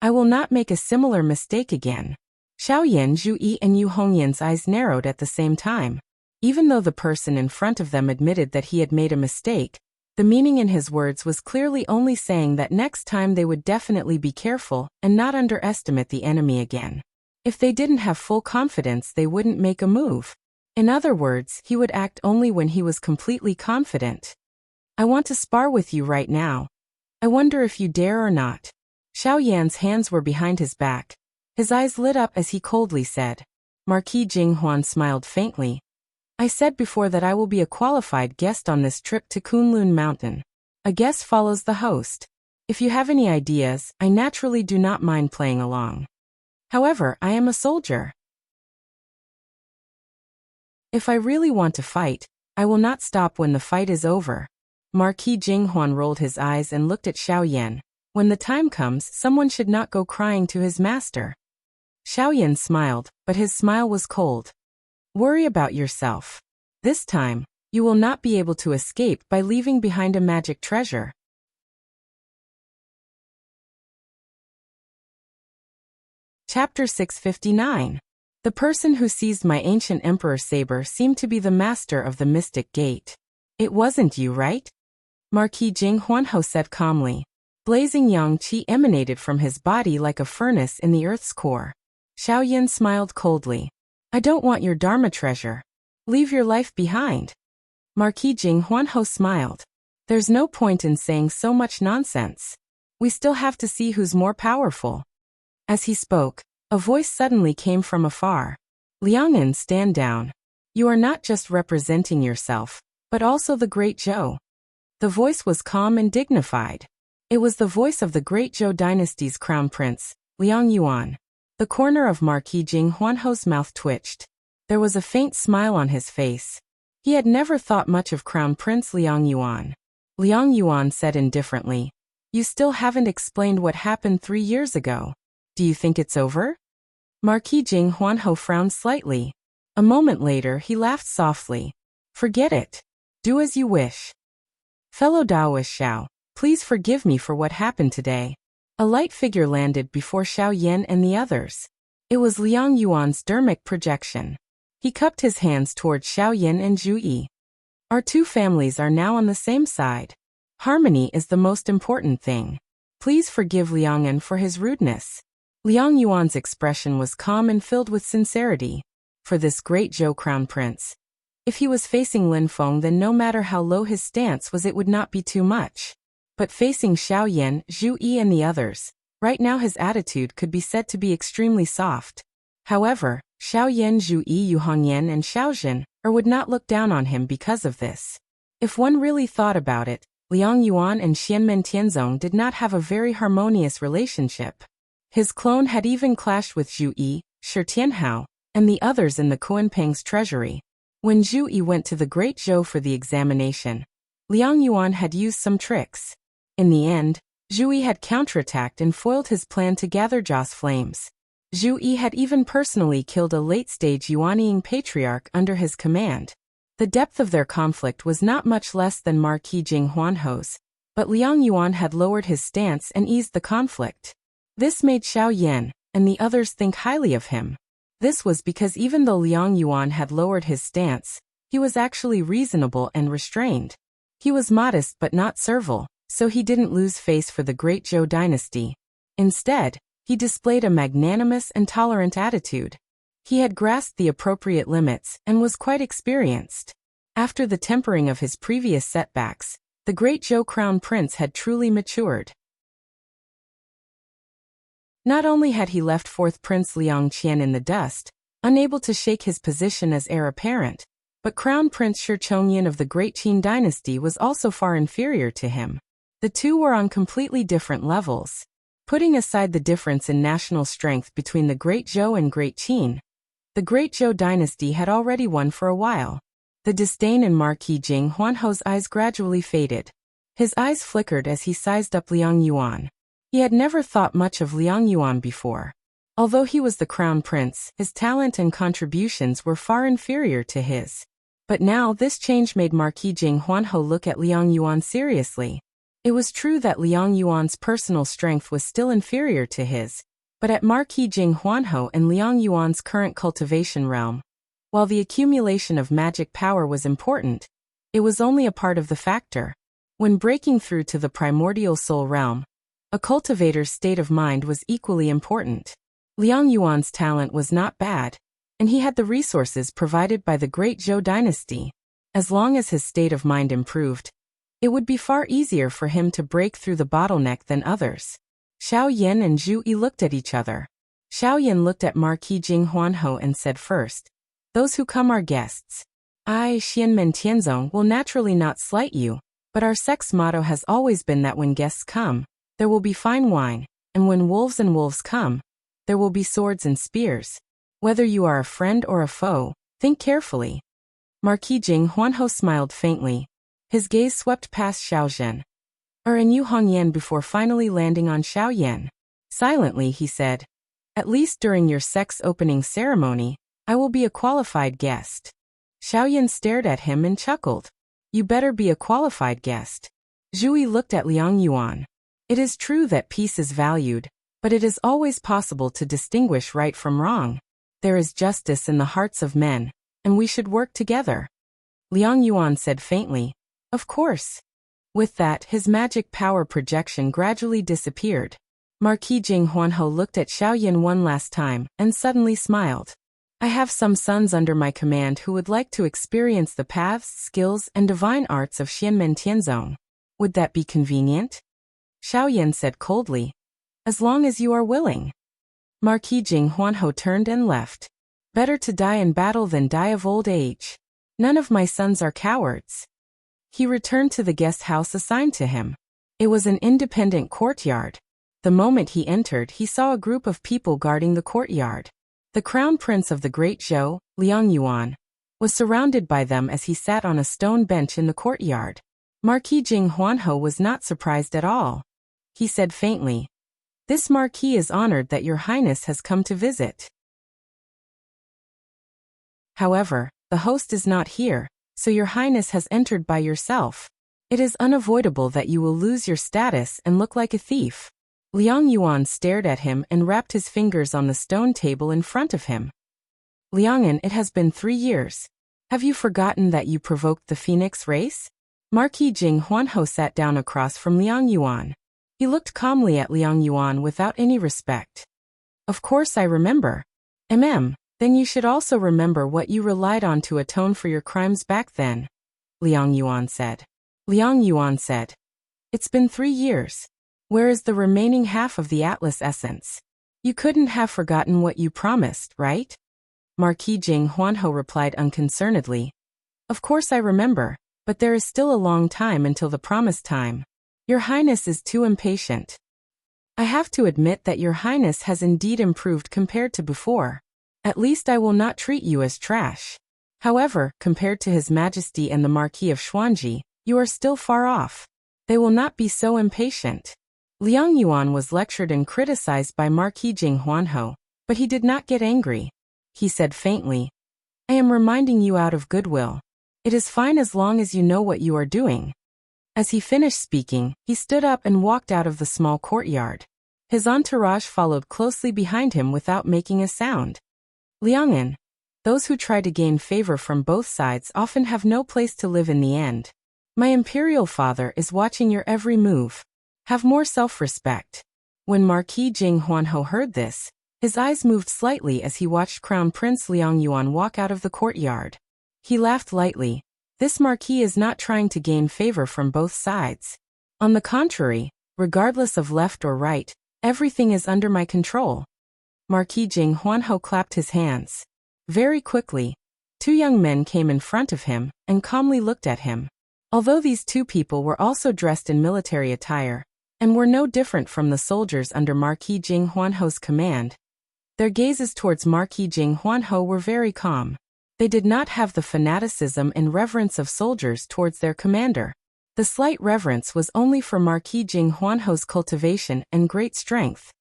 I will not make a similar mistake again. Xiao Yan, Zhu Yi and Yu Hongyan's eyes narrowed at the same time. Even though the person in front of them admitted that he had made a mistake, the meaning in his words was clearly only saying that next time they would definitely be careful and not underestimate the enemy again. If they didn't have full confidence, they wouldn't make a move. In other words, he would act only when he was completely confident. I want to spar with you right now. I wonder if you dare or not. Xiao Yan's hands were behind his back. His eyes lit up as he coldly said. Marquis Jinghuan smiled faintly. I said before that I will be a qualified guest on this trip to Kunlun Mountain. A guest follows the host. If you have any ideas, I naturally do not mind playing along. However, I am a soldier. If I really want to fight, I will not stop when the fight is over. Marquis Jinghuan rolled his eyes and looked at Xiao Yan. When the time comes, someone should not go crying to his master. Xiao Yan smiled, but his smile was cold. Worry about yourself. This time, you will not be able to escape by leaving behind a magic treasure. Chapter 659. The person who seized my ancient emperor saber seemed to be the master of the mystic gate. It wasn't you, right? Marquis Jing Huanho said calmly. Blazing yang qi emanated from his body like a furnace in the earth's core. Xiaoyan smiled coldly. I don't want your Dharma treasure. Leave your life behind. Marquis Jing Huanho smiled. There's no point in saying so much nonsense. We still have to see who's more powerful. As he spoke, a voice suddenly came from afar. Liang'an, stand down. You are not just representing yourself, but also the great Zhou. The voice was calm and dignified. It was the voice of the great Zhou dynasty's crown prince, Liang Yuan. The corner of Marquis Jing Huanho's mouth twitched. There was a faint smile on his face. He had never thought much of Crown Prince Liang Yuan. Liang Yuan said indifferently, You still haven't explained what happened 3 years ago. Do you think it's over? Marquis Jing Huanho frowned slightly. A moment later he laughed softly. Forget it. Do as you wish. Fellow Daoist Xiao, please forgive me for what happened today. A light figure landed before Xiao Yan and the others. It was Liang Yuan's dermic projection. He cupped his hands toward Xiao Yan and Zhu Yi. Our two families are now on the same side. Harmony is the most important thing. Please forgive Liang'an for his rudeness. Liang Yuan's expression was calm and filled with sincerity. For this great Zhou crown prince, if he was facing Lin Feng, then no matter how low his stance was, it would not be too much. But facing Xiao Yan, Zhu Yi and the others, right now his attitude could be said to be extremely soft. However, Xiao Yan, Zhu Yi, Yu Hongyan and Xiao Zhen would not look down on him because of this. If one really thought about it, Liang Yuan and Xianmen Tianzong did not have a very harmonious relationship. His clone had even clashed with Zhu Yi, Shi Tianhao, and the others in the Kuanping's treasury. When Zhu Yi went to the Great Zhou for the examination, Liang Yuan had used some tricks. In the end, Zhu Yi had counterattacked and foiled his plan to gather Jia's flames. Zhu Yi had even personally killed a late-stage Yuanying patriarch under his command. The depth of their conflict was not much less than Marquis Jing Huanho's, but Liang Yuan had lowered his stance and eased the conflict. This made Xiao Yan and the others think highly of him. This was because even though Liang Yuan had lowered his stance, he was actually reasonable and restrained. He was modest but not servile, so he didn't lose face for the great Zhou dynasty. Instead, he displayed a magnanimous and tolerant attitude. He had grasped the appropriate limits and was quite experienced. After the tempering of his previous setbacks, the great Zhou crown prince had truly matured. Not only had he left fourth Prince Liang Qian in the dust, unable to shake his position as heir apparent, but Crown Prince Shi Chongyan of the Great Qin dynasty was also far inferior to him. The two were on completely different levels. Putting aside the difference in national strength between the Great Zhou and Great Qin, the Great Zhou dynasty had already won for a while. The disdain in Marquis Jing Huanho's eyes gradually faded. His eyes flickered as he sized up Liang Yuan. He had never thought much of Liang Yuan before. Although he was the crown prince, his talent and contributions were far inferior to his. But now this change made Marquis Jing Huanho look at Liang Yuan seriously. It was true that Liang Yuan's personal strength was still inferior to his, but at Marquis Jing Huanho and Liang Yuan's current cultivation realm, while the accumulation of magic power was important, it was only a part of the factor. When breaking through to the primordial soul realm, a cultivator's state of mind was equally important. Liang Yuan's talent was not bad, and he had the resources provided by the Great Zhou dynasty. As long as his state of mind improved, it would be far easier for him to break through the bottleneck than others. Xiao Yan and Zhu Yi looked at each other. Xiao Yan looked at Marquis Jing Huanho and said first, "Those who come are guests. I, Xianmen Tianzong, will naturally not slight you, but our sect's motto has always been that when guests come, there will be fine wine, and when wolves and wolves come, there will be swords and spears. Whether you are a friend or a foe, think carefully." Marquis Jing Huanho smiled faintly. His gaze swept past Xiao Zhen and Yu Hongyan before finally landing on Xiao Yan. Silently he said, "At least during your sect's opening ceremony, I will be a qualified guest." Xiao Yan stared at him and chuckled. "You better be a qualified guest." Zhu Yi looked at Liang Yuan. It is true that peace is valued, but it is always possible to distinguish right from wrong. There is justice in the hearts of men, and we should work together. Liang Yuan said faintly, "Of course." With that, his magic power projection gradually disappeared. Marquis Jing Huanho looked at Xiaoyan one last time, and suddenly smiled. "I have some sons under my command who would like to experience the paths, skills, and divine arts of Xianmen Tianzong. Would that be convenient?" Xiaoyan said coldly. "As long as you are willing." Marquis Jing Huanho turned and left. "Better to die in battle than die of old age. None of my sons are cowards." He returned to the guest house assigned to him. It was an independent courtyard. The moment he entered, he saw a group of people guarding the courtyard. The crown prince of the Great Zhou, Liang Yuan, was surrounded by them as he sat on a stone bench in the courtyard. Marquis Jing Huanho was not surprised at all. He said faintly, "This marquis is honored that your highness has come to visit. However, the host is not here, so your highness has entered by yourself. It is unavoidable that you will lose your status and look like a thief." Liang Yuan stared at him and rapped his fingers on the stone table in front of him. "Liang'an, it has been 3 years. Have you forgotten that you provoked the phoenix race?" Marquis Jing Huanho sat down across from Liang Yuan. He looked calmly at Liang Yuan without any respect. "Of course I remember. Then you should also remember what you relied on to atone for your crimes back then," Liang Yuan said. Liang Yuan said, "It's been 3 years. Where is the remaining half of the Atlas essence? You couldn't have forgotten what you promised, right?" Marquis Jing Huanho replied unconcernedly, "Of course I remember, but there is still a long time until the promised time. Your Highness is too impatient. I have to admit that your Highness has indeed improved compared to before. At least I will not treat you as trash. However, compared to His Majesty and the Marquis of Xuanji, you are still far off. They will not be so impatient." Liang Yuan was lectured and criticized by Marquis Jing Huanho, but he did not get angry. He said faintly, "I am reminding you out of goodwill. It is fine as long as you know what you are doing." As he finished speaking, he stood up and walked out of the small courtyard. His entourage followed closely behind him without making a sound. "Liang'an, those who try to gain favor from both sides often have no place to live in the end. My imperial father is watching your every move. Have more self-respect." When Marquis Jing Huanho heard this, his eyes moved slightly as he watched Crown Prince Liang Yuan walk out of the courtyard. He laughed lightly. This marquis is not trying to gain favor from both sides. On the contrary, regardless of left or right, everything is under my control. Marquis Jing Huanho clapped his hands. Very quickly, 2 young men came in front of him and calmly looked at him. Although these 2 people were also dressed in military attire, and were no different from the soldiers under Marquis Jing Huanho's command, their gazes towards Marquis Jing Huanho were very calm. They did not have the fanaticism and reverence of soldiers towards their commander. The slight reverence was only for Marquis Jing Huanho's cultivation and great strength.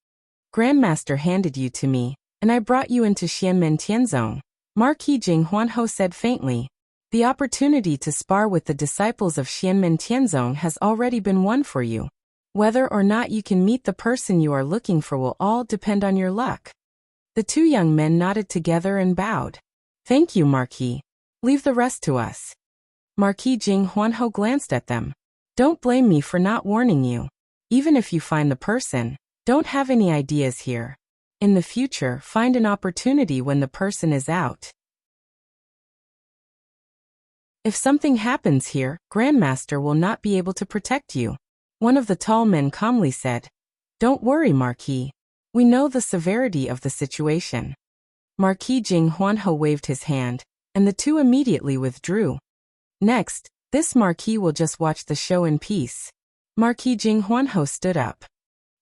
"Grandmaster handed you to me, and I brought you into Xianmen Tianzong," Marquis Jing Huanho said faintly. "The opportunity to spar with the disciples of Xianmen Tianzong has already been won for you. Whether or not you can meet the person you are looking for will all depend on your luck." The 2 young men nodded together and bowed. "Thank you, Marquis. Leave the rest to us." Marquis Jing Huanho glanced at them. "Don't blame me for not warning you. Even if you find the person, don't have any ideas here. In the future, find an opportunity when the person is out. If something happens here, Grandmaster will not be able to protect you." One of the tall men calmly said, "Don't worry, Marquis. We know the severity of the situation." Marquis Jing Huanho waved his hand, and the 2 immediately withdrew. "Next, this Marquis will just watch the show in peace." Marquis Jing Huanho stood up.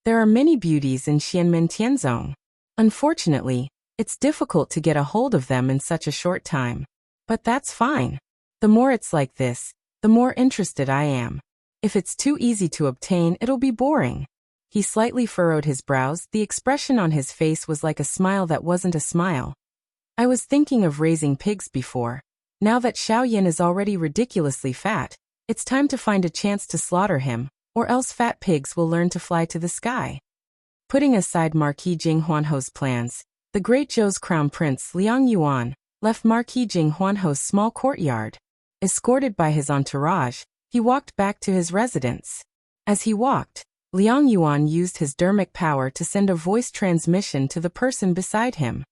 "There are many beauties in Xianmen Tianzong. Unfortunately, it's difficult to get a hold of them in such a short time. But that's fine. The more it's like this, the more interested I am. If it's too easy to obtain, it'll be boring." He slightly furrowed his brows. The expression on his face was like a smile that wasn't a smile. "I was thinking of raising pigs before. Now that Xiaoyan is already ridiculously fat, it's time to find a chance to slaughter him, or else fat pigs will learn to fly to the sky." Putting aside Marquis Jing Huanho's plans, The Great Zhou's Crown Prince Liang Yuan left Marquis Jing Huanho's small courtyard. Escorted by his entourage, he walked back to his residence. As he walked, Liang Yuan used his dermic power to send a voice transmission to the person beside him.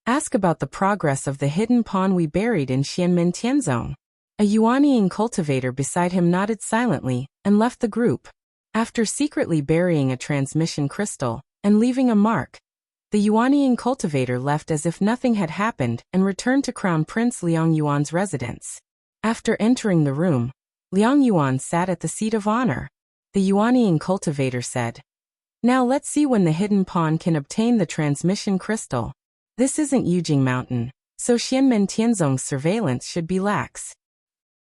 Ask about the progress of the hidden pawn we buried in Xianmen Tianzong. A Yuanying cultivator beside him nodded silently and left the group. After secretly burying a transmission crystal and leaving a mark, the Yuanying cultivator left as if nothing had happened and returned to Crown Prince Liang Yuan's residence. After entering the room, Liang Yuan sat at the seat of honor. The Yuanying cultivator said, "Now let's see when the hidden pawn can obtain the transmission crystal. This isn't Yujing Mountain, so Xianmen Tianzong's surveillance should be lax."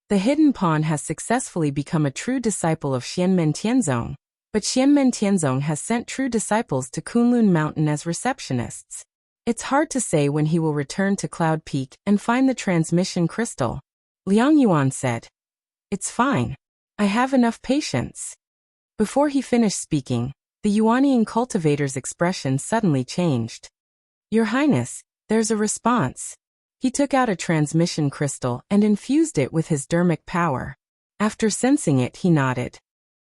The hidden pawn has successfully become a true disciple of Xianmen Tianzong, but Xianmen Tianzong has sent true disciples to Kunlun Mountain as receptionists. It's hard to say when he will return to Cloud Peak and find the transmission crystal. Liang Yuan said, "It's fine. I have enough patience." Before he finished speaking, the Yuanying cultivator's expression suddenly changed. "Your Highness, there's a response." He took out a transmission crystal and infused it with his dermic power. After sensing it, he nodded.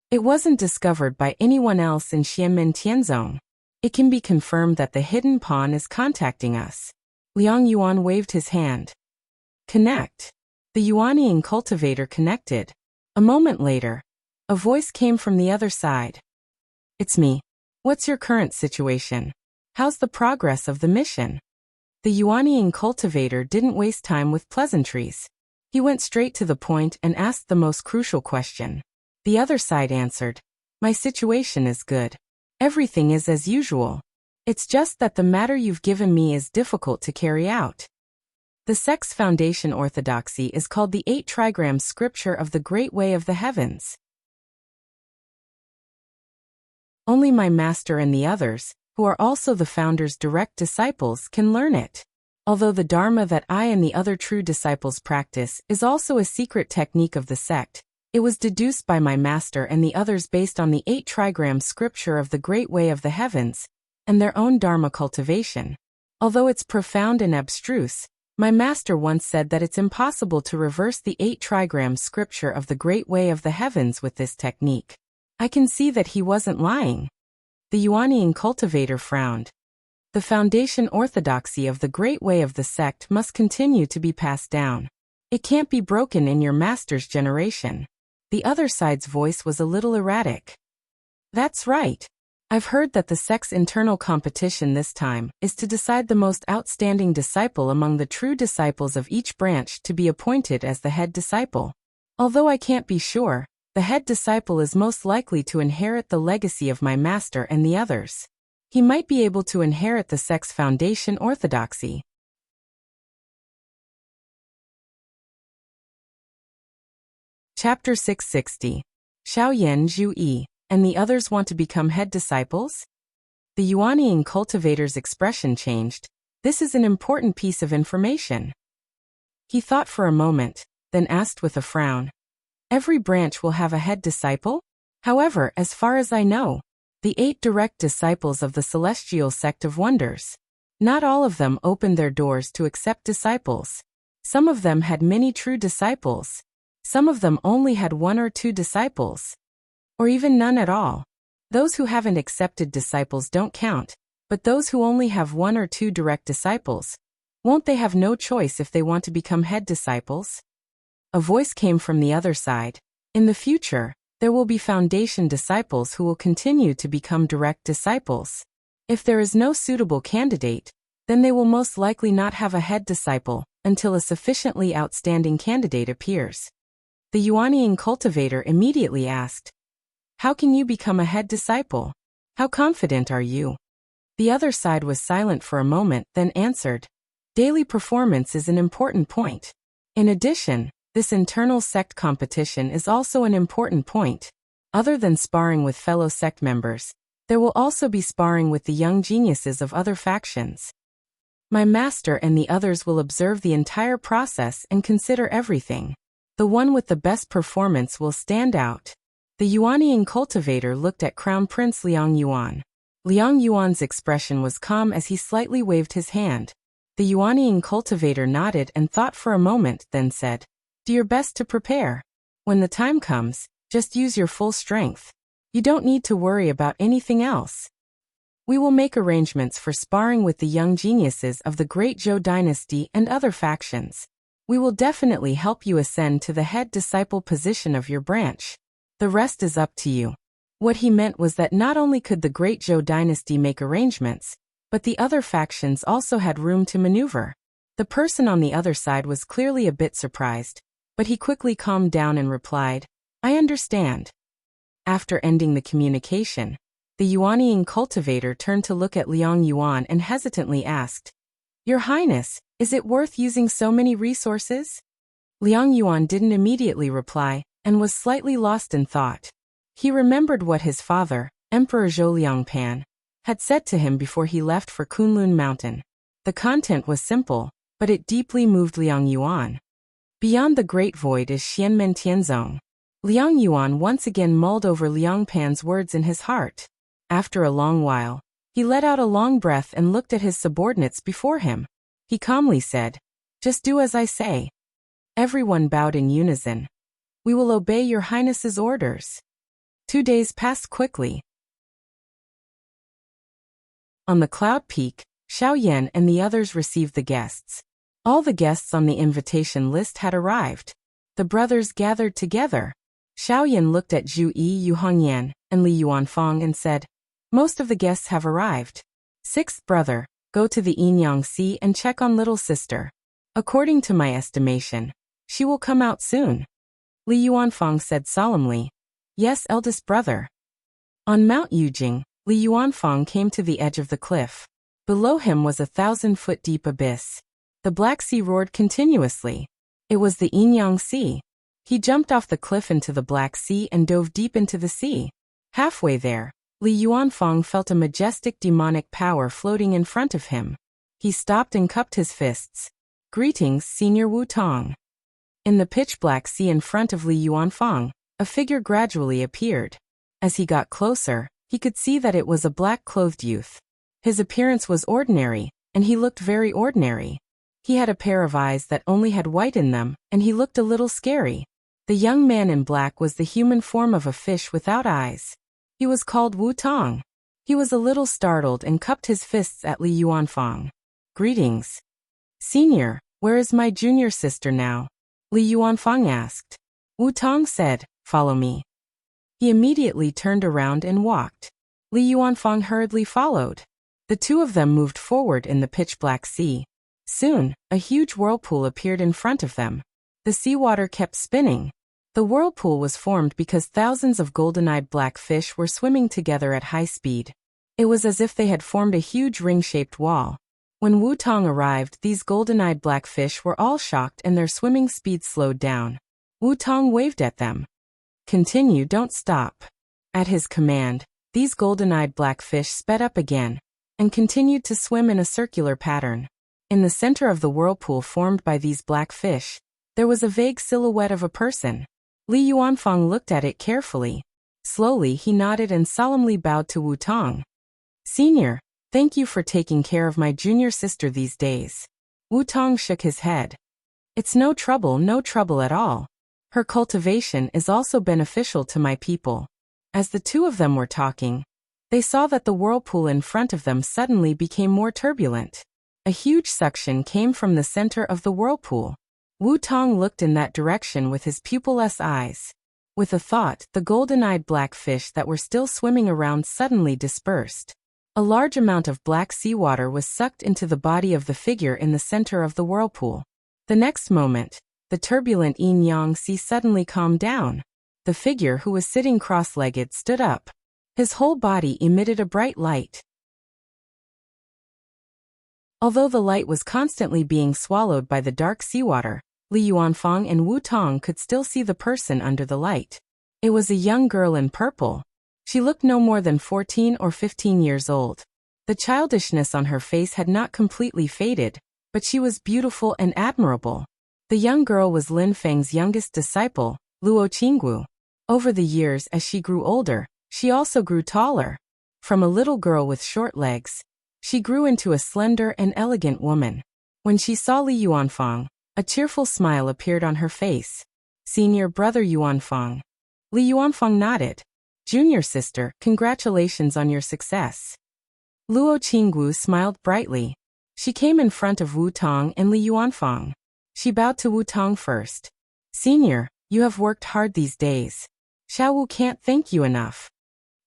It wasn't discovered by anyone else in Xianmen Tianzong. It can be confirmed that the hidden pawn is contacting us. Liang Yuan waved his hand. "Connect." The Yuanying cultivator connected. A moment later, a voice came from the other side. "It's me. What's your current situation? How's the progress of the mission?" The Yuanying cultivator didn't waste time with pleasantries. He went straight to the point and asked the most crucial question. The other side answered, "My situation is good. Everything is as usual. It's just that the matter you've given me is difficult to carry out." The sect's foundation orthodoxy is called the 8 trigram scripture of the Great Way of the Heavens. Only my master and the others, who are also the founder's direct disciples, can learn it. Although the Dharma that I and the other true disciples practice is also a secret technique of the sect, it was deduced by my master and the others based on the 8 trigram scripture of the Great Way of the Heavens, and their own Dharma cultivation. Although it's profound and abstruse, my master once said that it's impossible to reverse the 8 trigram scripture of the Great Way of the Heavens with this technique. I can see that he wasn't lying. The Yuanying cultivator frowned. The foundation orthodoxy of the Great Way of the sect must continue to be passed down. It can't be broken in your master's generation. The other side's voice was a little erratic. "That's right. I've heard that the sect's internal competition this time is to decide the most outstanding disciple among the true disciples of each branch to be appointed as the head disciple. Although I can't be sure, the head disciple is most likely to inherit the legacy of my master and the others. He might be able to inherit the sect's foundation orthodoxy." Chapter 660. Xiaoyan Zhu Yi, and the others want to become head disciples? The Yuanying cultivator's expression changed. This is an important piece of information. He thought for a moment, then asked with a frown. Every branch will have a head disciple? However, as far as I know, the 8 direct disciples of the Celestial Sect of Wonders, not all of them opened their doors to accept disciples. Some of them had many true disciples. Some of them only had 1 or 2 disciples. Or even none at all. Those who haven't accepted disciples don't count, but those who only have 1 or 2 direct disciples, won't they have no choice if they want to become head disciples? A voice came from the other side. In the future, there will be foundation disciples who will continue to become direct disciples. If there is no suitable candidate, then they will most likely not have a head disciple until a sufficiently outstanding candidate appears. The Yuanying cultivator immediately asked, "How can you become a head disciple? How confident are you?" The other side was silent for a moment, then answered, "Daily performance is an important point. In addition, this internal sect competition is also an important point. Other than sparring with fellow sect members, there will also be sparring with the young geniuses of other factions. My master and the others will observe the entire process and consider everything. The one with the best performance will stand out." The Yuanying cultivator looked at Crown Prince Liang Yuan. Liang Yuan's expression was calm as he slightly waved his hand. The Yuanying cultivator nodded and thought for a moment, then said, "Do your best to prepare. When the time comes, just use your full strength. You don't need to worry about anything else. We will make arrangements for sparring with the young geniuses of the great Zhou dynasty and other factions. We will definitely help you ascend to the head disciple position of your branch. The rest is up to you." What he meant was that not only could the great Zhou dynasty make arrangements, but the other factions also had room to maneuver. The person on the other side was clearly a bit surprised, but he quickly calmed down and replied, "I understand." After ending the communication, the Yuanying cultivator turned to look at Liang Yuan and hesitantly asked, "Your Highness, is it worth using so many resources?" Liang Yuan didn't immediately reply, and was slightly lost in thought. He remembered what his father, Emperor Zhou Liangpan, had said to him before he left for Kunlun Mountain. The content was simple, but it deeply moved Liang Yuan. Beyond the great void is Xianmen Tianzong. Liang Yuan once again mulled over Liang Pan's words in his heart. After a long while, he let out a long breath and looked at his subordinates before him. He calmly said, "Just do as I say." Everyone bowed in unison. "We will obey your Highness's orders." 2 days passed quickly. On the cloud peak, Xiao Yan and the others received the guests. All the guests on the invitation list had arrived. The brothers gathered together. Xiao Yan looked at Zhu Yi Yuhongyan and Li Yuanfang and said, "Most of the guests have arrived. Sixth brother, go to the Yinyang Sea and check on little sister. According to my estimation, she will come out soon." Li Yuanfang said solemnly, "Yes, eldest brother." On Mount Yujing, Li Yuanfang came to the edge of the cliff. Below him was a 1,000-foot deep abyss. The Black Sea roared continuously. It was the Yinyang Sea. He jumped off the cliff into the Black Sea and dove deep into the sea. Halfway there, Li Yuanfang felt a majestic demonic power floating in front of him. He stopped and cupped his fists. "Greetings, Senior Wu Tong." In the pitch-black sea in front of Li Yuanfang, a figure gradually appeared. As he got closer, he could see that it was a black-clothed youth. His appearance was ordinary, and he looked very ordinary. He had a pair of eyes that only had white in them, and he looked a little scary. The young man in black was the human form of a fish without eyes. He was called Wu Tong. He was a little startled and cupped his fists at Li Yuanfang. "Greetings. Senior, where is my junior sister now?" Li Yuanfang asked. Wu Tong said, "Follow me." He immediately turned around and walked. Li Yuanfang hurriedly followed. The two of them moved forward in the pitch-black sea. Soon, a huge whirlpool appeared in front of them. The seawater kept spinning. The whirlpool was formed because thousands of golden-eyed black fish were swimming together at high speed. It was as if they had formed a huge ring-shaped wall. When Wu Tong arrived, these golden-eyed black fish were all shocked and their swimming speed slowed down. Wu Tong waved at them. "Continue, don't stop." At his command, these golden-eyed black fish sped up again and continued to swim in a circular pattern. In the center of the whirlpool formed by these black fish, there was a vague silhouette of a person. Li Yuanfang looked at it carefully. Slowly he nodded and solemnly bowed to Wu Tong. "Senior, thank you for taking care of my junior sister these days." Wu Tong shook his head. "It's no trouble at all. Her cultivation is also beneficial to my people." As the two of them were talking, they saw that the whirlpool in front of them suddenly became more turbulent. A huge suction came from the center of the whirlpool. Wu Tong looked in that direction with his pupilless eyes. With a thought, the golden-eyed black fish that were still swimming around suddenly dispersed. A large amount of black seawater was sucked into the body of the figure in the center of the whirlpool. The next moment, the turbulent Yinyang Sea suddenly calmed down. The figure who was sitting cross-legged stood up. His whole body emitted a bright light. Although the light was constantly being swallowed by the dark seawater, Li Yuanfang and Wu Tong could still see the person under the light. It was a young girl in purple. She looked no more than 14 or 15 years old. The childishness on her face had not completely faded, but she was beautiful and admirable. The young girl was Lin Feng's youngest disciple, Luo Qinggu. Over the years as she grew older, she also grew taller. From a little girl with short legs, she grew into a slender and elegant woman. When she saw Li Yuanfang, a cheerful smile appeared on her face. Senior brother Yuanfang. Li Yuanfang nodded. Junior sister, congratulations on your success. Luo Qinggu smiled brightly. She came in front of Wu Tong and Li Yuanfang. She bowed to Wu Tong first. Senior, you have worked hard these days. Xiao Wu can't thank you enough.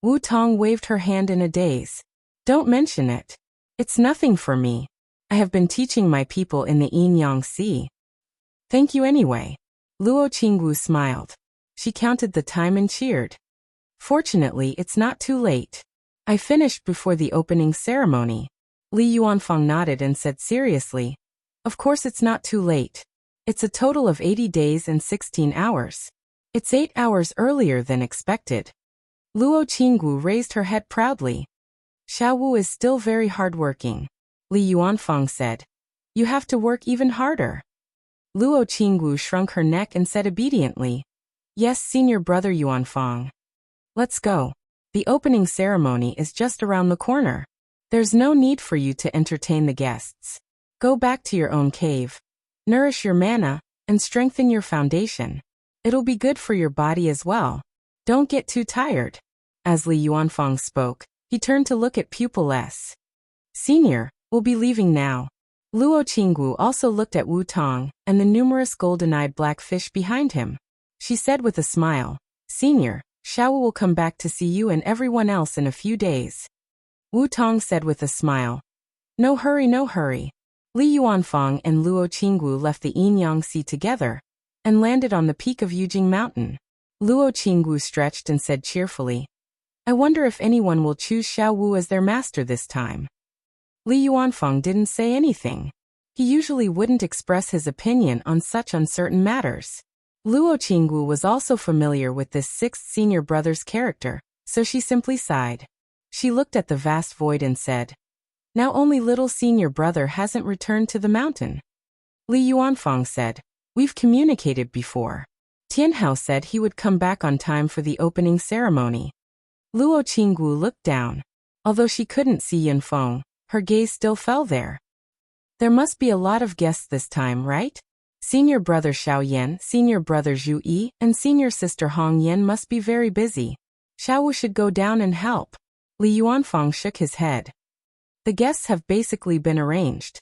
Wu Tong waved her hand in a daze. Don't mention it. It's nothing for me. I have been teaching my people in the Yin Yang Sea. Thank you anyway. Luo Qinggu smiled. She counted the time and cheered. Fortunately, it's not too late. I finished before the opening ceremony. Li Yuanfang nodded and said seriously, of course it's not too late. It's a total of 80 days and 16 hours. It's 8 hours earlier than expected. Luo Qinggu raised her head proudly. Xiao Wu is still very hardworking. Li Yuanfang said. You have to work even harder. Luo Qinggu shrunk her neck and said obediently. Yes, senior brother Yuanfang. Let's go. The opening ceremony is just around the corner. There's no need for you to entertain the guests. Go back to your own cave. Nourish your mana, and strengthen your foundation. It'll be good for your body as well. Don't get too tired. As Li Yuanfang spoke, he turned to look at Pupil S. Senior, we'll be leaving now. Luo Qinggu also looked at Wu Tong and the numerous golden-eyed black fish behind him. She said with a smile, Senior, Xiao Wu will come back to see you and everyone else in a few days. Wu Tong said with a smile. No hurry, no hurry. Li Yuanfang and Luo Qinggu left the Yin Yang Sea together and landed on the peak of Yujing Mountain. Luo Qinggu stretched and said cheerfully, I wonder if anyone will choose Xiao Wu as their master this time. Li Yuanfang didn't say anything. He usually wouldn't express his opinion on such uncertain matters. Luo Qinggu was also familiar with this sixth senior brother's character, so she simply sighed. She looked at the vast void and said, Now only little senior brother hasn't returned to the mountain. Li Yuanfang said, We've communicated before. Tianhao said he would come back on time for the opening ceremony. Luo Qinggu looked down. Although she couldn't see Yunfeng, her gaze still fell there. There must be a lot of guests this time, right? Senior brother Xiao Yan, senior brother Zhu Yi, and senior sister Hong Yan must be very busy. Xiao Wu should go down and help. Li Yuanfang shook his head. The guests have basically been arranged.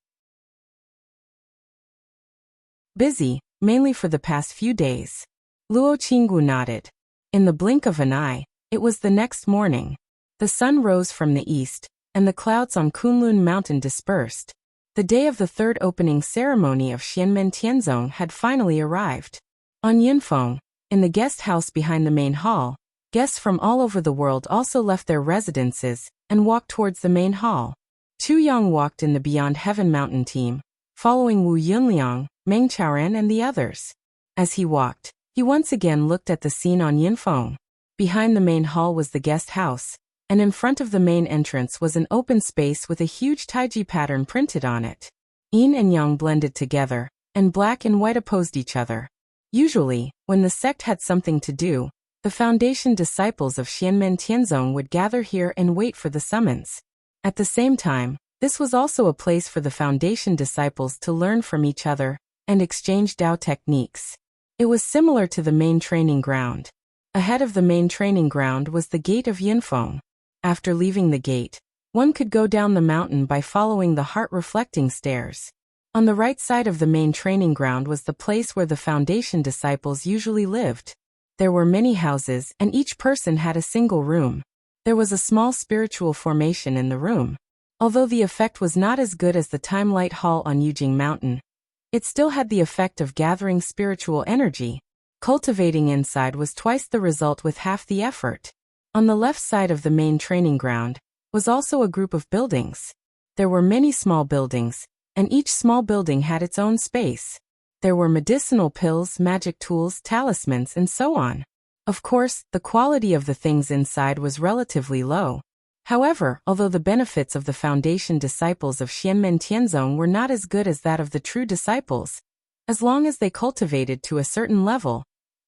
Busy, mainly for the past few days. Luo Qinggu nodded. In the blink of an eye, it was the next morning. The sun rose from the east, and the clouds on Kunlun Mountain dispersed. The day of the third opening ceremony of Xianmen Tianzong had finally arrived. On Yunfeng, in the guest house behind the main hall, guests from all over the world also left their residences and walked towards the main hall. Chu Yang walked in the Beyond Heaven Mountain team, following Wu Yunliang, Meng Chaoran and the others. As he walked, he once again looked at the scene on Yunfeng. Behind the main hall was the guest house, and in front of the main entrance was an open space with a huge taiji pattern printed on it. Yin and Yang blended together, and black and white opposed each other. Usually, when the sect had something to do, the foundation disciples of Xianmen Tianzong would gather here and wait for the summons. At the same time, this was also a place for the foundation disciples to learn from each other and exchange Dao techniques. It was similar to the main training ground. Ahead of the main training ground was the gate of Yunfeng. After leaving the gate, one could go down the mountain by following the heart-reflecting stairs. On the right side of the main training ground was the place where the foundation disciples usually lived. There were many houses, and each person had a single room. There was a small spiritual formation in the room. Although the effect was not as good as the Timelight Hall on Yujing Mountain, it still had the effect of gathering spiritual energy. Cultivating inside was twice the result with half the effort. On the left side of the main training ground was also a group of buildings. There were many small buildings, and each small building had its own space. There were medicinal pills, magic tools, talismans, and so on. Of course, the quality of the things inside was relatively low. However, although the benefits of the foundation disciples of Xianmen Tianzong were not as good as that of the true disciples, as long as they cultivated to a certain level,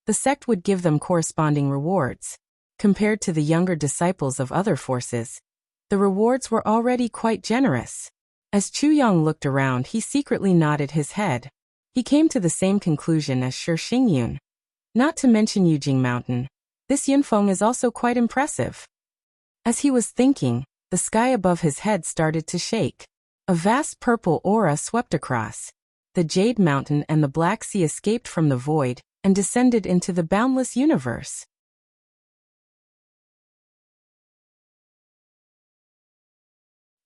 the sect would give them corresponding rewards. Compared to the younger disciples of other forces, The rewards were already quite generous. As Chu Yang looked around, he secretly nodded his head. He came to the same conclusion as Shi Xingyun. Not to mention Yujing Mountain. This Yunfeng is also quite impressive. As he was thinking, the sky above his head started to shake. A vast purple aura swept across. The Jade Mountain and the Black Sea escaped from the void and descended into the boundless universe.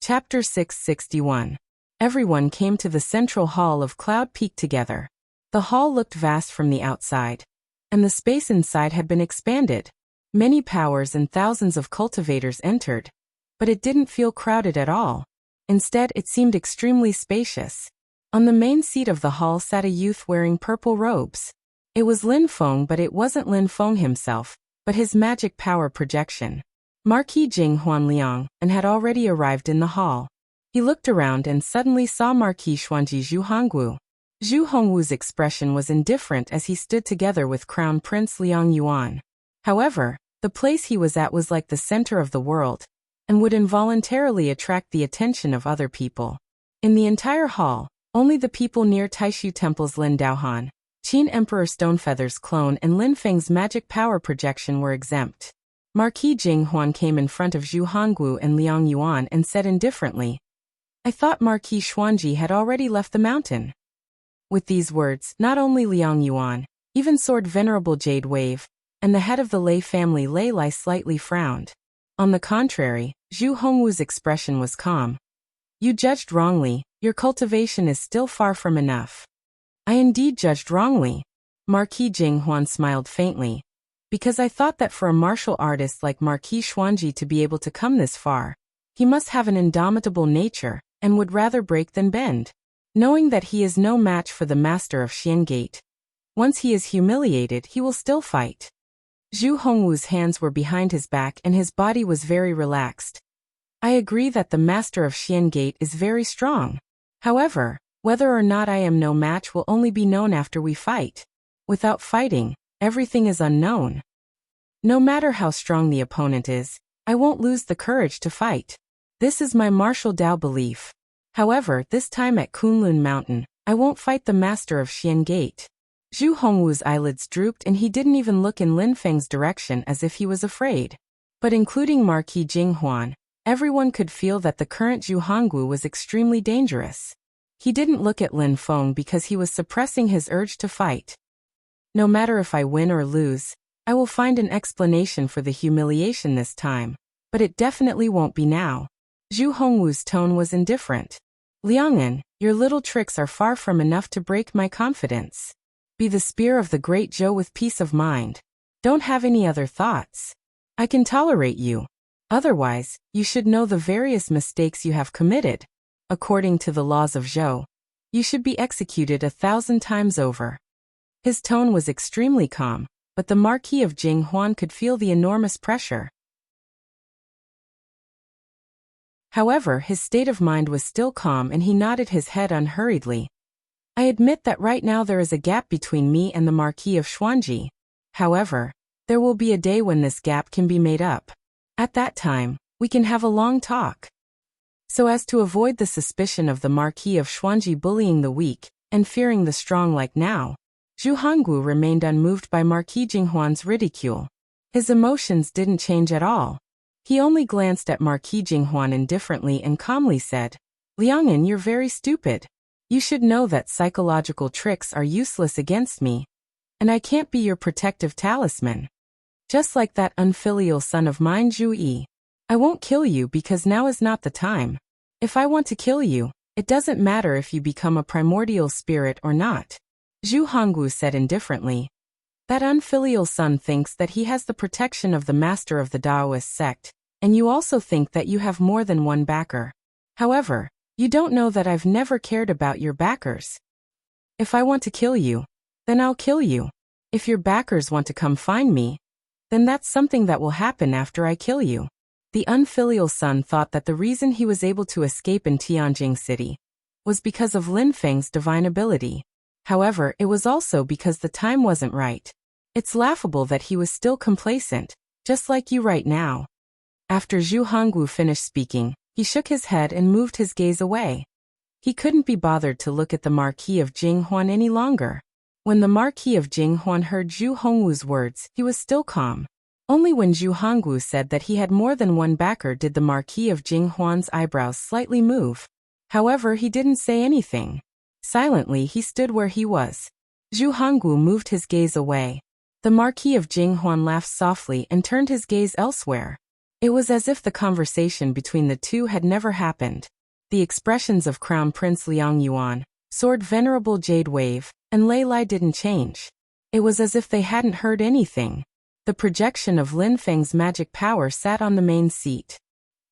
Chapter 661. Everyone came to the central hall of Cloud Peak together. The hall looked vast from the outside, and the space inside had been expanded. Many powers and thousands of cultivators entered, but it didn't feel crowded at all. Instead, it seemed extremely spacious. On the main seat of the hall sat a youth wearing purple robes. It was Lin Feng, but it wasn't Lin Feng himself, but his magic power projection. Marquis Jing Huan Liang and had already arrived in the hall. He looked around and suddenly saw Marquis Xuanji Zhu Hongwu. Zhu Hongwu's expression was indifferent as he stood together with Crown Prince Liang Yuan. However, the place he was at was like the center of the world, and would involuntarily attract the attention of other people. In the entire hall, only the people near Taishu Temple's Lin Daohan, Qin Emperor Stonefeather's clone and Lin Feng's magic power projection were exempt. Marquis Jing Huan came in front of Zhu Hongwu and Liang Yuan and said indifferently, "I thought Marquis Xuanji had already left the mountain." With these words, not only Liang Yuan, even Sword Venerable Jade Wave, and the head of the Lei family Lei Lai slightly frowned. On the contrary, Zhu Hongwu's expression was calm. "You judged wrongly, your cultivation is still far from enough." "I indeed judged wrongly." Marquis Jing Huan smiled faintly. "Because I thought that for a martial artist like Marquis Xuanji to be able to come this far, he must have an indomitable nature, and would rather break than bend. Knowing that he is no match for the master of Xian Gate. Once he is humiliated, he will still fight." Zhu Hongwu's hands were behind his back and his body was very relaxed. "I agree that the master of Xian Gate is very strong. However, whether or not I am no match will only be known after we fight. Without fighting, everything is unknown. No matter how strong the opponent is, I won't lose the courage to fight. This is my martial Dao belief. However, this time at Kunlun Mountain, I won't fight the master of Xian Gate." Zhu Hongwu's eyelids drooped and he didn't even look in Lin Feng's direction as if he was afraid. But including Marquis Jing Huan, everyone could feel that the current Zhu Hongwu was extremely dangerous. He didn't look at Lin Feng because he was suppressing his urge to fight. "No matter if I win or lose, I will find an explanation for the humiliation this time, but it definitely won't be now." Zhu Hongwu's tone was indifferent. "Liang'an, your little tricks are far from enough to break my confidence. Be the spear of the great Zhou with peace of mind. Don't have any other thoughts. I can tolerate you. Otherwise, you should know the various mistakes you have committed. According to the laws of Zhou, you should be executed 1,000 times over." His tone was extremely calm, but the Marquis of Jing Huan could feel the enormous pressure. However, his state of mind was still calm and he nodded his head unhurriedly. "I admit that right now there is a gap between me and the Marquis of Xuanji. However, there will be a day when this gap can be made up. At that time, we can have a long talk." So as to avoid the suspicion of the Marquis of Xuanji bullying the weak and fearing the strong like now, Zhu Hongwu remained unmoved by Marquis Jinghuan's ridicule. His emotions didn't change at all. He only glanced at Marquis Jinghuan indifferently and calmly said, "Liang'an, you're very stupid. You should know that psychological tricks are useless against me, and I can't be your protective talisman. Just like that unfilial son of mine Zhu Yi. I won't kill you because now is not the time. If I want to kill you, it doesn't matter if you become a primordial spirit or not." Zhu Hongwu said indifferently. "That unfilial son thinks that he has the protection of the master of the Taoist sect, and you also think that you have more than one backer. However, you don't know that I've never cared about your backers. If I want to kill you, then I'll kill you. If your backers want to come find me, then that's something that will happen after I kill you." The unfilial son thought that the reason he was able to escape in Tianjing City was because of Lin Feng's divine ability. However, it was also because the time wasn't right. It's laughable that he was still complacent, just like you right now. After Zhu Hongwu finished speaking, he shook his head and moved his gaze away. He couldn't be bothered to look at the Marquis of Jinghuan any longer. When the Marquis of Jinghuan heard Zhu Hongwu's words, he was still calm. Only when Zhu Hongwu said that he had more than one backer did the Marquis of Jinghuan's eyebrows slightly move. However, he didn't say anything. Silently, he stood where he was. Zhu Hongwu moved his gaze away. The Marquis of Jinghuan laughed softly and turned his gaze elsewhere. It was as if the conversation between the two had never happened. The expressions of Crown Prince Liang Yuan, Sword Venerable Jade Wave, and Lei Lai didn't change. It was as if they hadn't heard anything. The projection of Lin Feng's magic power sat on the main seat.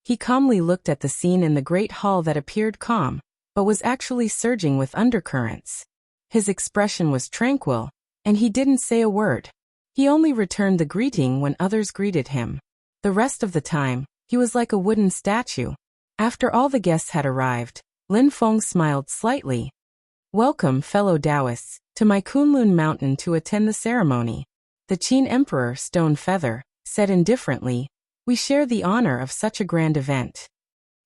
He calmly looked at the scene in the great hall that appeared calm, but was actually surging with undercurrents. His expression was tranquil, and he didn't say a word. He only returned the greeting when others greeted him. The rest of the time, he was like a wooden statue. After all the guests had arrived, Lin Feng smiled slightly. "Welcome, fellow Taoists, to my Kunlun Mountain to attend the ceremony." The Qin Emperor Stone Feather said indifferently, "We share the honor of such a grand event."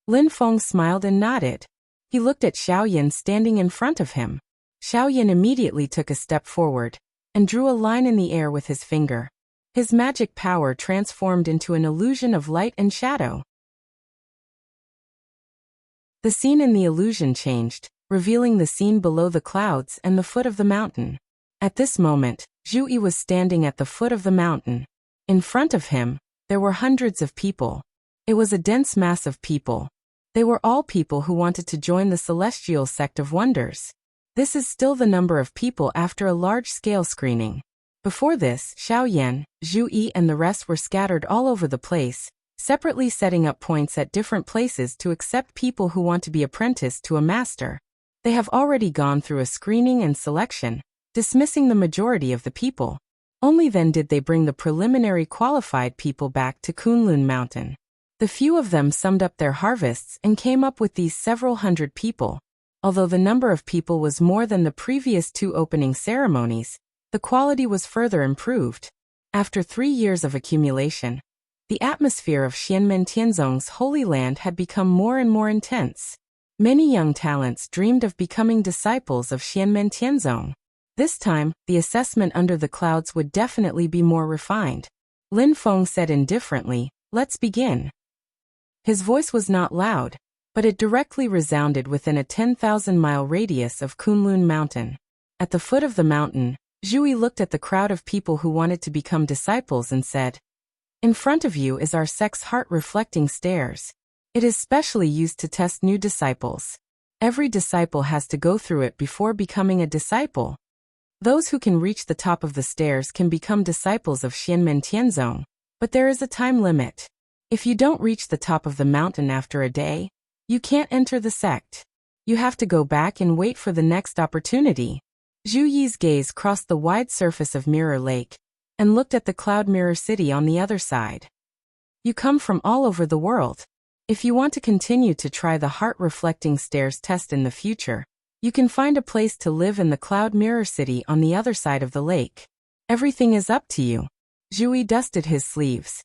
Lin Feng smiled and nodded. He looked at Xiaoyan standing in front of him. Xiaoyan immediately took a step forward and drew a line in the air with his finger. His magic power transformed into an illusion of light and shadow. The scene in the illusion changed, revealing the scene below the clouds and the foot of the mountain. At this moment, Zhu Yi was standing at the foot of the mountain. In front of him, there were hundreds of people. It was a dense mass of people. They were all people who wanted to join the celestial sect of wonders. This is still the number of people after a large-scale screening. Before this, Xiaoyan, Zhu Yi and the rest were scattered all over the place, separately setting up points at different places to accept people who want to be apprenticed to a master. They have already gone through a screening and selection, dismissing the majority of the people. Only then did they bring the preliminary qualified people back to Kunlun Mountain. The few of them summed up their harvests and came up with these several hundred people. Although the number of people was more than the previous two opening ceremonies, the quality was further improved. After 3 years of accumulation, the atmosphere of Xianmen Tianzong's Holy Land had become more and more intense. Many young talents dreamed of becoming disciples of Xianmen Tianzong. This time, the assessment under the clouds would definitely be more refined. Lin Feng said indifferently, "Let's begin." His voice was not loud, but it directly resounded within a 10,000-mile radius of Kunlun Mountain. At the foot of the mountain, Zhu Yi looked at the crowd of people who wanted to become disciples and said, "In front of you is our sect's heart-reflecting stairs. It is specially used to test new disciples. Every disciple has to go through it before becoming a disciple. Those who can reach the top of the stairs can become disciples of Xianmen Tianzong, but there is a time limit. If you don't reach the top of the mountain after a day, you can't enter the sect. You have to go back and wait for the next opportunity." Zhu Yi's gaze crossed the wide surface of Mirror Lake and looked at the Cloud Mirror City on the other side. "You come from all over the world. If you want to continue to try the heart-reflecting stairs test in the future, you can find a place to live in the Cloud Mirror City on the other side of the lake. Everything is up to you." Zhu Yi dusted his sleeves.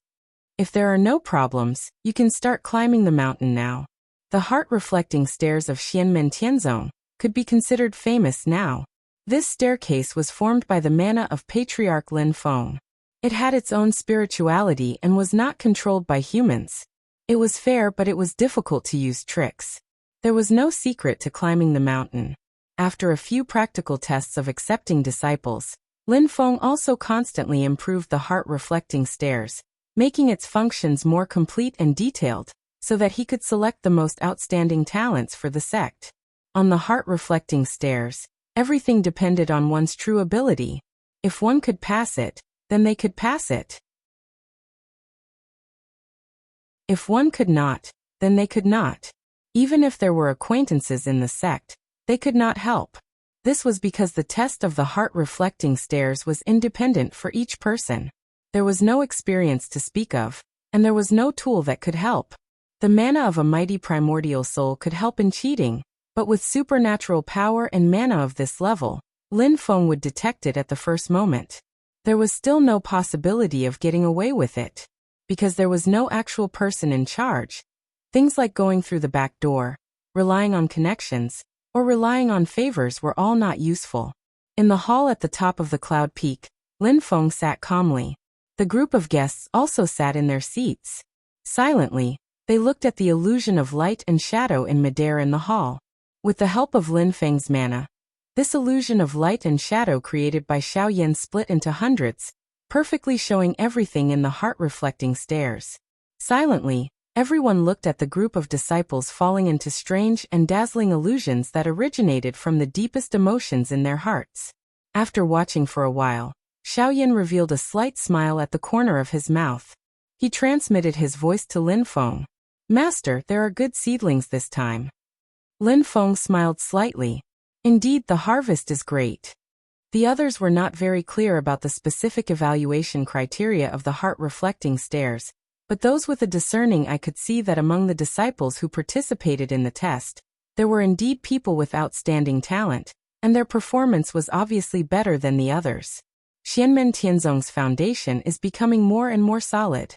"If there are no problems, you can start climbing the mountain now." The heart-reflecting stairs of Xianmen Tianzong could be considered famous now. This staircase was formed by the mana of Patriarch Lin Feng. It had its own spirituality and was not controlled by humans. It was fair, but it was difficult to use tricks. There was no secret to climbing the mountain. After a few practical tests of accepting disciples, Lin Feng also constantly improved the heart-reflecting stairs, making its functions more complete and detailed, so that he could select the most outstanding talents for the sect. On the heart-reflecting stairs, everything depended on one's true ability. If one could pass it, then they could pass it. If one could not, then they could not. Even if there were acquaintances in the sect, they could not help. This was because the test of the heart-reflecting stairs was independent for each person. There was no experience to speak of, and there was no tool that could help. The mana of a mighty primordial soul could help in cheating, but with supernatural power and mana of this level, Lin Feng would detect it at the first moment. There was still no possibility of getting away with it. because there was no actual person in charge. Things like going through the back door, relying on connections, or relying on favors were all not useful. In the hall at the top of the cloud peak, Lin Feng sat calmly. The group of guests also sat in their seats. Silently, they looked at the illusion of light and shadow in midair in the hall. With the help of Lin Feng's mana, this illusion of light and shadow created by Xiao Yan split into hundreds, perfectly showing everything in the heart-reflecting stairs. Silently, everyone looked at the group of disciples falling into strange and dazzling illusions that originated from the deepest emotions in their hearts. After watching for a while, Xiao Yan revealed a slight smile at the corner of his mouth. He transmitted his voice to Lin Feng. "Master, there are good seedlings this time." Lin Feng smiled slightly. "Indeed, the harvest is great." The others were not very clear about the specific evaluation criteria of the heart-reflecting stairs, but those with a discerning eye could see that among the disciples who participated in the test, there were indeed people with outstanding talent, and their performance was obviously better than the others. Xianmen Tianzong's foundation is becoming more and more solid.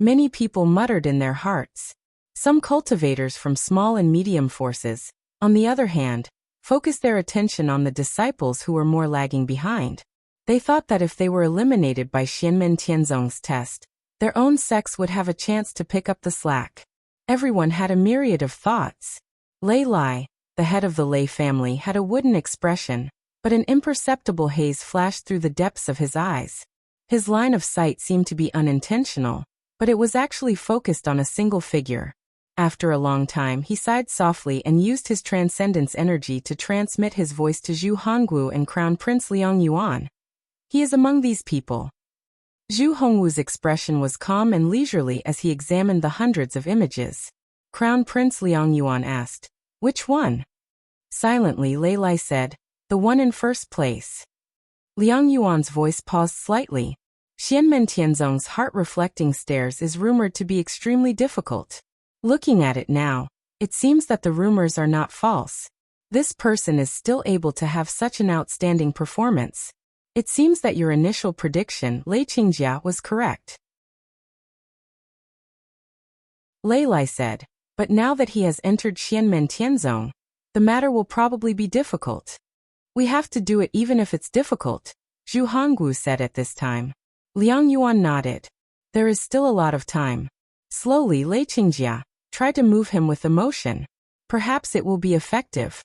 Many people muttered in their hearts. Some cultivators from small and medium forces, on the other hand, focused their attention on the disciples who were more lagging behind. They thought that if they were eliminated by Xianmen Tianzong's test, their own sex would have a chance to pick up the slack. Everyone had a myriad of thoughts. Lei Lai, the head of the Lei family, had a wooden expression, but an imperceptible haze flashed through the depths of his eyes. His line of sight seemed to be unintentional, but it was actually focused on a single figure. After a long time, he sighed softly and used his transcendence energy to transmit his voice to Zhu Hongwu and Crown Prince Liang Yuan. "He is among these people." Zhu Hongwu's expression was calm and leisurely as he examined the hundreds of images. Crown Prince Liang Yuan asked, "Which one?" Silently, Lei Lai said, "The one in first place." Liang Yuan's voice paused slightly. Xianmen Tianzong's heart-reflecting stairs is rumored to be extremely difficult. Looking at it now, it seems that the rumors are not false. This person is still able to have such an outstanding performance. It seems that your initial prediction, Lei Qingjia, was correct. Lei Lai said, "But now that he has entered Xianmen Tianzong, the matter will probably be difficult." "We have to do it even if it's difficult," Zhu Hongwu said at this time. Liang Yuan nodded. "There is still a lot of time." Slowly, Lei Qingjia, try to move him with emotion. Perhaps it will be effective.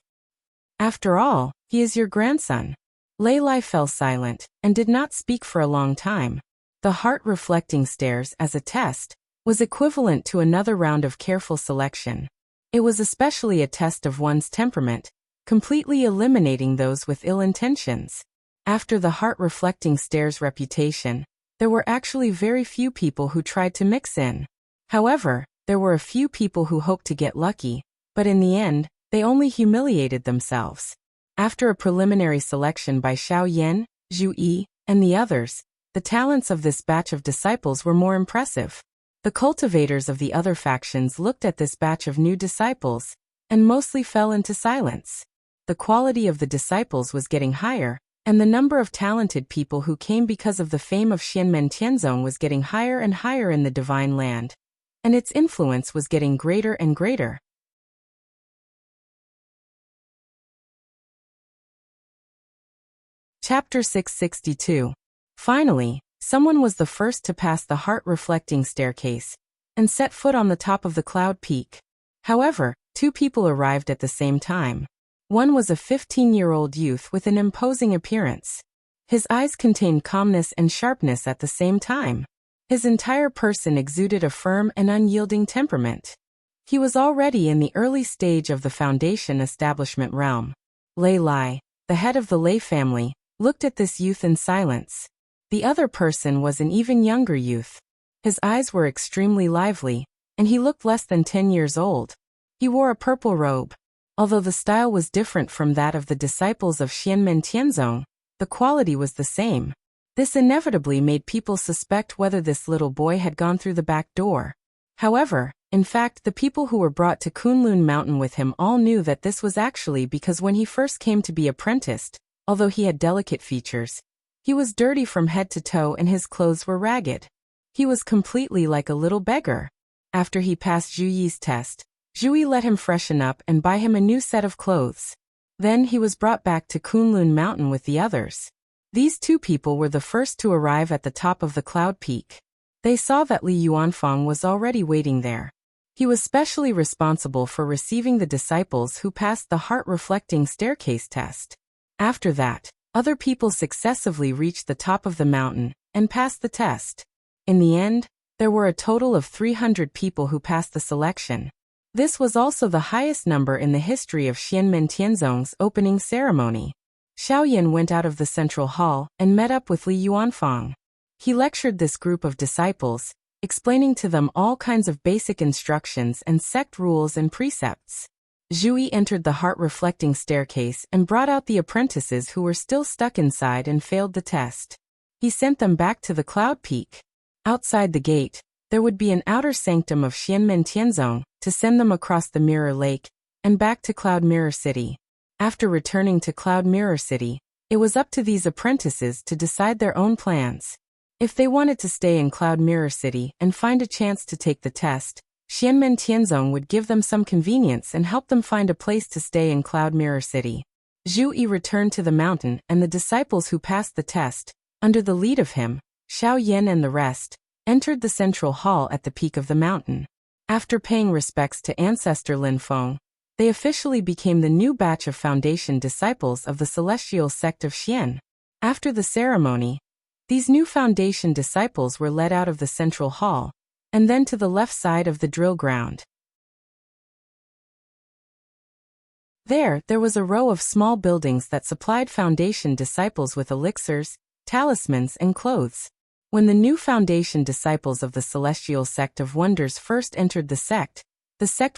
After all, he is your grandson. Lei Lai fell silent, and did not speak for a long time. The heart-reflecting stairs as a test was equivalent to another round of careful selection. It was especially a test of one's temperament, completely eliminating those with ill intentions. After the heart-reflecting stairs reputation, there were actually very few people who tried to mix in. However, there were a few people who hoped to get lucky, but in the end, they only humiliated themselves. After a preliminary selection by Xiao Yan, Zhu Yi, and the others, the talents of this batch of disciples were more impressive. The cultivators of the other factions looked at this batch of new disciples, and mostly fell into silence. The quality of the disciples was getting higher, and the number of talented people who came because of the fame of Xianmen Tianzong was getting higher and higher in the divine land, and its influence was getting greater and greater. Chapter 662. Finally, someone was the first to pass the heart-reflecting staircase, and set foot on the top of the cloud peak. However, two people arrived at the same time. One was a 15-year-old youth with an imposing appearance. His eyes contained calmness and sharpness at the same time. His entire person exuded a firm and unyielding temperament. He was already in the early stage of the foundation establishment realm. Lei Lai, the head of the Lei family, looked at this youth in silence. The other person was an even younger youth. His eyes were extremely lively, and he looked less than 10 years old. He wore a purple robe. Although the style was different from that of the disciples of Xianmen Tianzong, the quality was the same. This inevitably made people suspect whether this little boy had gone through the back door. However, in fact, the people who were brought to Kunlun Mountain with him all knew that this was actually because when he first came to be apprenticed, although he had delicate features, he was dirty from head to toe and his clothes were ragged. He was completely like a little beggar. After he passed Zhu Yi's test, Zhu Yi let him freshen up and buy him a new set of clothes. Then he was brought back to Kunlun Mountain with the others. These two people were the first to arrive at the top of the cloud peak. They saw that Li Yuanfang was already waiting there. He was specially responsible for receiving the disciples who passed the heart-reflecting staircase test. After that, other people successively reached the top of the mountain and passed the test. In the end, there were a total of 300 people who passed the selection. This was also the highest number in the history of Xianmen Tianzong's opening ceremony. Xiaoyan went out of the central hall and met up with Li Yuanfang. He lectured this group of disciples, explaining to them all kinds of basic instructions and sect rules and precepts. Zhu Yi entered the heart-reflecting staircase and brought out the apprentices who were still stuck inside and failed the test. He sent them back to the cloud peak. Outside the gate, there would be an outer sanctum of Xianmen Tianzong to send them across the Mirror Lake and back to Cloud Mirror City. After returning to Cloud Mirror City, it was up to these apprentices to decide their own plans. If they wanted to stay in Cloud Mirror City and find a chance to take the test, Xianmen Tianzong would give them some convenience and help them find a place to stay in Cloud Mirror City. Zhu Yi returned to the mountain and the disciples who passed the test, under the lead of him, Xiao Yan and the rest, entered the central hall at the peak of the mountain. After paying respects to ancestor Lin Feng, they officially became the new batch of foundation disciples of the celestial sect of Xian. After the ceremony, these new foundation disciples were led out of the central hall, and then to the left side of the drill ground. There was a row of small buildings that supplied foundation disciples with elixirs, talismans and clothes. When the new foundation disciples of the celestial sect of wonders first entered the sect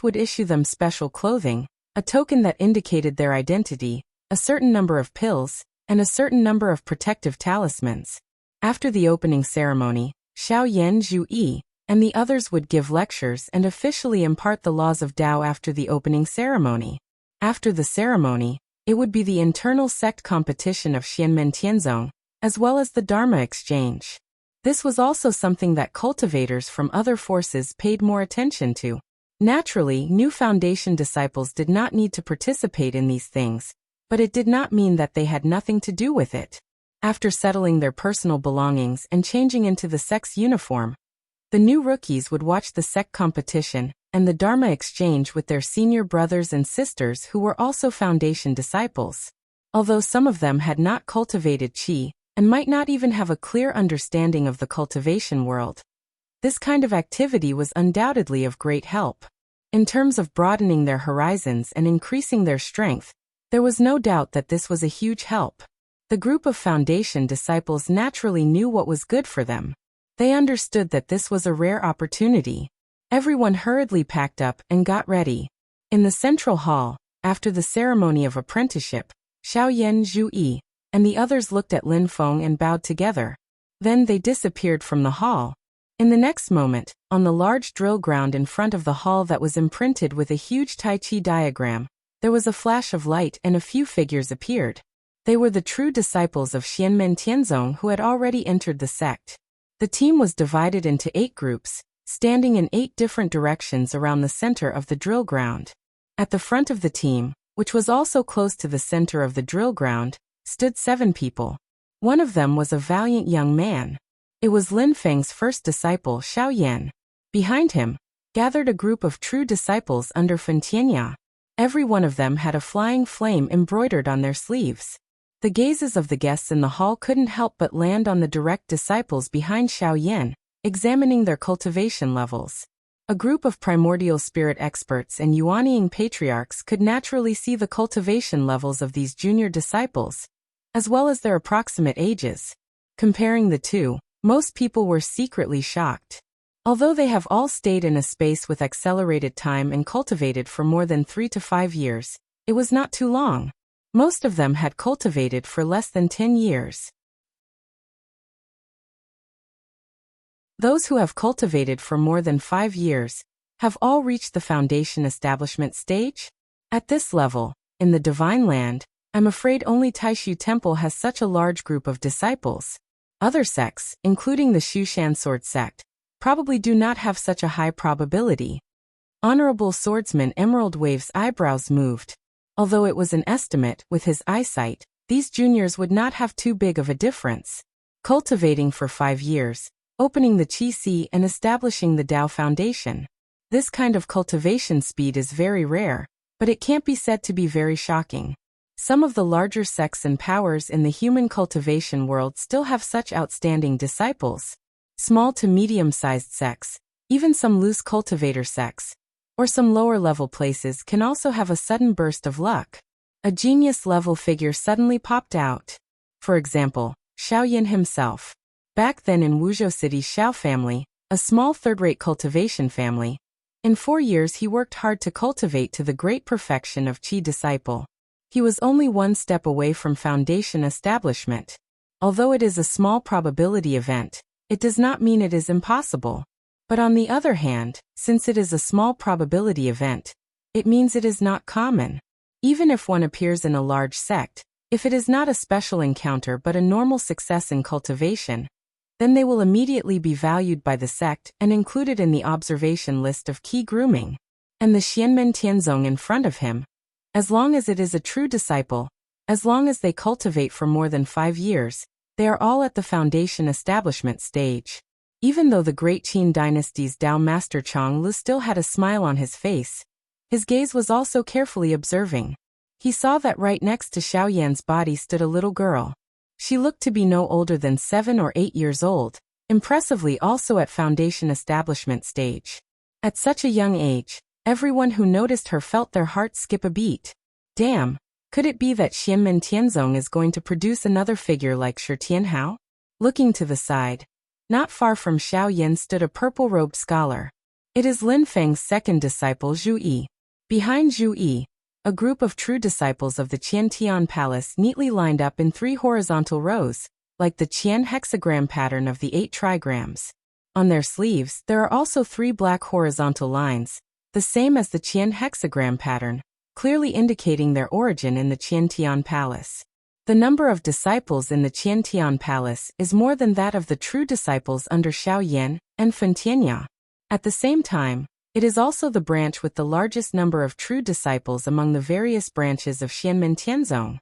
would issue them special clothing, a token that indicated their identity, a certain number of pills, and a certain number of protective talismans. After the opening ceremony, Xiao Yan, Zhu Yi, and the others would give lectures and officially impart the laws of Tao after the opening ceremony. After the ceremony, it would be the internal sect competition of Xianmen Tianzong, as well as the Dharma exchange. This was also something that cultivators from other forces paid more attention to. Naturally, new foundation disciples did not need to participate in these things, but it did not mean that they had nothing to do with it. After settling their personal belongings and changing into the sect's uniform, the new rookies would watch the sect competition and the Dharma exchange with their senior brothers and sisters who were also foundation disciples. Although some of them had not cultivated qi and might not even have a clear understanding of the cultivation world, this kind of activity was undoubtedly of great help. In terms of broadening their horizons and increasing their strength, there was no doubt that this was a huge help. The group of foundation disciples naturally knew what was good for them. They understood that this was a rare opportunity. Everyone hurriedly packed up and got ready. In the central hall, after the ceremony of apprenticeship, Xiao Yan, Zhu Yi, and the others looked at Lin Feng and bowed together. Then they disappeared from the hall. In the next moment, on the large drill ground in front of the hall that was imprinted with a huge Tai Chi diagram, there was a flash of light and a few figures appeared. They were the true disciples of Xianmen Tianzong who had already entered the sect. The team was divided into 8 groups, standing in 8 different directions around the center of the drill ground. At the front of the team, which was also close to the center of the drill ground, stood 7 people. One of them was a valiant young man. It was Lin Feng's first disciple, Xiao Yan. Behind him, gathered a group of true disciples under Fen Tianya. Every one of them had a flying flame embroidered on their sleeves. The gazes of the guests in the hall couldn't help but land on the direct disciples behind Xiao Yan, examining their cultivation levels. A group of primordial spirit experts and Yuanying patriarchs could naturally see the cultivation levels of these junior disciples, as well as their approximate ages. Comparing the two, most people were secretly shocked. Although they have all stayed in a space with accelerated time and cultivated for more than 3 to 5 years, it was not too long. Most of them had cultivated for less than 10 years. Those who have cultivated for more than 5 years have all reached the foundation establishment stage. At this level, in the Divine Land, I'm afraid only Taishu Temple has such a large group of disciples. Other sects, including the Shushan sword sect, probably do not have such a high probability. Honorable Swordsman Emerald Wave's eyebrows moved. Although it was an estimate, with his eyesight, these juniors would not have too big of a difference. Cultivating for 5 years, opening the Qi Si and establishing the Tao Foundation. This kind of cultivation speed is very rare, but it can't be said to be very shocking. Some of the larger sects and powers in the human cultivation world still have such outstanding disciples. Small to medium-sized sects, even some loose cultivator sects, or some lower-level places can also have a sudden burst of luck. A genius-level figure suddenly popped out. For example, Xiaoyan himself. Back then in Wuzhou City's Xiao family, a small third-rate cultivation family, in 4 years he worked hard to cultivate to the great perfection of Qi disciple. He was only 1 step away from foundation establishment. Although it is a small probability event, it does not mean it is impossible. But on the other hand, since it is a small probability event, it means it is not common. Even if one appears in a large sect, if it is not a special encounter but a normal success in cultivation, then they will immediately be valued by the sect and included in the observation list of key grooming. And the Xianmen Tianzong in front of him, as long as it is a true disciple, as long as they cultivate for more than 5 years, they are all at the foundation establishment stage. Even though the great Qin dynasty's Tao master Chang Lu still had a smile on his face, his gaze was also carefully observing. He saw that right next to Xiaoyan's body stood a little girl. She looked to be no older than 7 or 8 years old, impressively also at foundation establishment stage. At such a young age, everyone who noticed her felt their hearts skip a beat. Damn, could it be that Xianmen Tianzong is going to produce another figure like Shi Tianhao? Looking to the side, not far from Xiaoyan stood a purple-robed scholar. It is Lin Feng's second disciple Zhu Yi. Behind Zhu Yi, a group of true disciples of the Qiantian Palace neatly lined up in 3 horizontal rows, like the Qian hexagram pattern of the 8 trigrams. On their sleeves, there are also 3 black horizontal lines, the same as the Qian hexagram pattern, clearly indicating their origin in the Qiantian Palace. The number of disciples in the Qiantian Palace is more than that of the true disciples under Xiaoyan and Fen Tianya. At the same time, it is also the branch with the largest number of true disciples among the various branches of Xianmen Tianzong.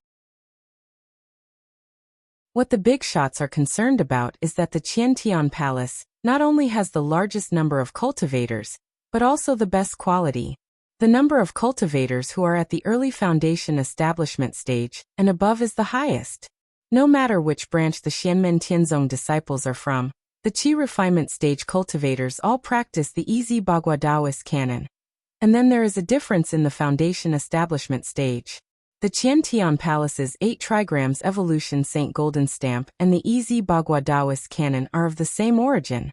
What the big shots are concerned about is that the Qiantian Palace not only has the largest number of cultivators, but also the best quality. The number of cultivators who are at the early foundation establishment stage and above is the highest. No matter which branch the Xianmen Tianzong disciples are from, the Qi refinement stage cultivators all practice the easy Bagua Daoist canon. And then there is a difference in the foundation establishment stage. The Qiantian Palace's 8 trigrams evolution Saint Golden Stamp and the easy Bagua Daoist canon are of the same origin.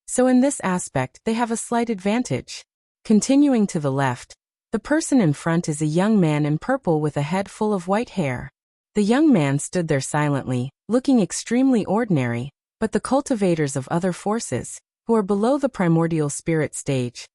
So in this aspect they have a slight advantage. Continuing to the left, the person in front is a young man in purple with a head full of white hair. The young man stood there silently, looking extremely ordinary, but the cultivators of other forces, who are below the primordial spirit stage,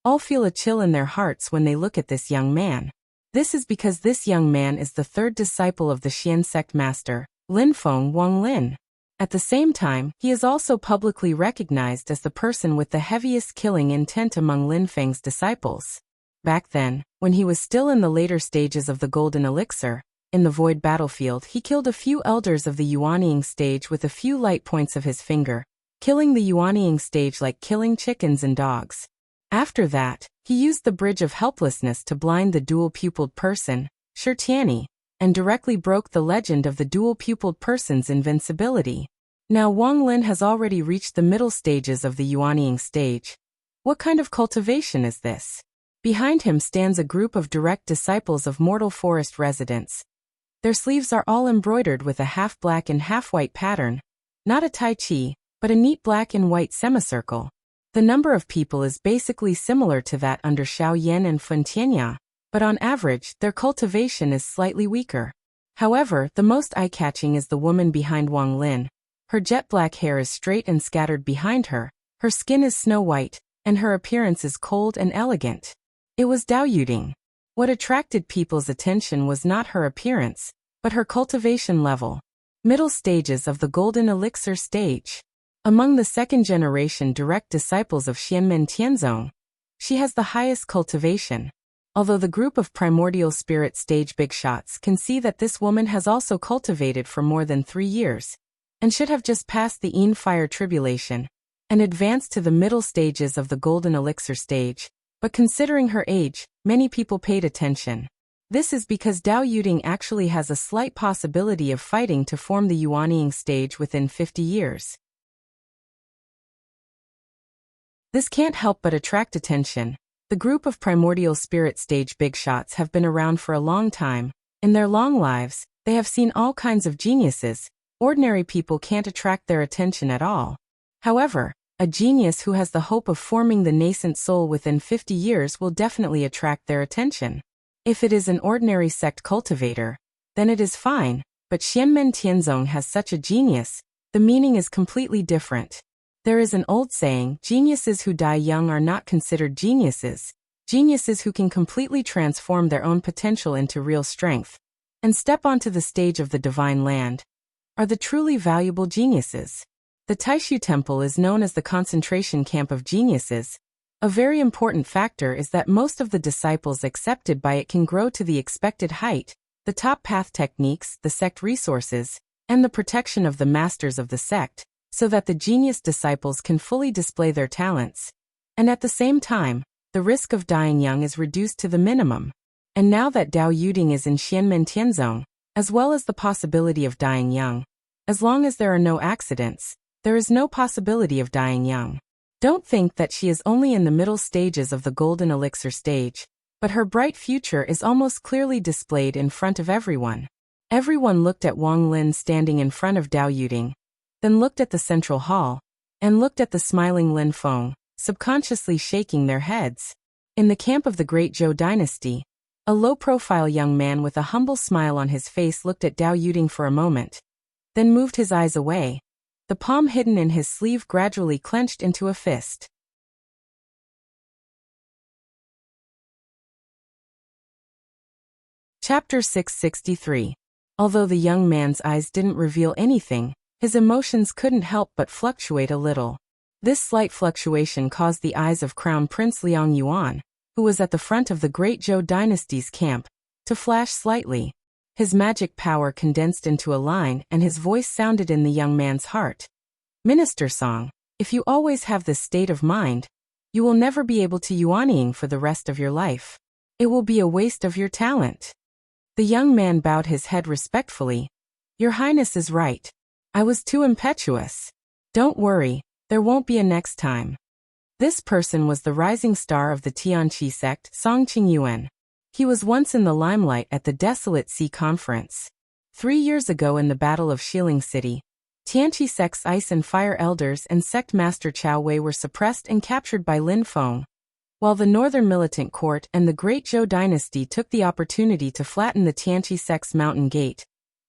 all feel a chill in their hearts when they look at this young man. This is because this young man is the 3rd disciple of the Xian sect master, Lin Feng Wang Lin. At the same time, he is also publicly recognized as the person with the heaviest killing intent among Lin Feng's disciples. Back then, when he was still in the later stages of the Golden Elixir, in the Void Battlefield he killed a few elders of the Yuanying stage with a few light points of his finger, killing the Yuanying stage like killing chickens and dogs. After that, he used the Bridge of Helplessness to blind the dual-pupiled person, Shi Tianyi, and directly broke the legend of the dual-pupiled person's invincibility. Now Wang Lin has already reached the middle stages of the Yuanying stage. What kind of cultivation is this? Behind him stands a group of direct disciples of Mortal Forest residents. Their sleeves are all embroidered with a half-black and half-white pattern, not a Tai Chi, but a neat black and white semicircle. The number of people is basically similar to that under Xiaoyan and Fen Tianya, but on average their cultivation is slightly weaker. However, the most eye-catching is the woman behind Wang Lin. Her jet-black hair is straight and scattered behind her, her skin is snow-white, and her appearance is cold and elegant. It was Dao Yuding. What attracted people's attention was not her appearance, but her cultivation level. Middle stages of the Golden Elixir stage. Among the second-generation direct disciples of Xianmen Tianzong, she has the highest cultivation. Although the group of primordial spirit stage big shots can see that this woman has also cultivated for more than 3 years, and should have just passed the Yin fire tribulation, and advanced to the middle stages of the Golden Elixir stage, but considering her age, many people paid attention. This is because Dao Yuding actually has a slight possibility of fighting to form the Yuanying stage within 50 years. This can't help but attract attention. The group of primordial spirit stage big shots have been around for a long time. In their long lives, they have seen all kinds of geniuses. Ordinary people can't attract their attention at all. However, a genius who has the hope of forming the nascent soul within 50 years will definitely attract their attention. If it is an ordinary sect cultivator, then it is fine, but Xianmen Tianzong has such a genius, the meaning is completely different. There is an old saying, geniuses who die young are not considered geniuses. Geniuses who can completely transform their own potential into real strength and step onto the stage of the divine land are the truly valuable geniuses. The Taishu Temple is known as the concentration camp of geniuses. A very important factor is that most of the disciples accepted by it can grow to the expected height. The top path techniques, the sect resources, and the protection of the masters of the sect, so that the genius disciples can fully display their talents. And at the same time, the risk of dying young is reduced to the minimum. And now that Dao Yuding is in Xianmen Tianzong, as well as the possibility of dying young, as long as there are no accidents, there is no possibility of dying young. Don't think that she is only in the middle stages of the Golden Elixir stage, but her bright future is almost clearly displayed in front of everyone. Everyone looked at Wang Lin standing in front of Dao Yuding, then looked at the central hall, and looked at the smiling Lin Feng, subconsciously shaking their heads. In the camp of the Great Zhou dynasty, a low-profile young man with a humble smile on his face looked at Dao Yuding for a moment, then moved his eyes away. The palm hidden in his sleeve gradually clenched into a fist. Chapter 663. Although the young man's eyes didn't reveal anything, his emotions couldn't help but fluctuate a little. This slight fluctuation caused the eyes of Crown Prince Liang Yuan, who was at the front of the Great Zhou dynasty's camp, to flash slightly. His magic power condensed into a line and his voice sounded in the young man's heart. Minister Song, if you always have this state of mind, you will never be able to yuanying for the rest of your life. It will be a waste of your talent. The young man bowed his head respectfully. Your Highness is right. I was too impetuous. Don't worry, there won't be a next time. This person was the rising star of the Tianqi sect, Song Qingyuan. He was once in the limelight at the Desolate Sea Conference. 3 years ago in the Battle of Xiling City, Tianqi sect's Ice and Fire elders and sect master Chao Wei were suppressed and captured by Lin Feng, while the Northern Militant Court and the Great Zhou dynasty took the opportunity to flatten the Tianqi sect's mountain gate,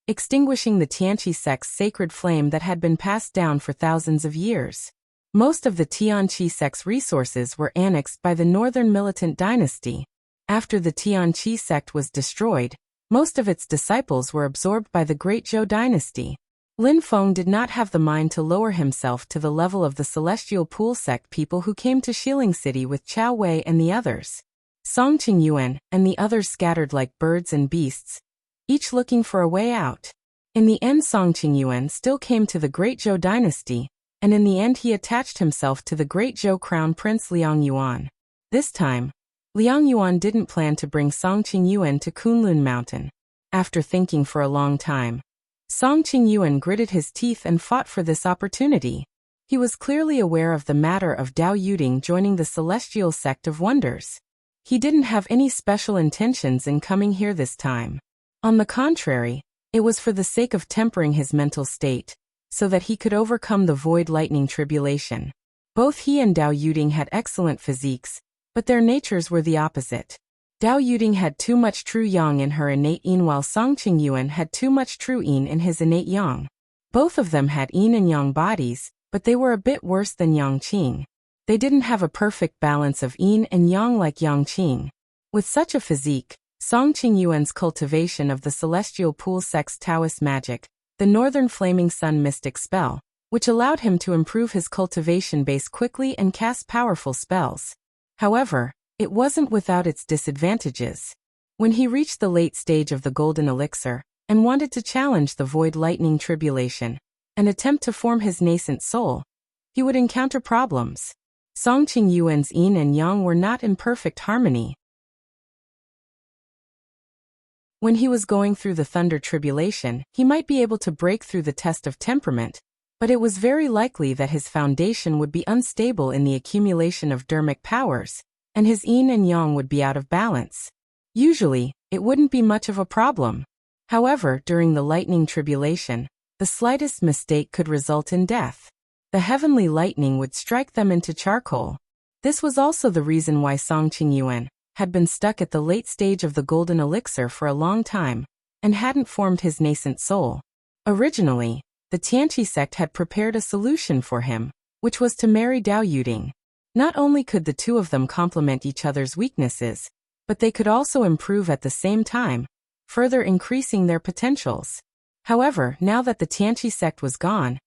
extinguishing the Tianqi sect's sacred flame that had been passed down for thousands of years. Most of the Tianqi sect's resources were annexed by the Northern Militant dynasty. After the Tianqi sect was destroyed, most of its disciples were absorbed by the Great Zhou dynasty. Lin Feng did not have the mind to lower himself to the level of the Celestial Pool sect people who came to Xiling City with Chao Wei and the others. Song Qingyuan and the others scattered like birds and beasts, each looking for a way out. In the end, Song Qingyuan still came to the Great Zhou dynasty, and in the end he attached himself to the Great Zhou Crown Prince Liang Yuan. This time, Liang Yuan didn't plan to bring Song Qingyuan to Kunlun Mountain. After thinking for a long time, Song Qingyuan gritted his teeth and fought for this opportunity. He was clearly aware of the matter of Dao Yuding joining the Celestial Sect of Wonders. He didn't have any special intentions in coming here this time. On the contrary, it was for the sake of tempering his mental state, so that he could overcome the void lightning tribulation. Both he and Dao Yuding had excellent physiques, but their natures were the opposite. Dao Yuding had too much true yang in her innate yin, while Song Qingyuan had too much true yin in his innate yang. Both of them had yin and yang bodies, but they were a bit worse than Yang Qing. They didn't have a perfect balance of yin and yang like Yang Qing. With such a physique, Song Qingyuan's cultivation of the Celestial Pool sect's Taoist magic, the Northern Flaming Sun mystic spell, which allowed him to improve his cultivation base quickly and cast powerful spells. However, it wasn't without its disadvantages. When he reached the late stage of the Golden Elixir, and wanted to challenge the Void Lightning Tribulation, and attempt to form his nascent soul, he would encounter problems. Songqing Yuan's yin and yang were not in perfect harmony. When he was going through the Thunder Tribulation, he might be able to break through the test of temperament, but it was very likely that his foundation would be unstable in the accumulation of dermic powers, and his yin and yang would be out of balance. Usually, it wouldn't be much of a problem. However, during the lightning tribulation, the slightest mistake could result in death. The heavenly lightning would strike them into charcoal. This was also the reason why Songqing Yuan had been stuck at the late stage of the Golden Elixir for a long time, and hadn't formed his nascent soul. Originally, the Tianqi sect had prepared a solution for him, which was to marry Dao Yuding. Not only could the two of them complement each other's weaknesses, but they could also improve at the same time, further increasing their potentials. However, now that the Tianqi sect was gone,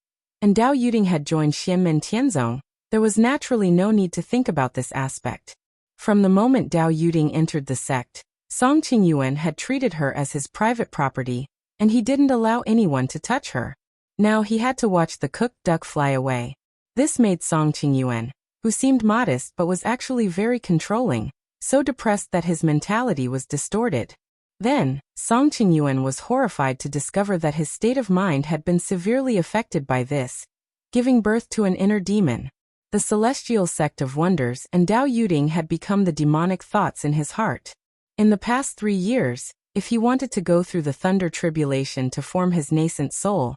and Dao Yuding had joined Xianmen Tianzong, there was naturally no need to think about this aspect. From the moment Dao Yuding entered the sect, Songqing Yuan had treated her as his private property, and he didn't allow anyone to touch her. Now he had to watch the cooked duck fly away. This made Songqing Yuan, who seemed modest but was actually very controlling, so depressed that his mentality was distorted. Then, Songqing Yuan was horrified to discover that his state of mind had been severely affected by this, giving birth to an inner demon. The celestial sect of wonders and Dao Yuding had become the demonic thoughts in his heart. In the past 3 years, if he wanted to go through the Thunder Tribulation to form his nascent soul,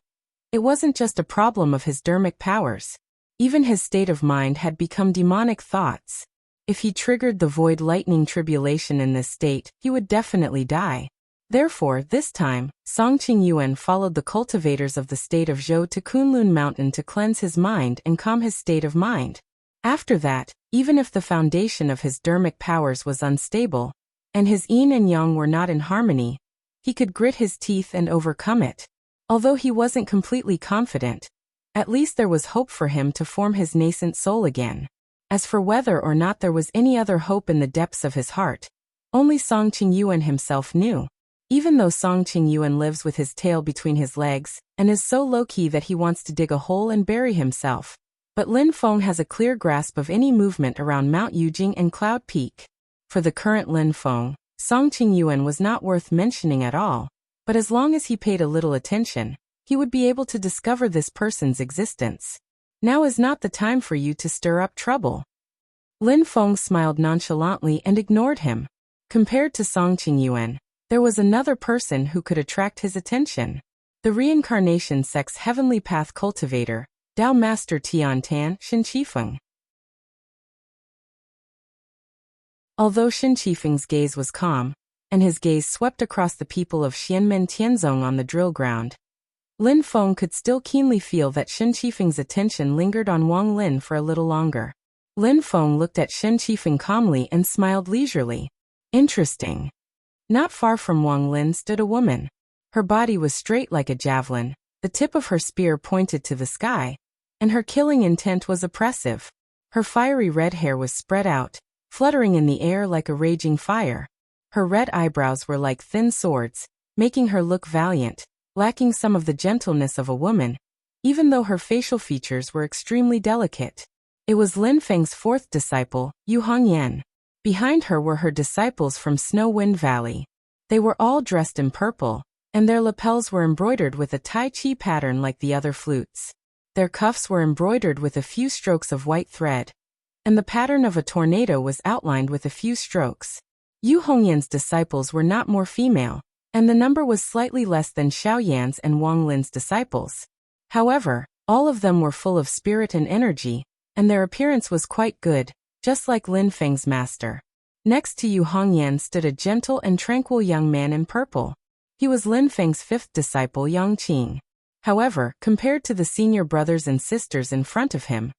it wasn't just a problem of his dermic powers. Even his state of mind had become demonic thoughts. If he triggered the Void Lightning Tribulation in this state, he would definitely die. Therefore, this time, Songqing Yuan followed the cultivators of the state of Zhou to Kunlun Mountain to cleanse his mind and calm his state of mind. After that, even if the foundation of his dermic powers was unstable, and his yin and yang were not in harmony, he could grit his teeth and overcome it. Although he wasn't completely confident, at least there was hope for him to form his nascent soul again. As for whether or not there was any other hope in the depths of his heart, only Songqing Yuan himself knew. Even though Songqing Yuan lives with his tail between his legs, and is so low-key that he wants to dig a hole and bury himself, but Lin Feng has a clear grasp of any movement around Mount Yujing and Cloud Peak. For the current Lin Feng, Songqing Yuan was not worth mentioning at all, but as long as he paid a little attention, he would be able to discover this person's existence. Now is not the time for you to stir up trouble. Lin Feng smiled nonchalantly and ignored him. Compared to Songqing Yuan, there was another person who could attract his attention. The Reincarnation Sect's Heavenly Path cultivator, Dao Master Tiantan Shen Qifeng. Although Shen Qifeng's gaze was calm, and his gaze swept across the people of Xianmen Tianzong on the drill ground, Lin Feng could still keenly feel that Shen Qifeng's attention lingered on Wang Lin for a little longer. Lin Feng looked at Shen Qifeng calmly and smiled leisurely. Interesting. Not far from Wang Lin stood a woman. Her body was straight like a javelin, the tip of her spear pointed to the sky, and her killing intent was oppressive. Her fiery red hair was spread out, fluttering in the air like a raging fire. Her red eyebrows were like thin swords, making her look valiant, lacking some of the gentleness of a woman, even though her facial features were extremely delicate. It was Lin Feng's fourth disciple, Yu Hongyan. Behind her were her disciples from Snow Wind Valley. They were all dressed in purple, and their lapels were embroidered with a Tai Chi pattern like the other flutes. Their cuffs were embroidered with a few strokes of white thread, and the pattern of a tornado was outlined with a few strokes. Yu Hongyan's disciples were not more female, and the number was slightly less than Xiaoyan's and Wang Lin's disciples. However, all of them were full of spirit and energy, and their appearance was quite good, just like Lin Feng's master. Next to Yu Hongyan stood a gentle and tranquil young man in purple. He was Lin Feng's fifth disciple, Yang Qing. However, compared to the senior brothers and sisters in front of him,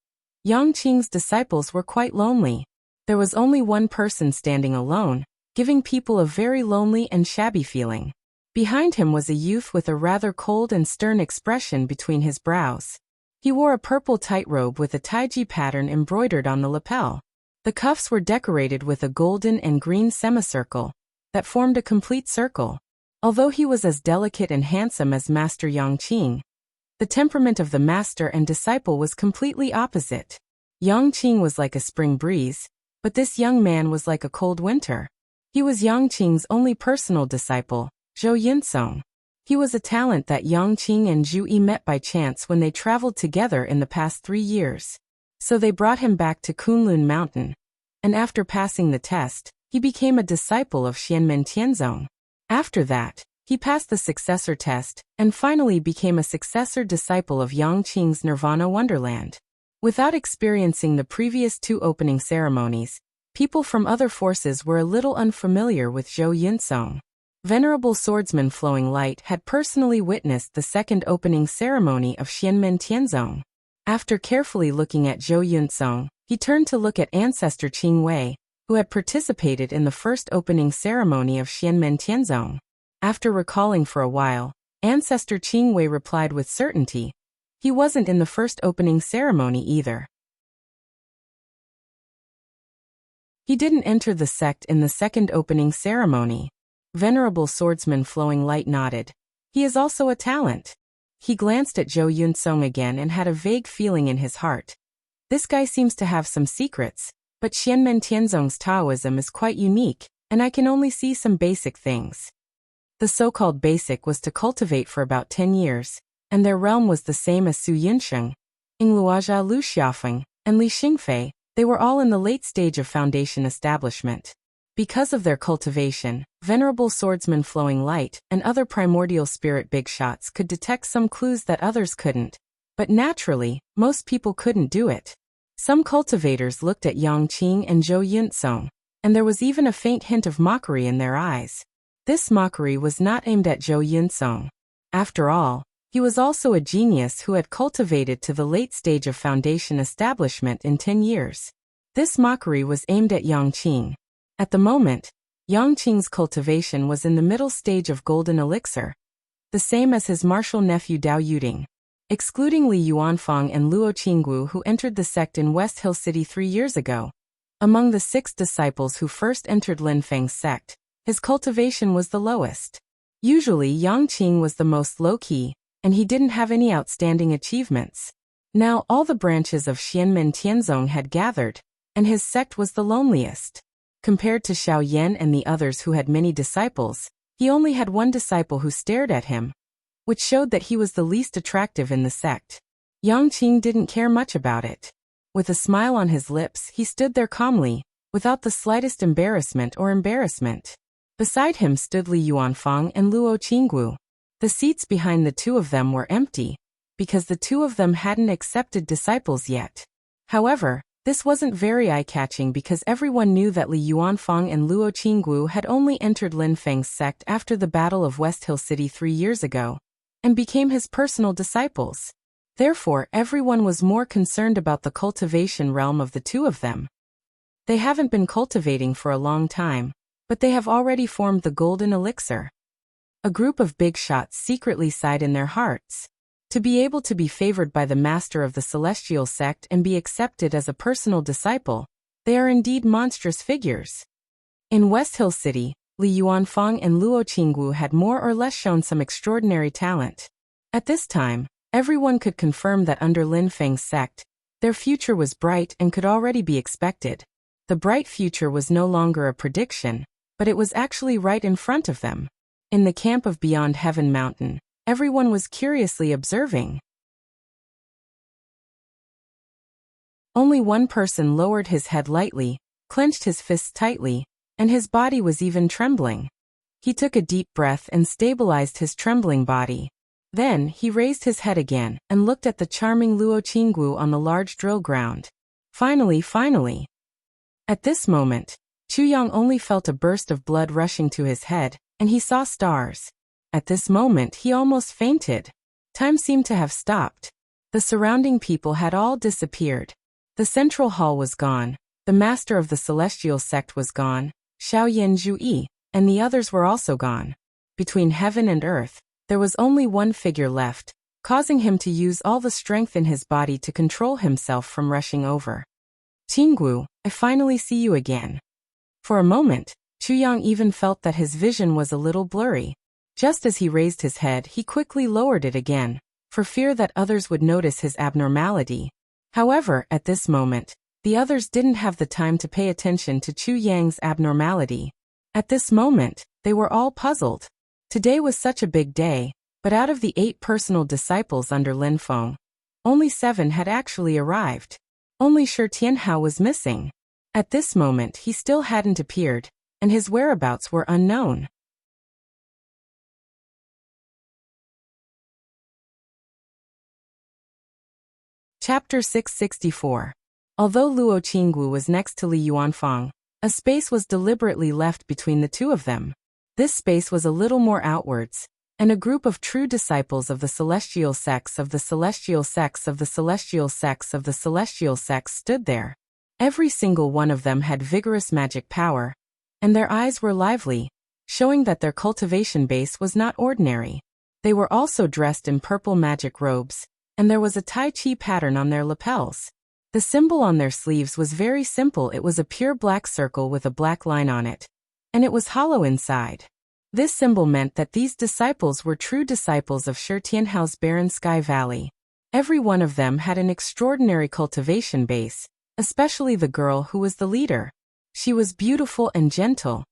Yang Qing's disciples were quite lonely. There was only one person standing alone, giving people a very lonely and shabby feeling. Behind him was a youth with a rather cold and stern expression between his brows. He wore a purple tightrobe with a taiji pattern embroidered on the lapel. The cuffs were decorated with a golden and green semicircle that formed a complete circle. Although he was as delicate and handsome as Master Yongqing, the temperament of the master and disciple was completely opposite. Yongqing was like a spring breeze, but this young man was like a cold winter. He was Yongqing's only personal disciple, Zhou Yinsong. He was a talent that Yongqing and Zhu Yi met by chance when they traveled together in the past 3 years. So they brought him back to Kunlun Mountain, and after passing the test, he became a disciple of Xianmen Tianzong. After that, he passed the successor test, and finally became a successor disciple of Yongqing's Nirvana Wonderland. Without experiencing the previous 2 opening ceremonies, people from other forces were a little unfamiliar with Zhou Yinsong. Venerable Swordsman Flowing Light had personally witnessed the second opening ceremony of Xianmen Tianzong. After carefully looking at Zhou Yinsong, he turned to look at Ancestor Qing Wei, who had participated in the first opening ceremony of Xianmen Tianzong. After recalling for a while, Ancestor Qing Wei replied with certainty, he wasn't in the first opening ceremony either. He didn't enter the sect in the second opening ceremony. Venerable Swordsman Flowing Light nodded. He is also a talent. He glanced at Zhou Yinsong again and had a vague feeling in his heart. This guy seems to have some secrets, but Xianmen Tianzong's Taoism is quite unique, and I can only see some basic things. The so-called basic was to cultivate for about 10 years, and their realm was the same as Su Yinsheng, Yingluozha Lu Xiaofeng, and Li Xingfei. They were all in the late stage of foundation establishment. Because of their cultivation, Venerable Swordsman Flowing Light and other primordial spirit big shots could detect some clues that others couldn't. But naturally, most people couldn't do it. Some cultivators looked at Yongqing and Zhou Yinsong, and there was even a faint hint of mockery in their eyes. This mockery was not aimed at Zhou Yinsong. After all, he was also a genius who had cultivated to the late stage of foundation establishment in 10 years. This mockery was aimed at Yongqing. At the moment, Yongqing's cultivation was in the middle stage of golden elixir, the same as his martial nephew Dao Yuding. Excluding Li Yuanfang and Luo Qinggu who entered the sect in West Hill City 3 years ago, among the 6 disciples who first entered Lin Feng's sect, his cultivation was the lowest. Usually Yongqing was the most low-key, and he didn't have any outstanding achievements. Now all the branches of Xianmen Tianzong had gathered, and his sect was the loneliest. Compared to Xiao Yan and the others who had many disciples, he only had 1 disciple who stared at him, which showed that he was the least attractive in the sect. Yongqing didn't care much about it. With a smile on his lips, he stood there calmly, without the slightest embarrassment. Beside him stood Li Yuanfang and Luo Qinggu. The seats behind the 2 of them were empty, because the 2 of them hadn't accepted disciples yet. However, this wasn't very eye-catching because everyone knew that Li Yuanfang and Luo Qinggu had only entered Lin Feng's sect after the Battle of West Hill City 3 years ago, and became his personal disciples. Therefore, everyone was more concerned about the cultivation realm of the 2 of them. They haven't been cultivating for a long time, but they have already formed the golden elixir. A group of big shots secretly sighed in their hearts. To be able to be favored by the master of the celestial sect and be accepted as a personal disciple, they are indeed monstrous figures. In West Hill City, Li Yuanfang and Luo Qinggu had more or less shown some extraordinary talent. At this time, everyone could confirm that under Lin Feng's sect, their future was bright and could already be expected. The bright future was no longer a prediction, but it was actually right in front of them. In the camp of Beyond Heaven Mountain, everyone was curiously observing. Only one person lowered his head lightly, clenched his fists tightly, and his body was even trembling. He took a deep breath and stabilized his trembling body. Then, he raised his head again and looked at the charming Luo Qinggu on the large drill ground. Finally. At this moment, Chuyang only felt a burst of blood rushing to his head, and he saw stars. At this moment he almost fainted. Time seemed to have stopped. The surrounding people had all disappeared. The central hall was gone, the master of the celestial sect was gone, Xiao Yan Zhu Yi, and the others were also gone. between heaven and earth, there was only one figure left, causing him to use all the strength in his body to control himself from rushing over. Qinggu, I finally see you again. For a moment, Chuyang even felt that his vision was a little blurry. Just as he raised his head, he quickly lowered it again, for fear that others would notice his abnormality. However, at this moment, the others didn't have the time to pay attention to Chu Yang's abnormality. At this moment, they were all puzzled. Today was such a big day, but out of the 8 personal disciples under Lin Feng, only 7 had actually arrived. Only Shi Tianhao was missing. At this moment he still hadn't appeared, and his whereabouts were unknown. Chapter 664. Although Luo Qinggu was next to Li Yuanfang, a space was deliberately left between the two of them. This space was a little more outwards, and a group of true disciples of the celestial sects of the celestial sects of the celestial sects of the celestial sects stood there. Every single one of them had vigorous magic power, and their eyes were lively, showing that their cultivation base was not ordinary. They were also dressed in purple magic robes, and there was a Tai Chi pattern on their lapels. The symbol on their sleeves was very simple. It was a pure black circle with a black line on it, and it was hollow inside. This symbol meant that these disciples were true disciples of Shi Tianhao's barren Sky Valley. Every one of them had an extraordinary cultivation base, especially the girl who was the leader. She was beautiful and gentle,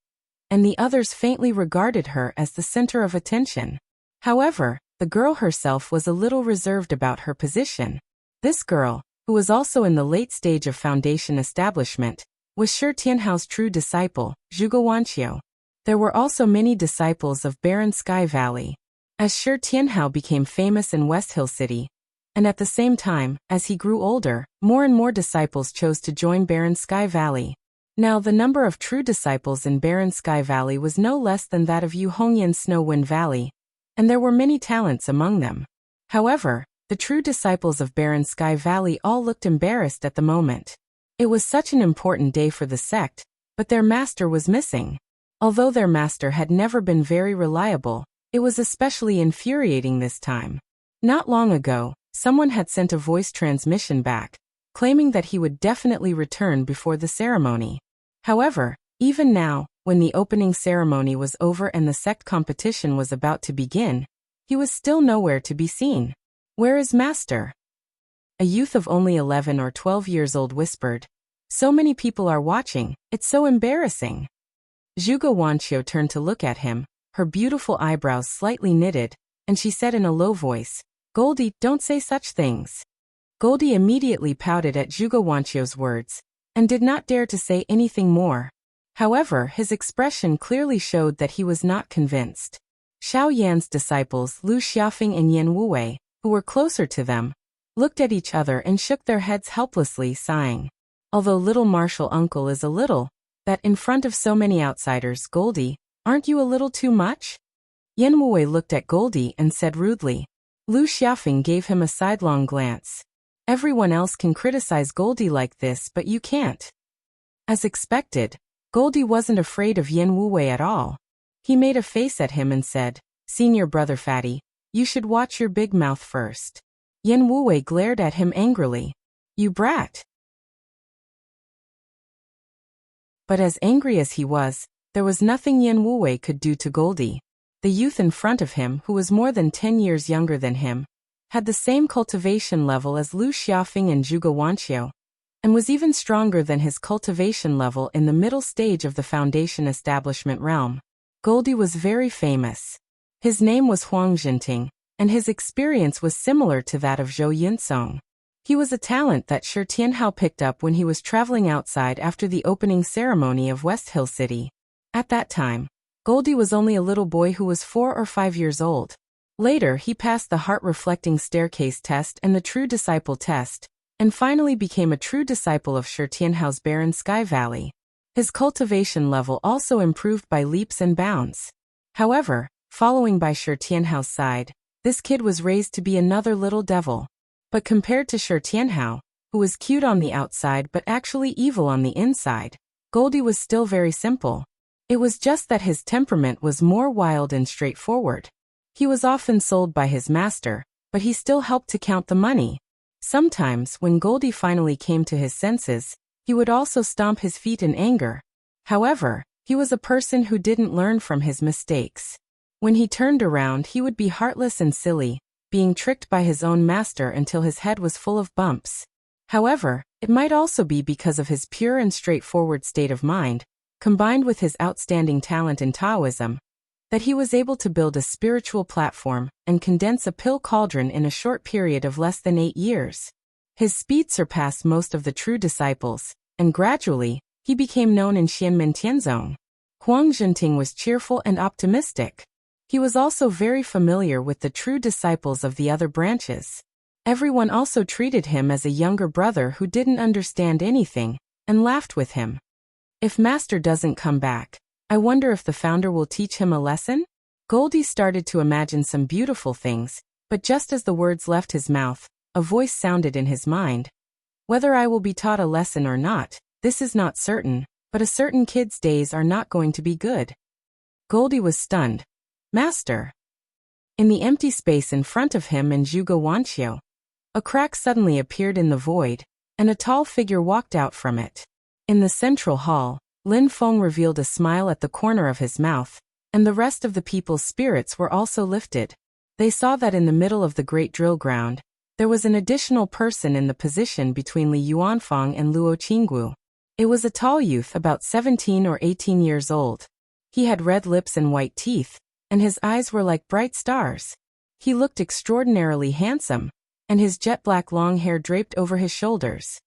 and the others faintly regarded her as the center of attention. However, the girl herself was a little reserved about her position. This girl, who was also in the late stage of foundation establishment, was Shi Tianhao's true disciple, Zhuge Wanqiu. There were also many disciples of barren Sky Valley. As Shi Tianhao became famous in West Hill City, and at the same time, as he grew older, more and more disciples chose to join barren Sky Valley. Now the number of true disciples in barren Sky Valley was no less than that of Yu Hongyan's Snow Wind Valley, and there were many talents among them. However, the true disciples of barren Sky Valley all looked embarrassed at the moment. It was such an important day for the sect, but their master was missing. Although their master had never been very reliable, it was especially infuriating this time. Not long ago, someone had sent a voice transmission back, claiming that he would definitely return before the ceremony. However, even now, when the opening ceremony was over and the sect competition was about to begin, he was still nowhere to be seen. Where is Master? A youth of only 11 or 12 years old whispered. So many people are watching, it's so embarrassing. Zhuge Wanqiu turned to look at him, her beautiful eyebrows slightly knitted, and she said in a low voice, Goldie, don't say such things. Goldie immediately pouted at Zhuge Wanqiu's words, and did not dare to say anything more. However, his expression clearly showed that he was not convinced. Xiao Yan's disciples Lu Xiaofeng and Yan Wuwei, who were closer to them, looked at each other and shook their heads helplessly, sighing. Although little martial uncle is a little, that in front of so many outsiders, Goldie, aren't you a little too much? Yan Wuwei looked at Goldie and said rudely. Lu Xiaofeng gave him a sidelong glance. Everyone else can criticize Goldie like this, but you can't. As expected, Goldie wasn't afraid of Yan Wuwei at all. He made a face at him and said, Senior brother Fatty, you should watch your big mouth first. Yan Wuwei glared at him angrily. You brat. But as angry as he was, there was nothing Yan Wuwei could do to Goldie. The youth in front of him, who was more than 10 years younger than him, had the same cultivation level as Lu Xiaofeng and Zhuge Wanqiu, and was even stronger than his cultivation level in the middle stage of the foundation establishment realm. Goldie was very famous. His name was Huang Jinting, and his experience was similar to that of Zhou Yunsong. He was a talent that Shi Tianhao picked up when he was traveling outside after the opening ceremony of West Hill City. At that time, Goldie was only a little boy who was 4 or 5 years old. Later he passed the heart-reflecting staircase test and the true disciple test, and finally became a true disciple of Shi Tianhao's barren Sky Valley. His cultivation level also improved by leaps and bounds. However, following by Shi Tianhao's side, this kid was raised to be another little devil. But compared to Shi Tianhao, who was cute on the outside but actually evil on the inside, Goldie was still very simple. It was just that his temperament was more wild and straightforward. He was often sold by his master, but he still helped to count the money. Sometimes, when Goldie finally came to his senses, he would also stomp his feet in anger. However, he was a person who didn't learn from his mistakes. When he turned around, he would be heartless and silly, being tricked by his own master until his head was full of bumps. However, it might also be because of his pure and straightforward state of mind, combined with his outstanding talent in Taoism, that he was able to build a spiritual platform and condense a pill cauldron in a short period of less than 8 years. His speed surpassed most of the true disciples, and gradually, he became known in Xianmen Tianzong. Huang Zhenting was cheerful and optimistic. He was also very familiar with the true disciples of the other branches. Everyone also treated him as a younger brother who didn't understand anything, and laughed with him. If Master doesn't come back, I wonder if the founder will teach him a lesson? Goldie started to imagine some beautiful things, but just as the words left his mouth, a voice sounded in his mind. Whether I will be taught a lesson or not, this is not certain, but a certain kid's days are not going to be good. Goldie was stunned. Master! In the empty space in front of him and Zhuge Wanqiu, a crack suddenly appeared in the void, and a tall figure walked out from it. In the central hall, Lin Feng revealed a smile at the corner of his mouth, and the rest of the people's spirits were also lifted. They saw that in the middle of the great drill ground, there was an additional person in the position between Li Yuanfang and Luo Qinggu. It was a tall youth about 17 or 18 years old. He had red lips and white teeth, and his eyes were like bright stars. He looked extraordinarily handsome, and his jet-black long hair draped over his shoulders.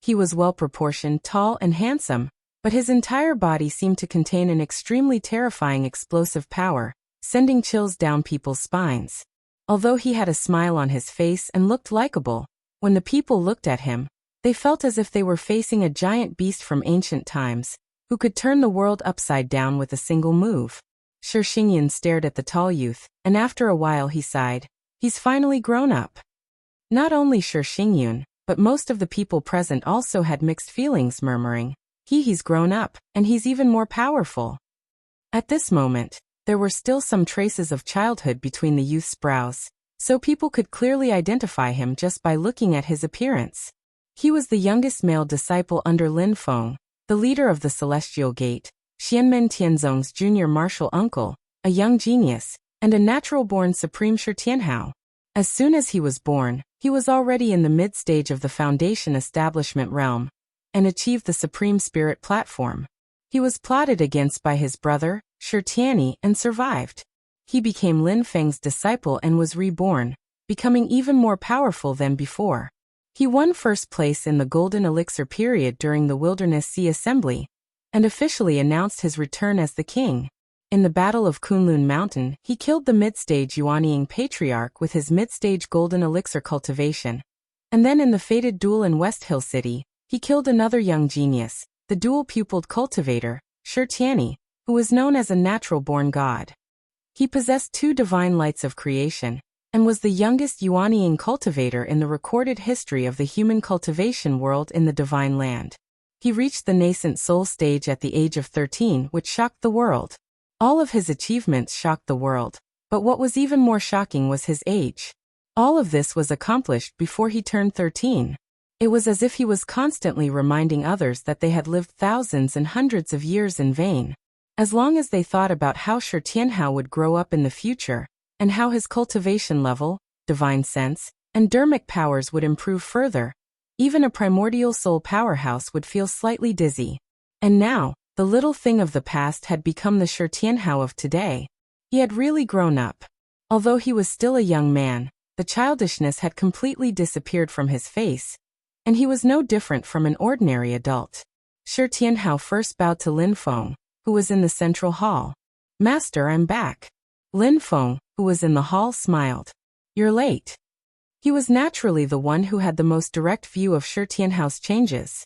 He was well-proportioned, tall, and handsome, but his entire body seemed to contain an extremely terrifying explosive power, sending chills down people's spines. Although he had a smile on his face and looked likable, when the people looked at him, they felt as if they were facing a giant beast from ancient times, who could turn the world upside down with a single move. Shi Xingyan stared at the tall youth, and after a while he sighed. He's finally grown up. Not only Shi Xingyan, but most of the people present also had mixed feelings, murmuring, he's grown up, and he's even more powerful. At this moment, there were still some traces of childhood between the youth's brows, so people could clearly identify him just by looking at his appearance. He was the youngest male disciple under Lin Feng, the leader of the Celestial Gate, Xianmen Tianzong's junior martial uncle, a young genius, and a natural-born Supreme Shi Tianhao. As soon as he was born, he was already in the mid-stage of the Foundation establishment realm, and achieved the Supreme Spirit platform. He was plotted against by his brother, Shi Tianyi, and survived. He became Lin Feng's disciple and was reborn, becoming even more powerful than before. He won first place in the Golden Elixir period during the Wilderness Sea Assembly, and officially announced his return as the king. In the Battle of Kunlun Mountain, he killed the mid-stage Yuanying Patriarch with his mid-stage Golden Elixir cultivation. And then in the fated duel in West Hill City, he killed another young genius, the dual-pupiled cultivator, Shi Tianyi, who was known as a natural-born god. He possessed 2 divine lights of creation, and was the youngest Yuanying cultivator in the recorded history of the human cultivation world in the Divine Land. He reached the nascent soul stage at the age of 13, which shocked the world. All of his achievements shocked the world, but what was even more shocking was his age. All of this was accomplished before he turned 13. It was as if he was constantly reminding others that they had lived thousands and hundreds of years in vain. As long as they thought about how Shi Tianhao would grow up in the future, and how his cultivation level, divine sense, and dermic powers would improve further, even a primordial soul powerhouse would feel slightly dizzy. And now, the little thing of the past had become the Shi Tianhao of today. He had really grown up. Although he was still a young man, the childishness had completely disappeared from his face, and he was no different from an ordinary adult. Shi Tianhao first bowed to Lin Feng, who was in the central hall. Master, I'm back. Lin Feng, who was in the hall, smiled. You're late. He was naturally the one who had the most direct view of Shi Tianhao's changes.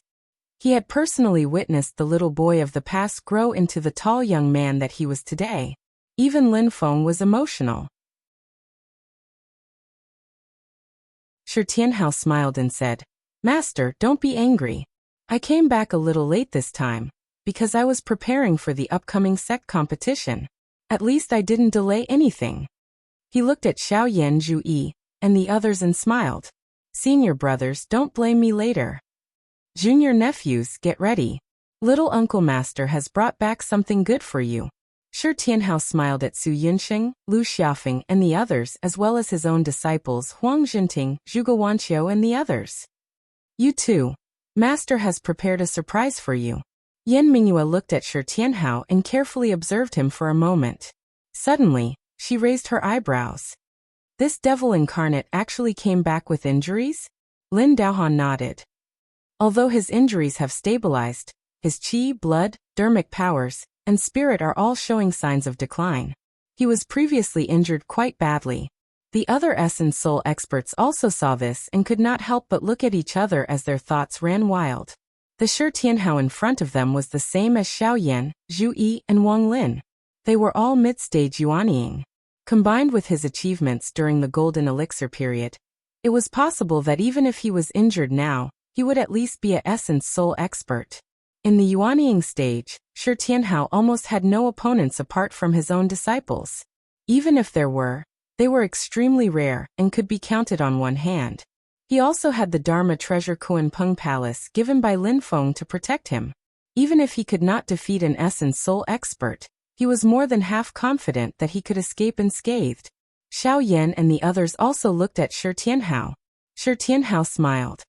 He had personally witnessed the little boy of the past grow into the tall young man that he was today. Even Lin Feng was emotional. Shi Tianhao smiled and said, Master, don't be angry. I came back a little late this time, because I was preparing for the upcoming sect competition. At least I didn't delay anything. He looked at Xiao Yan Zhu Yi and the others and smiled. Senior brothers, don't blame me later. Junior nephews, get ready. Little Uncle Master has brought back something good for you. Shi Tianhao smiled at Su Yunxing, Lu Xiaofeng and the others, as well as his own disciples Huang Jinting, Zhuge Wanqiu and the others. You too. Master has prepared a surprise for you. Yan Mingyue looked at Shi Tianhao and carefully observed him for a moment. Suddenly, she raised her eyebrows. This devil incarnate actually came back with injuries? Lin Daohan nodded. Although his injuries have stabilized, his qi, blood, dermic powers, and spirit are all showing signs of decline. He was previously injured quite badly. The other Essence Soul experts also saw this and could not help but look at each other as their thoughts ran wild. The Shi Tianhao in front of them was the same as Xiao Yan, Zhu Yi, and Wang Lin. They were all mid-stage yuanying. Combined with his achievements during the Golden Elixir period, it was possible that even if he was injured now, he would at least be a Essence Soul expert. In the yuanying stage, Shi Tianhao almost had no opponents apart from his own disciples. Even if there were, they were extremely rare and could be counted on one hand. He also had the Dharma Treasure Kuanpeng Palace given by Lin Feng to protect him. Even if he could not defeat an Essence Soul expert, he was more than half confident that he could escape unscathed. Xiao Yan and the others also looked at Shi Tianhao. Shi Tianhao smiled.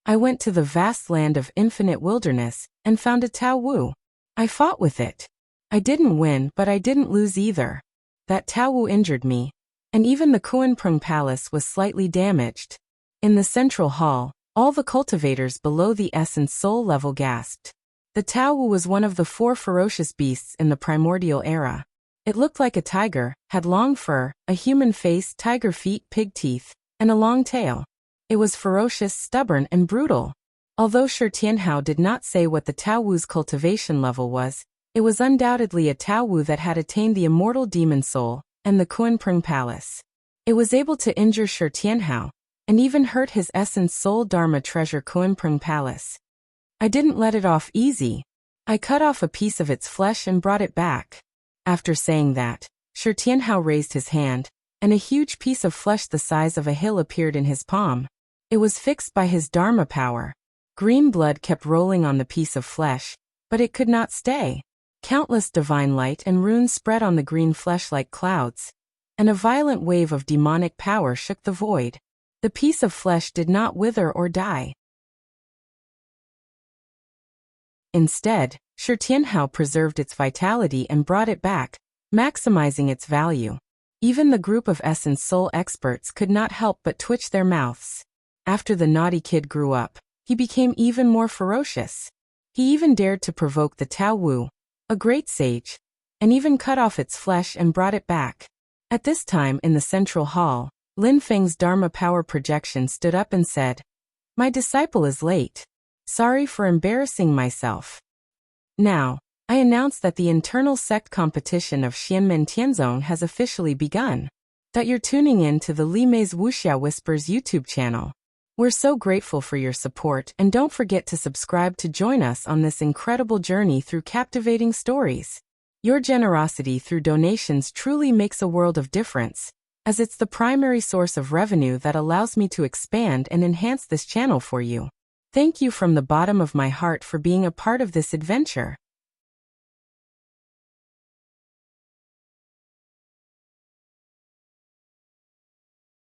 I went to the vast land of infinite wilderness and found a Tao Wu. I fought with it. I didn't win, but I didn't lose either. That Tao Wu injured me, and even the Kuanpeng Palace was slightly damaged. In the central hall, all the cultivators below the Essence Soul level gasped. The Tao Wu was one of the 4 ferocious beasts in the primordial era. It looked like a tiger, had long fur, a human face, tiger feet, pig teeth, and a long tail. It was ferocious, stubborn, and brutal. Although Shi Tianhao did not say what the Tao Wu's cultivation level was, it was undoubtedly a Tao Wu that had attained the immortal demon soul and the Kuanpeng Palace. It was able to injure Shi Tianhao, and even hurt his Essence Soul Dharma Treasure Kuanpeng Palace. I didn't let it off easy. I cut off a piece of its flesh and brought it back. After saying that, Shi Tianhao raised his hand, and a huge piece of flesh the size of a hill appeared in his palm. It was fixed by his Dharma power. Green blood kept rolling on the piece of flesh, but it could not stay. Countless divine light and runes spread on the green flesh like clouds, and a violent wave of demonic power shook the void. The piece of flesh did not wither or die. Instead, Shi Tianhao preserved its vitality and brought it back, maximizing its value. Even the group of Essence Soul experts could not help but twitch their mouths. After the naughty kid grew up, he became even more ferocious. He even dared to provoke the Tao Wu, a great sage, and even cut off its flesh and brought it back. At this time in the central hall, Lin Feng's Dharma power projection stood up and said, "My disciple is late. Sorry for embarrassing myself. Now, I announce that the internal sect competition of Xianmen Tianzong has officially begun. That you're tuning in to the Li Mei's Wuxia Whispers YouTube channel. We're so grateful for your support, and don't forget to subscribe to join us on this incredible journey through captivating stories. Your generosity through donations truly makes a world of difference, as it's the primary source of revenue that allows me to expand and enhance this channel for you. Thank you from the bottom of my heart for being a part of this adventure.